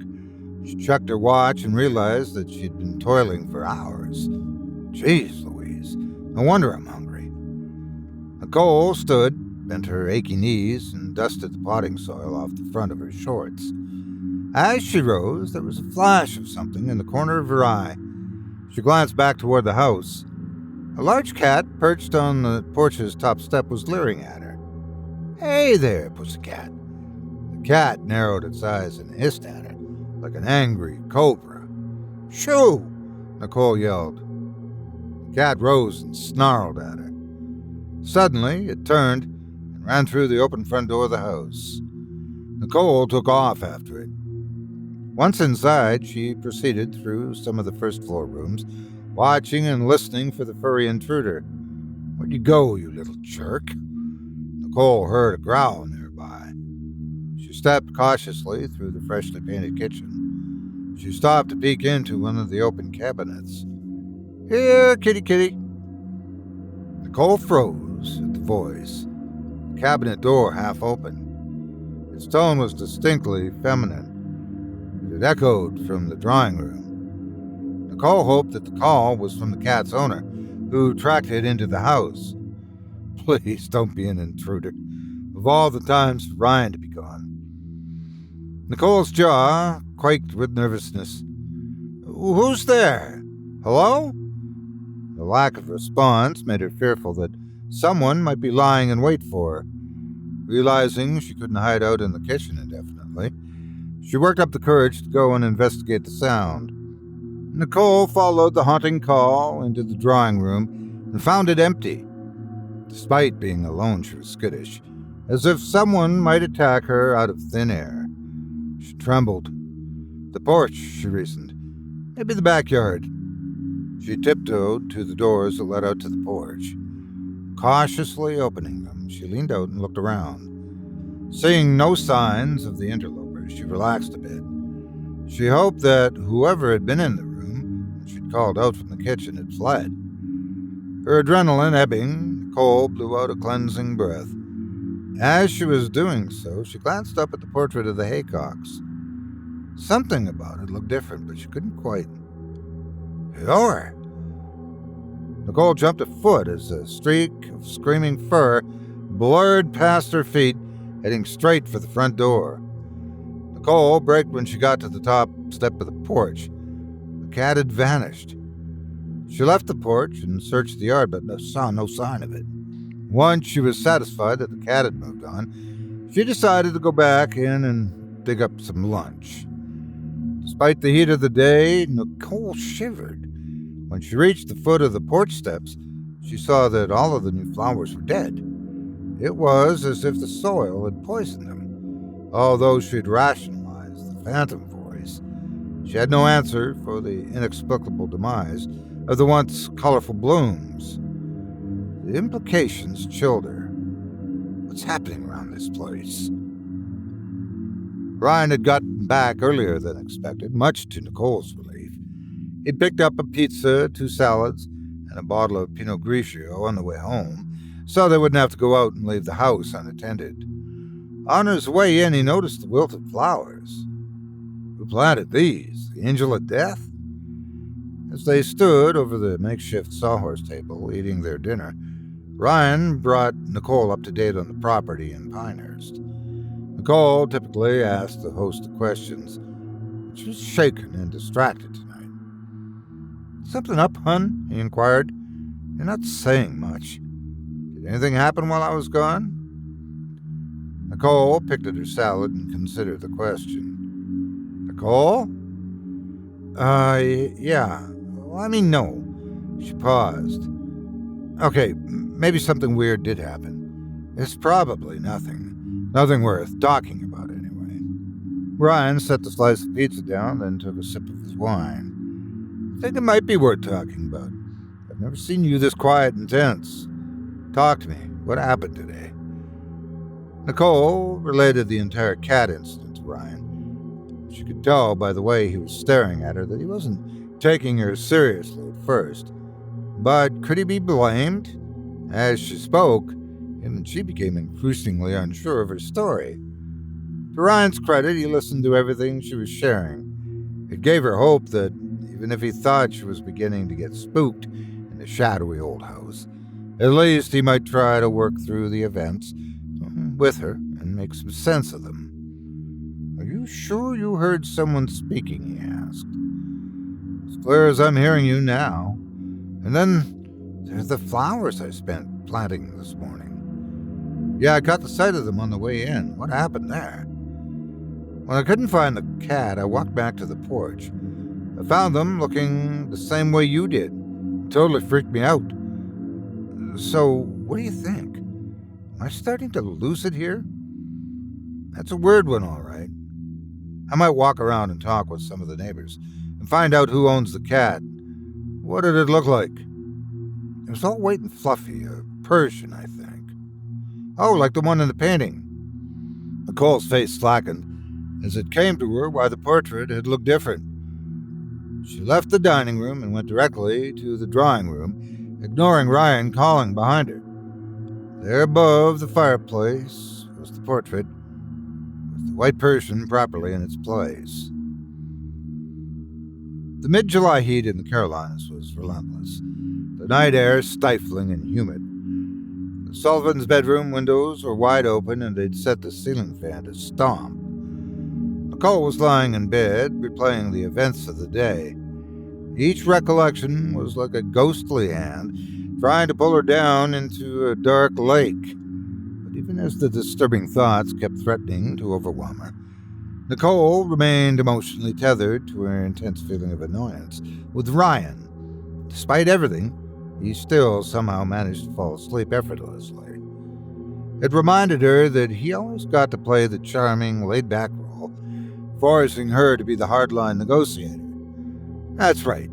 She checked her watch and realized that she'd been toiling for hours. Jeez Louise, no wonder I'm hungry. Nicole stood, bent her achy knees, and dusted the potting soil off the front of her shorts. As she rose, there was a flash of something in the corner of her eye. She glanced back toward the house. A large cat perched on the porch's top step was leering at her. "Hey there, pussycat." The cat narrowed its eyes and hissed at her like an angry cobra. "Shoo!" Nicole yelled. The cat rose and snarled at her. Suddenly, it turned and ran through the open front door of the house. Nicole took off after it. Once inside, she proceeded through some of the first-floor rooms, watching and listening for the furry intruder. "Where'd you go, you little jerk?" Nicole heard a growl nearby. She stepped cautiously through the freshly painted kitchen. She stopped to peek into one of the open cabinets. "Here, kitty, kitty." Nicole froze at the voice, the cabinet door half open. Its tone was distinctly feminine. It echoed from the drawing room. Nicole hoped that the call was from the cat's owner, who tracked it into the house. Please don't be an intruder. Of all the times for Ryan to be gone. Nicole's jaw quaked with nervousness. Who's there? Hello? The lack of response made her fearful that someone might be lying in wait for her. Realizing she couldn't hide out in the kitchen indefinitely, she worked up the courage to go and investigate the sound. Nicole followed the haunting call into the drawing room and found it empty. Despite being alone, she was skittish, as if someone might attack her out of thin air. She trembled. The porch, she reasoned. Maybe the backyard. She tiptoed to the doors that led out to the porch. Cautiously opening them, she leaned out and looked around. Seeing no signs of the interlopers, she relaxed a bit. She hoped that whoever had been in the room when she'd called out from the kitchen had fled. Her adrenaline ebbing, Nicole blew out a cleansing breath. As she was doing so, she glanced up at the portrait of the Haycocks. Something about it looked different, but she couldn't quite. You're... Nicole jumped a foot as a streak of screaming fur blurred past her feet, heading straight for the front door. Nicole braked when she got to the top step of the porch. The cat had vanished. She left the porch and searched the yard, but saw no sign of it. Once she was satisfied that the cat had moved on, she decided to go back in and dig up some lunch. Despite the heat of the day, Nicole shivered. When she reached the foot of the porch steps, she saw that all of the new flowers were dead. It was as if the soil had poisoned them. Although she'd rationalized the phantom voice, she had no answer for the inexplicable demise of the once colorful blooms. The implications chilled her. What's happening around this place? Ryan had gotten back earlier than expected, much to Nicole's relief. He'd picked up a pizza, 2 salads, and a bottle of Pinot Grigio on the way home, so they wouldn't have to go out and leave the house unattended. On his way in, he noticed the wilted flowers. Who planted these? The Angel of Death? As they stood over the makeshift sawhorse table, eating their dinner, Ryan brought Nicole up to date on the property in Pinehurst. Nicole typically asked the host of questions. She was shaken and distracted tonight. Something up, hun? He inquired. You're not saying much. Did anything happen while I was gone? Nicole picked at her salad and considered the question. Nicole? Yeah. Well, I mean, no. She paused. Okay, maybe something weird did happen. It's probably nothing. Nothing worth talking about anyway. Ryan set the slice of pizza down, then took a sip of his wine. I think it might be worth talking about. I've never seen you this quiet and tense. Talk to me. What happened today? Nicole related the entire cat incident to Ryan. She could tell by the way he was staring at her that he wasn't taking her seriously at first. But could he be blamed? As she spoke, even she became increasingly unsure of her story. To Ryan's credit, he listened to everything she was sharing. It gave her hope that even if he thought she was beginning to get spooked in the shadowy old house, at least he might try to work through the events with her and make some sense of them. Are you sure you heard someone speaking? He asked. As clear as I'm hearing you now. And then there's the flowers I spent planting this morning. Yeah, I caught the sight of them on the way in. What happened there? When I couldn't find the cat, I walked back to the porch. I found them looking the same way you did. It totally freaked me out. So, what do you think? Am I starting to lose it here? That's a weird one, all right. I might walk around and talk with some of the neighbors and find out who owns the cat. What did it look like? It was all white and fluffy, a Persian, I think. Oh, like the one in the painting. Nicole's face slackened as it came to her why the portrait had looked different. She left the dining room and went directly to the drawing room, ignoring Ryan calling behind her. There above the fireplace was the portrait, with the white Persian properly in its place. The mid-July heat in the Carolinas was relentless, the night air stifling and humid. Sullivan's bedroom windows were wide open and they'd set the ceiling fan to stomp. Nicole was lying in bed, replaying the events of the day. Each recollection was like a ghostly hand trying to pull her down into a dark lake. But even as the disturbing thoughts kept threatening to overwhelm her, Nicole remained emotionally tethered to her intense feeling of annoyance with Ryan. Despite everything, he still somehow managed to fall asleep effortlessly. It reminded her that he always got to play the charming, laid-back role, forcing her to be the hardline negotiator. That's right.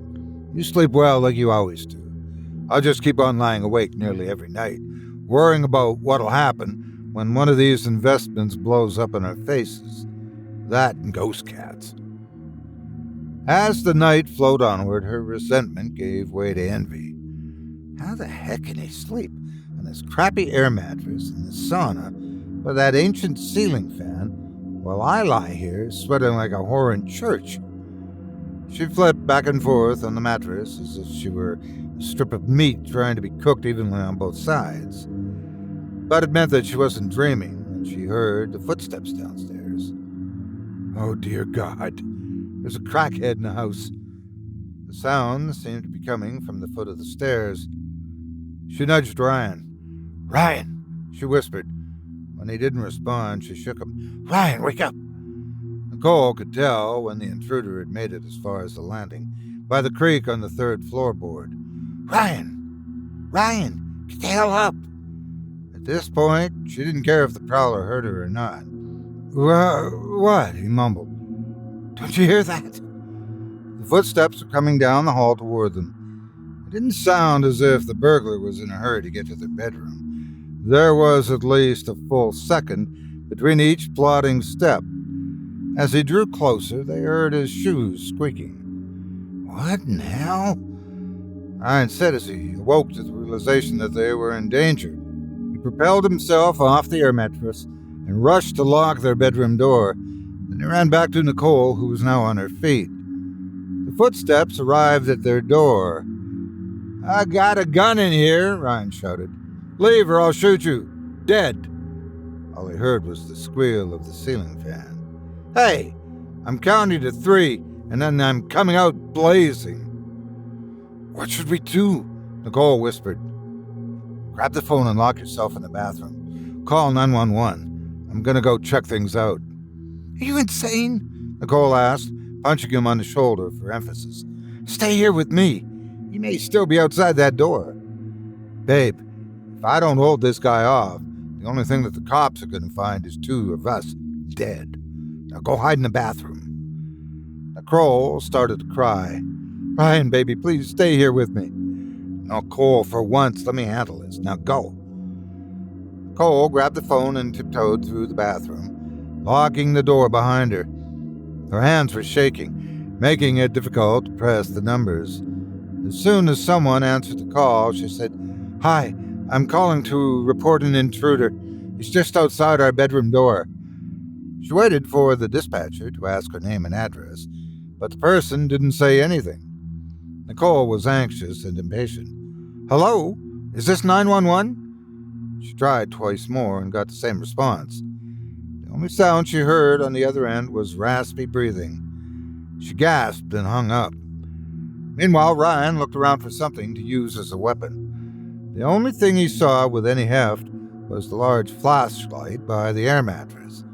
You sleep well like you always do. I'll just keep on lying awake nearly every night, worrying about what'll happen when one of these investments blows up in our faces. That and ghost cats. As the night flowed onward, her resentment gave way to envy. How the heck can he sleep on this crappy air mattress in the sauna with that ancient ceiling fan while I lie here sweating like a whore in church? She flipped back and forth on the mattress as if she were a strip of meat trying to be cooked evenly on both sides. But it meant that she wasn't dreaming when she heard the footsteps downstairs. Oh, dear God. There's a crackhead in the house. The sound seemed to be coming from the foot of the stairs. She nudged Ryan. Ryan, she whispered. When he didn't respond, she shook him. Ryan, wake up! Nicole could tell when the intruder had made it as far as the landing by the creak on the third floorboard. Ryan! Ryan! Get the hell up! At this point, she didn't care if the prowler heard her or not. What? He mumbled. Don't you hear that? The footsteps were coming down the hall toward them. It didn't sound as if the burglar was in a hurry to get to their bedroom. There was at least a full second between each plodding step. As he drew closer, they heard his shoes squeaking. What in hell? Ryan said as he awoke to the realization that they were in danger. He propelled himself off the air mattress and rushed to lock their bedroom door. Then he ran back to Nicole, who was now on her feet. The footsteps arrived at their door. I got a gun in here, Ryan shouted. Leave or I'll shoot you. Dead. All he heard was the squeal of the ceiling fan. Hey, I'm counting to 3, and then I'm coming out blazing. What should we do? Nicole whispered. Grab the phone and lock yourself in the bathroom. Call 911. I'm gonna go check things out. Are you insane? Nicole asked, punching him on the shoulder for emphasis. Stay here with me. He may still be outside that door. Babe, if I don't hold this guy off, the only thing that the cops are gonna find is 2 of us dead. Now go hide in the bathroom. Nicole started to cry. Ryan, baby, please stay here with me. Nicole, for once, let me handle this. Now go. Nicole grabbed the phone and tiptoed through the bathroom, locking the door behind her. Her hands were shaking, making it difficult to press the numbers. As soon as someone answered the call, she said, Hi, I'm calling to report an intruder. He's just outside our bedroom door. She waited for the dispatcher to ask her name and address, but the person didn't say anything. Nicole was anxious and impatient. Hello? Is this 911? She tried twice more and got the same response. The only sound she heard on the other end was raspy breathing. She gasped and hung up. Meanwhile, Ryan looked around for something to use as a weapon. The only thing he saw with any heft was the large flashlight by the air mattress.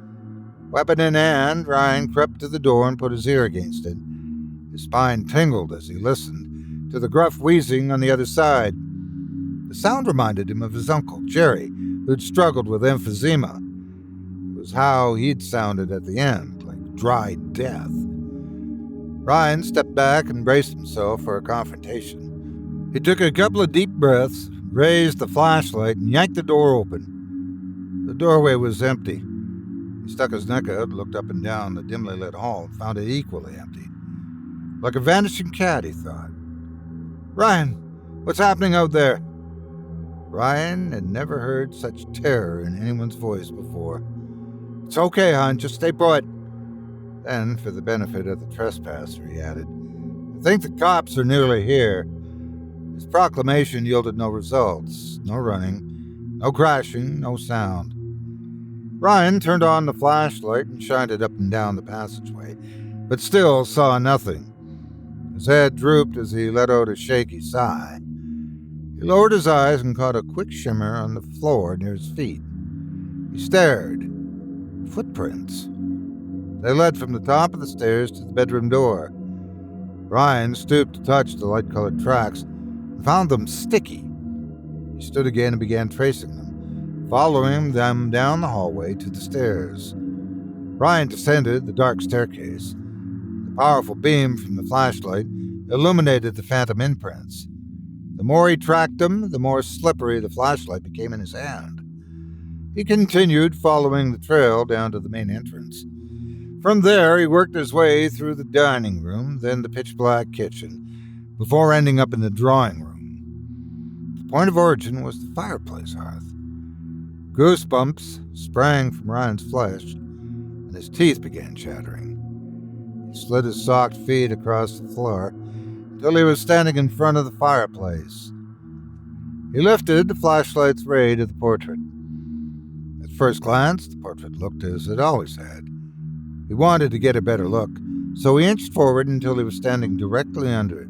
Weapon in hand, Ryan crept to the door and put his ear against it. His spine tingled as he listened to the gruff wheezing on the other side. The sound reminded him of his uncle, Jiry, who'd struggled with emphysema. It was how he'd sounded at the end, like dry death. Ryan stepped back and braced himself for a confrontation. He took a couple of deep breaths, raised the flashlight, and yanked the door open. The doorway was empty. He stuck his neck out, looked up and down the dimly lit hall, and found it equally empty. Like a vanishing cat, he thought. Ryan, what's happening out there? Ryan had never heard such terror in anyone's voice before. It's okay, hon, just stay put. Then, for the benefit of the trespasser, he added, I think the cops are nearly here. His proclamation yielded no results, no running, No crashing, no sound. Ryan turned on the flashlight and shined it up and down the passageway, but still saw nothing. His head drooped as he let out a shaky sigh. He lowered his eyes and caught a quick shimmer on the floor near his feet. He stared. Footprints. They led from the top of the stairs to the bedroom door. Ryan stooped to touch the light-colored tracks and found them sticky. He stood again and began tracing them, following them down the hallway to the stairs. Ryan descended the dark staircase. The powerful beam from the flashlight illuminated the phantom imprints. The more he tracked them, the more slippery the flashlight became in his hand. He continued following the trail down to the main entrance. From there, he worked his way through the dining room, then the pitch-black kitchen, before ending up in the drawing room. The point of origin was the fireplace hearth. Goosebumps sprang from Ryan's flesh, and his teeth began chattering. He slid his socked feet across the floor until he was standing in front of the fireplace. He lifted the flashlight's ray to the portrait. At first glance, the portrait looked as it always had. He wanted to get a better look, so he inched forward until he was standing directly under it.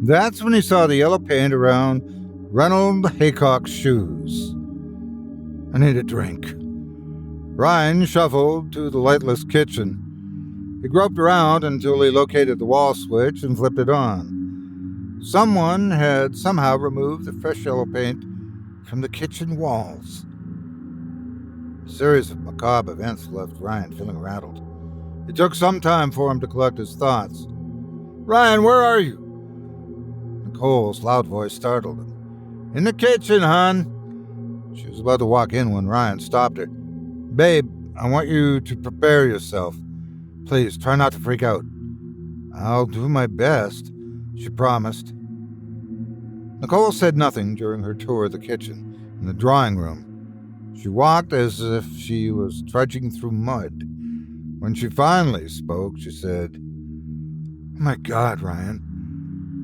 That's when he saw the yellow paint around Reynold Haycock's shoes. I need a drink. Ryan shuffled to the lightless kitchen. He groped around until he located the wall switch and flipped it on. Someone had somehow removed the fresh yellow paint from the kitchen walls. A series of macabre events left Ryan feeling rattled. It took some time for him to collect his thoughts. "Ryan, where are you?" Nicole's loud voice startled him. "In the kitchen, hon." She was about to walk in when Ryan stopped her. "Babe, I want you to prepare yourself. Please, try not to freak out." "I'll do my best," she promised. Nicole said nothing during her tour of the kitchen and the drawing room. She walked as if she was trudging through mud. When she finally spoke, she said, "Oh my God, Ryan,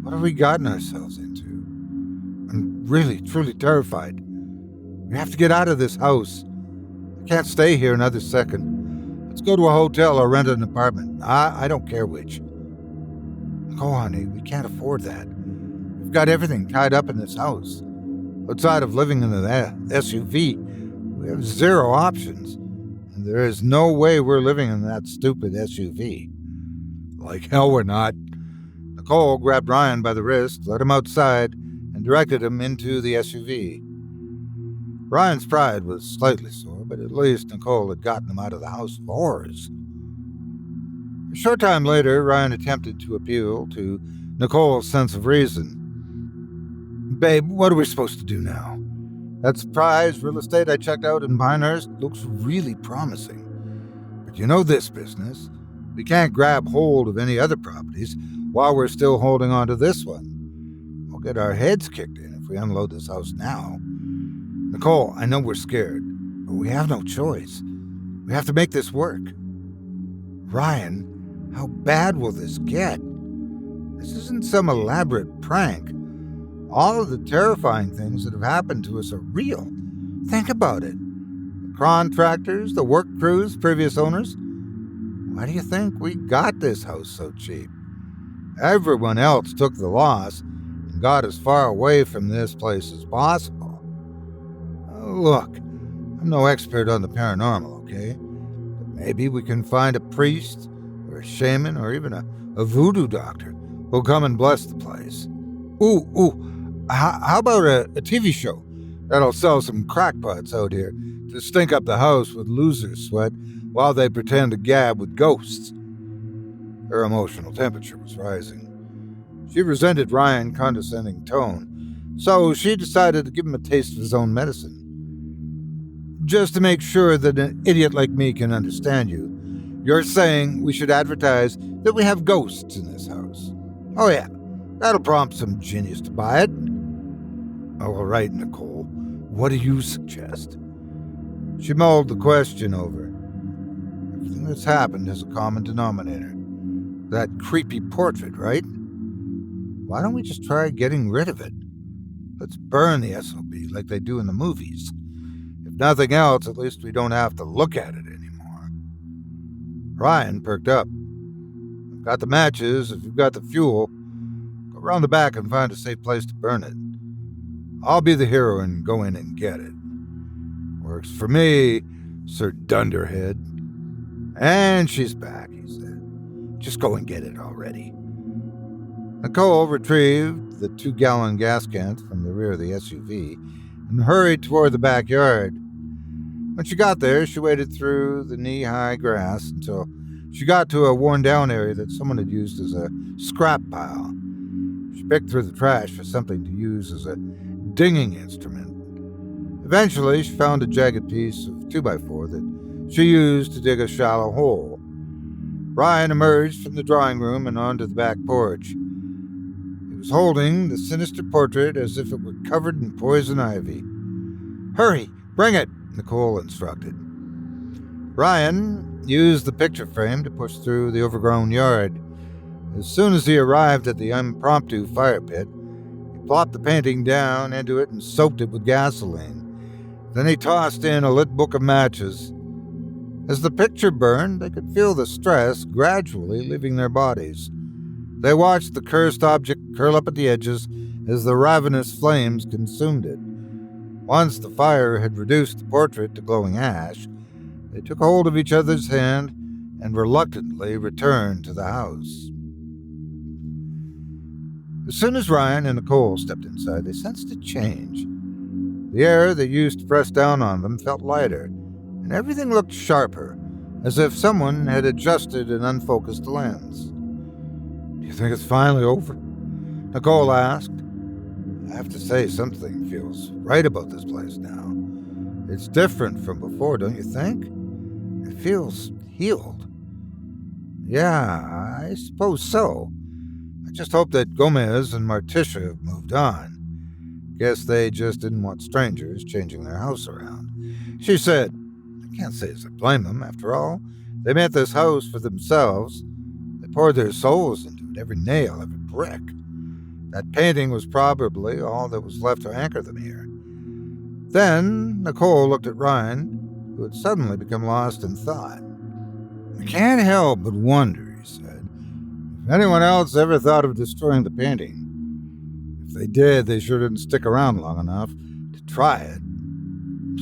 what have we gotten ourselves into? I'm really, truly terrified. We have to get out of this house. I can't stay here another second. Let's go to a hotel or rent an apartment. I don't care which." "Oh, honey, we can't afford that. We've got everything tied up in this house. Outside of living in the SUV, we have zero options. And there is no way we're living in that stupid SUV." "Like hell we're not." Nicole grabbed Ryan by the wrist, led him outside, and directed him into the SUV. Ryan's pride was slightly sore, but at least Nicole had gotten him out of the house of horrors. A short time later, Ryan attempted to appeal to Nicole's sense of reason. "Babe, what are we supposed to do now? That surprise real estate I checked out in Pinehurst looks really promising. But you know this business. We can't grab hold of any other properties while we're still holding on to this one. We'll get our heads kicked in if we unload this house now. Nicole, I know we're scared, but we have no choice. We have to make this work." "Ryan, how bad will this get? This isn't some elaborate prank. All of the terrifying things that have happened to us are real. Think about it. The contractors, the work crews, previous owners. Why do you think we got this house so cheap? Everyone else took the loss and got as far away from this place as possible. Look, I'm no expert on the paranormal, okay? But maybe we can find a priest or a shaman or even a voodoo doctor who'll come and bless the place. How about a TV show that'll sell some crackpots out here to stink up the house with loser sweat while they pretend to gab with ghosts?" Her emotional temperature was rising. She resented Ryan's condescending tone, so she decided to give him a taste of his own medicine. "Just to make sure that an idiot like me can understand you, you're saying we should advertise that we have ghosts in this house? Oh yeah, that'll prompt some genius to buy it." "All right, Nicole, what do you suggest?" She mulled the question over. "Everything that's happened has a common denominator. That creepy portrait, right? Why don't we just try getting rid of it? Let's burn the SOB like they do in the movies. nothing else, at least we don't have to look at it anymore. Ryan perked up. I've got the matches. If you've got the fuel, go around the back and find a safe place to burn it. I'll be the hero and go in and get it. Works for me, Sir Dunderhead. And she's back, he said. Just go and get it already. Nicole retrieved the 2-gallon gas cans from the rear of the SUV and hurried toward the backyard. When she got there, she waded through the knee-high grass until she got to a worn-down area that someone had used as a scrap pile. She picked through the trash for something to use as a dinging instrument. Eventually, she found a jagged piece of 2x4 that she used to dig a shallow hole. Ryan emerged from the drawing room and onto the back porch. He was holding the sinister portrait as if it were covered in poison ivy. "Hurry, bring it," Nicole instructed. Ryan used the picture frame to push through the overgrown yard. As soon as he arrived at the impromptu fire pit, he plopped the painting down into it and soaked it with gasoline. Then he tossed in a lit book of matches. As the picture burned, they could feel the stress gradually leaving their bodies. They watched the cursed object curl up at the edges as the ravenous flames consumed it. Once the fire had reduced the portrait to glowing ash, they took hold of each other's hand and reluctantly returned to the house. As soon as Ryan and Nicole stepped inside, they sensed a change. The air that used to press down on them felt lighter, and everything looked sharper, as if someone had adjusted an unfocused lens. "Do you think it's finally over?" Nicole asked. "I have to say, something feels right about this place now. It's different from before, don't you think? It feels healed." "Yeah, I suppose so. I just hope that Gomez and Morticia have moved on. Guess they just didn't want strangers changing their house around," she said. "I can't say as I blame them. After all, they made this house for themselves. They poured their souls into it, every nail, every brick. That painting was probably all that was left to anchor them here." Then Nicole looked at Ryan, who had suddenly become lost in thought. "I can't help but wonder," he said, "if anyone else ever thought of destroying the painting. If they did, they sure didn't stick around long enough to try it.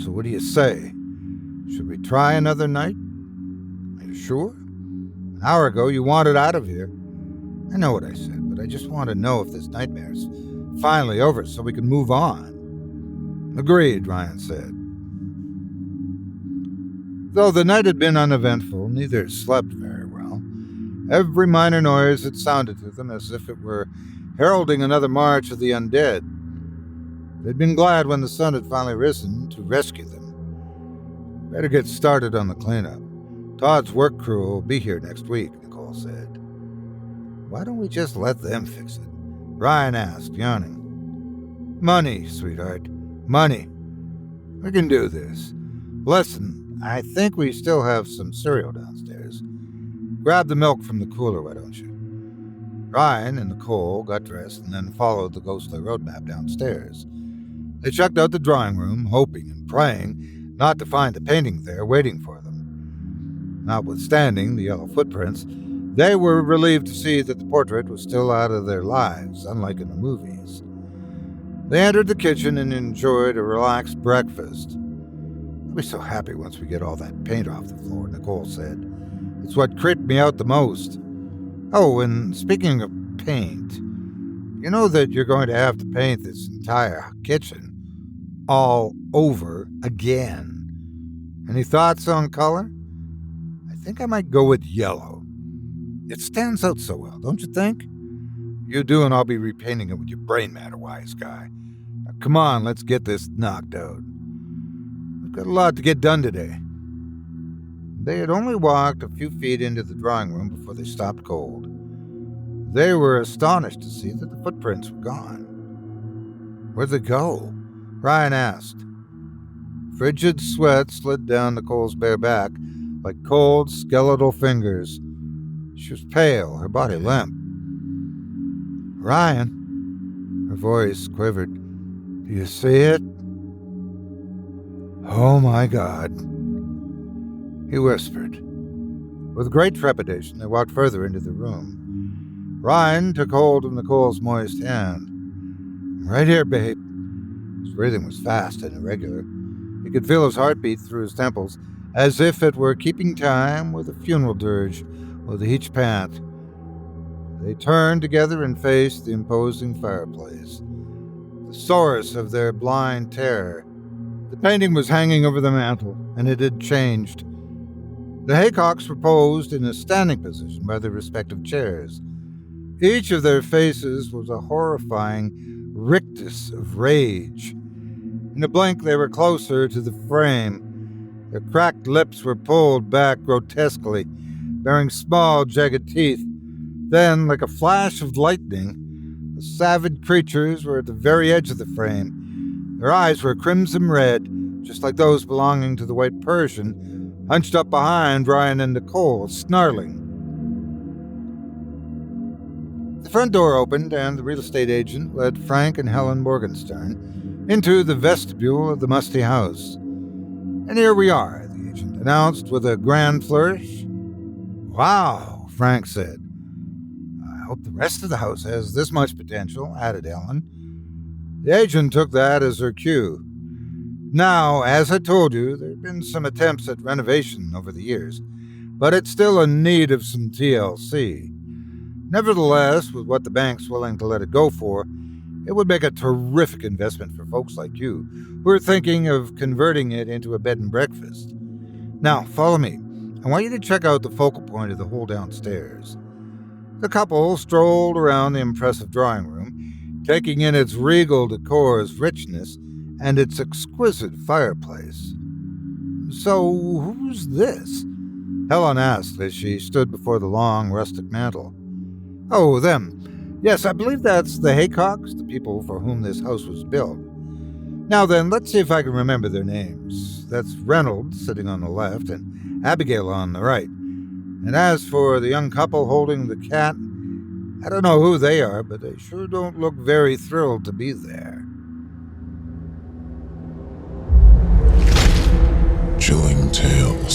So what do you say? Should we try another night? Are you sure? An hour ago you wanted out of here." "I know what I said, but I just want to know if this nightmare's finally over so we can move on." "Agreed," Ryan said. Though the night had been uneventful, neither slept very well. Every minor noise had sounded to them as if it were heralding another march of the undead. They'd been glad when the sun had finally risen to rescue them. "Better get started on the cleanup. Todd's work crew will be here next week," Nicole said. "Why don't we just let them fix it?" Ryan asked, yawning. "Money, sweetheart. Money. We can do this. Listen, I think we still have some cereal downstairs. Grab the milk from the cooler, why don't you?" Ryan and Nicole got dressed and then followed the ghostly roadmap downstairs. They checked out the drawing room, hoping and praying not to find the painting there waiting for them. Notwithstanding the yellow footprints, they were relieved to see that the portrait was still out of their lives, unlike in the movies. They entered the kitchen and enjoyed a relaxed breakfast. "I'll be so happy once we get all that paint off the floor," Nicole said. "It's what creeped me out the most. Oh, and speaking of paint, you know that you're going to have to paint this entire kitchen all over again. Any thoughts on color? I think I might go with yellow. It stands out so well, don't you think? You do, and I'll be repainting it with your brain matter, wise guy. Now, come on, let's get this knocked out. We've got a lot to get done today." They had only walked a few feet into the drawing room before they stopped cold. They were astonished to see that the footprints were gone. "Where'd they go?" Ryan asked. Frigid sweat slid down Nicole's bare back like cold, skeletal fingers. She was pale, her body limp. "Ryan," her voice quivered, "do you see it?" Oh my God, he whispered. With great trepidation, they walked further into the room. Ryan took hold of Nicole's moist hand. Right here, babe. His breathing was fast and irregular. He could feel his heartbeat through his temples, as if it were keeping time with a funeral dirge with each pant. They turned together and faced the imposing fireplace, the source of their blind terror. The painting was hanging over the mantel, and it had changed. The Haycocks reposed in a standing position by their respective chairs. Each of their faces was a horrifying rictus of rage. In a blink, they were closer to the frame. Their cracked lips were pulled back grotesquely, bearing small, jagged teeth. Then, like a flash of lightning, the savage creatures were at the very edge of the frame. Their eyes were crimson red, just like those belonging to the white Persian, hunched up behind Ryan and Nicole, snarling. The front door opened, and the real estate agent led Frank and Helen Morgenstern into the vestibule of the musty house. And here we are, the agent announced with a grand flourish. Wow, Frank said. I hope the rest of the house has this much potential, added Helen. The agent took that as her cue. Now, as I told you, there have been some attempts at renovation over the years, but it's still in need of some TLC. Nevertheless, with what the bank's willing to let it go for, it would make a terrific investment for folks like you who are thinking of converting it into a bed and breakfast. Now, follow me. I want you to check out the focal point of the whole downstairs. The couple strolled around the impressive drawing room, taking in its regal decor's richness and its exquisite fireplace. So, who's this? Helen asked as she stood before the long, rustic mantel. Oh, them. Yes, I believe that's the Haycocks, the people for whom this house was built. Now then, let's see if I can remember their names. That's Reynolds sitting on the left and Abigail on the right. And as for the young couple holding the cat, I don't know who they are, but they sure don't look very thrilled to be there. Chilling tale.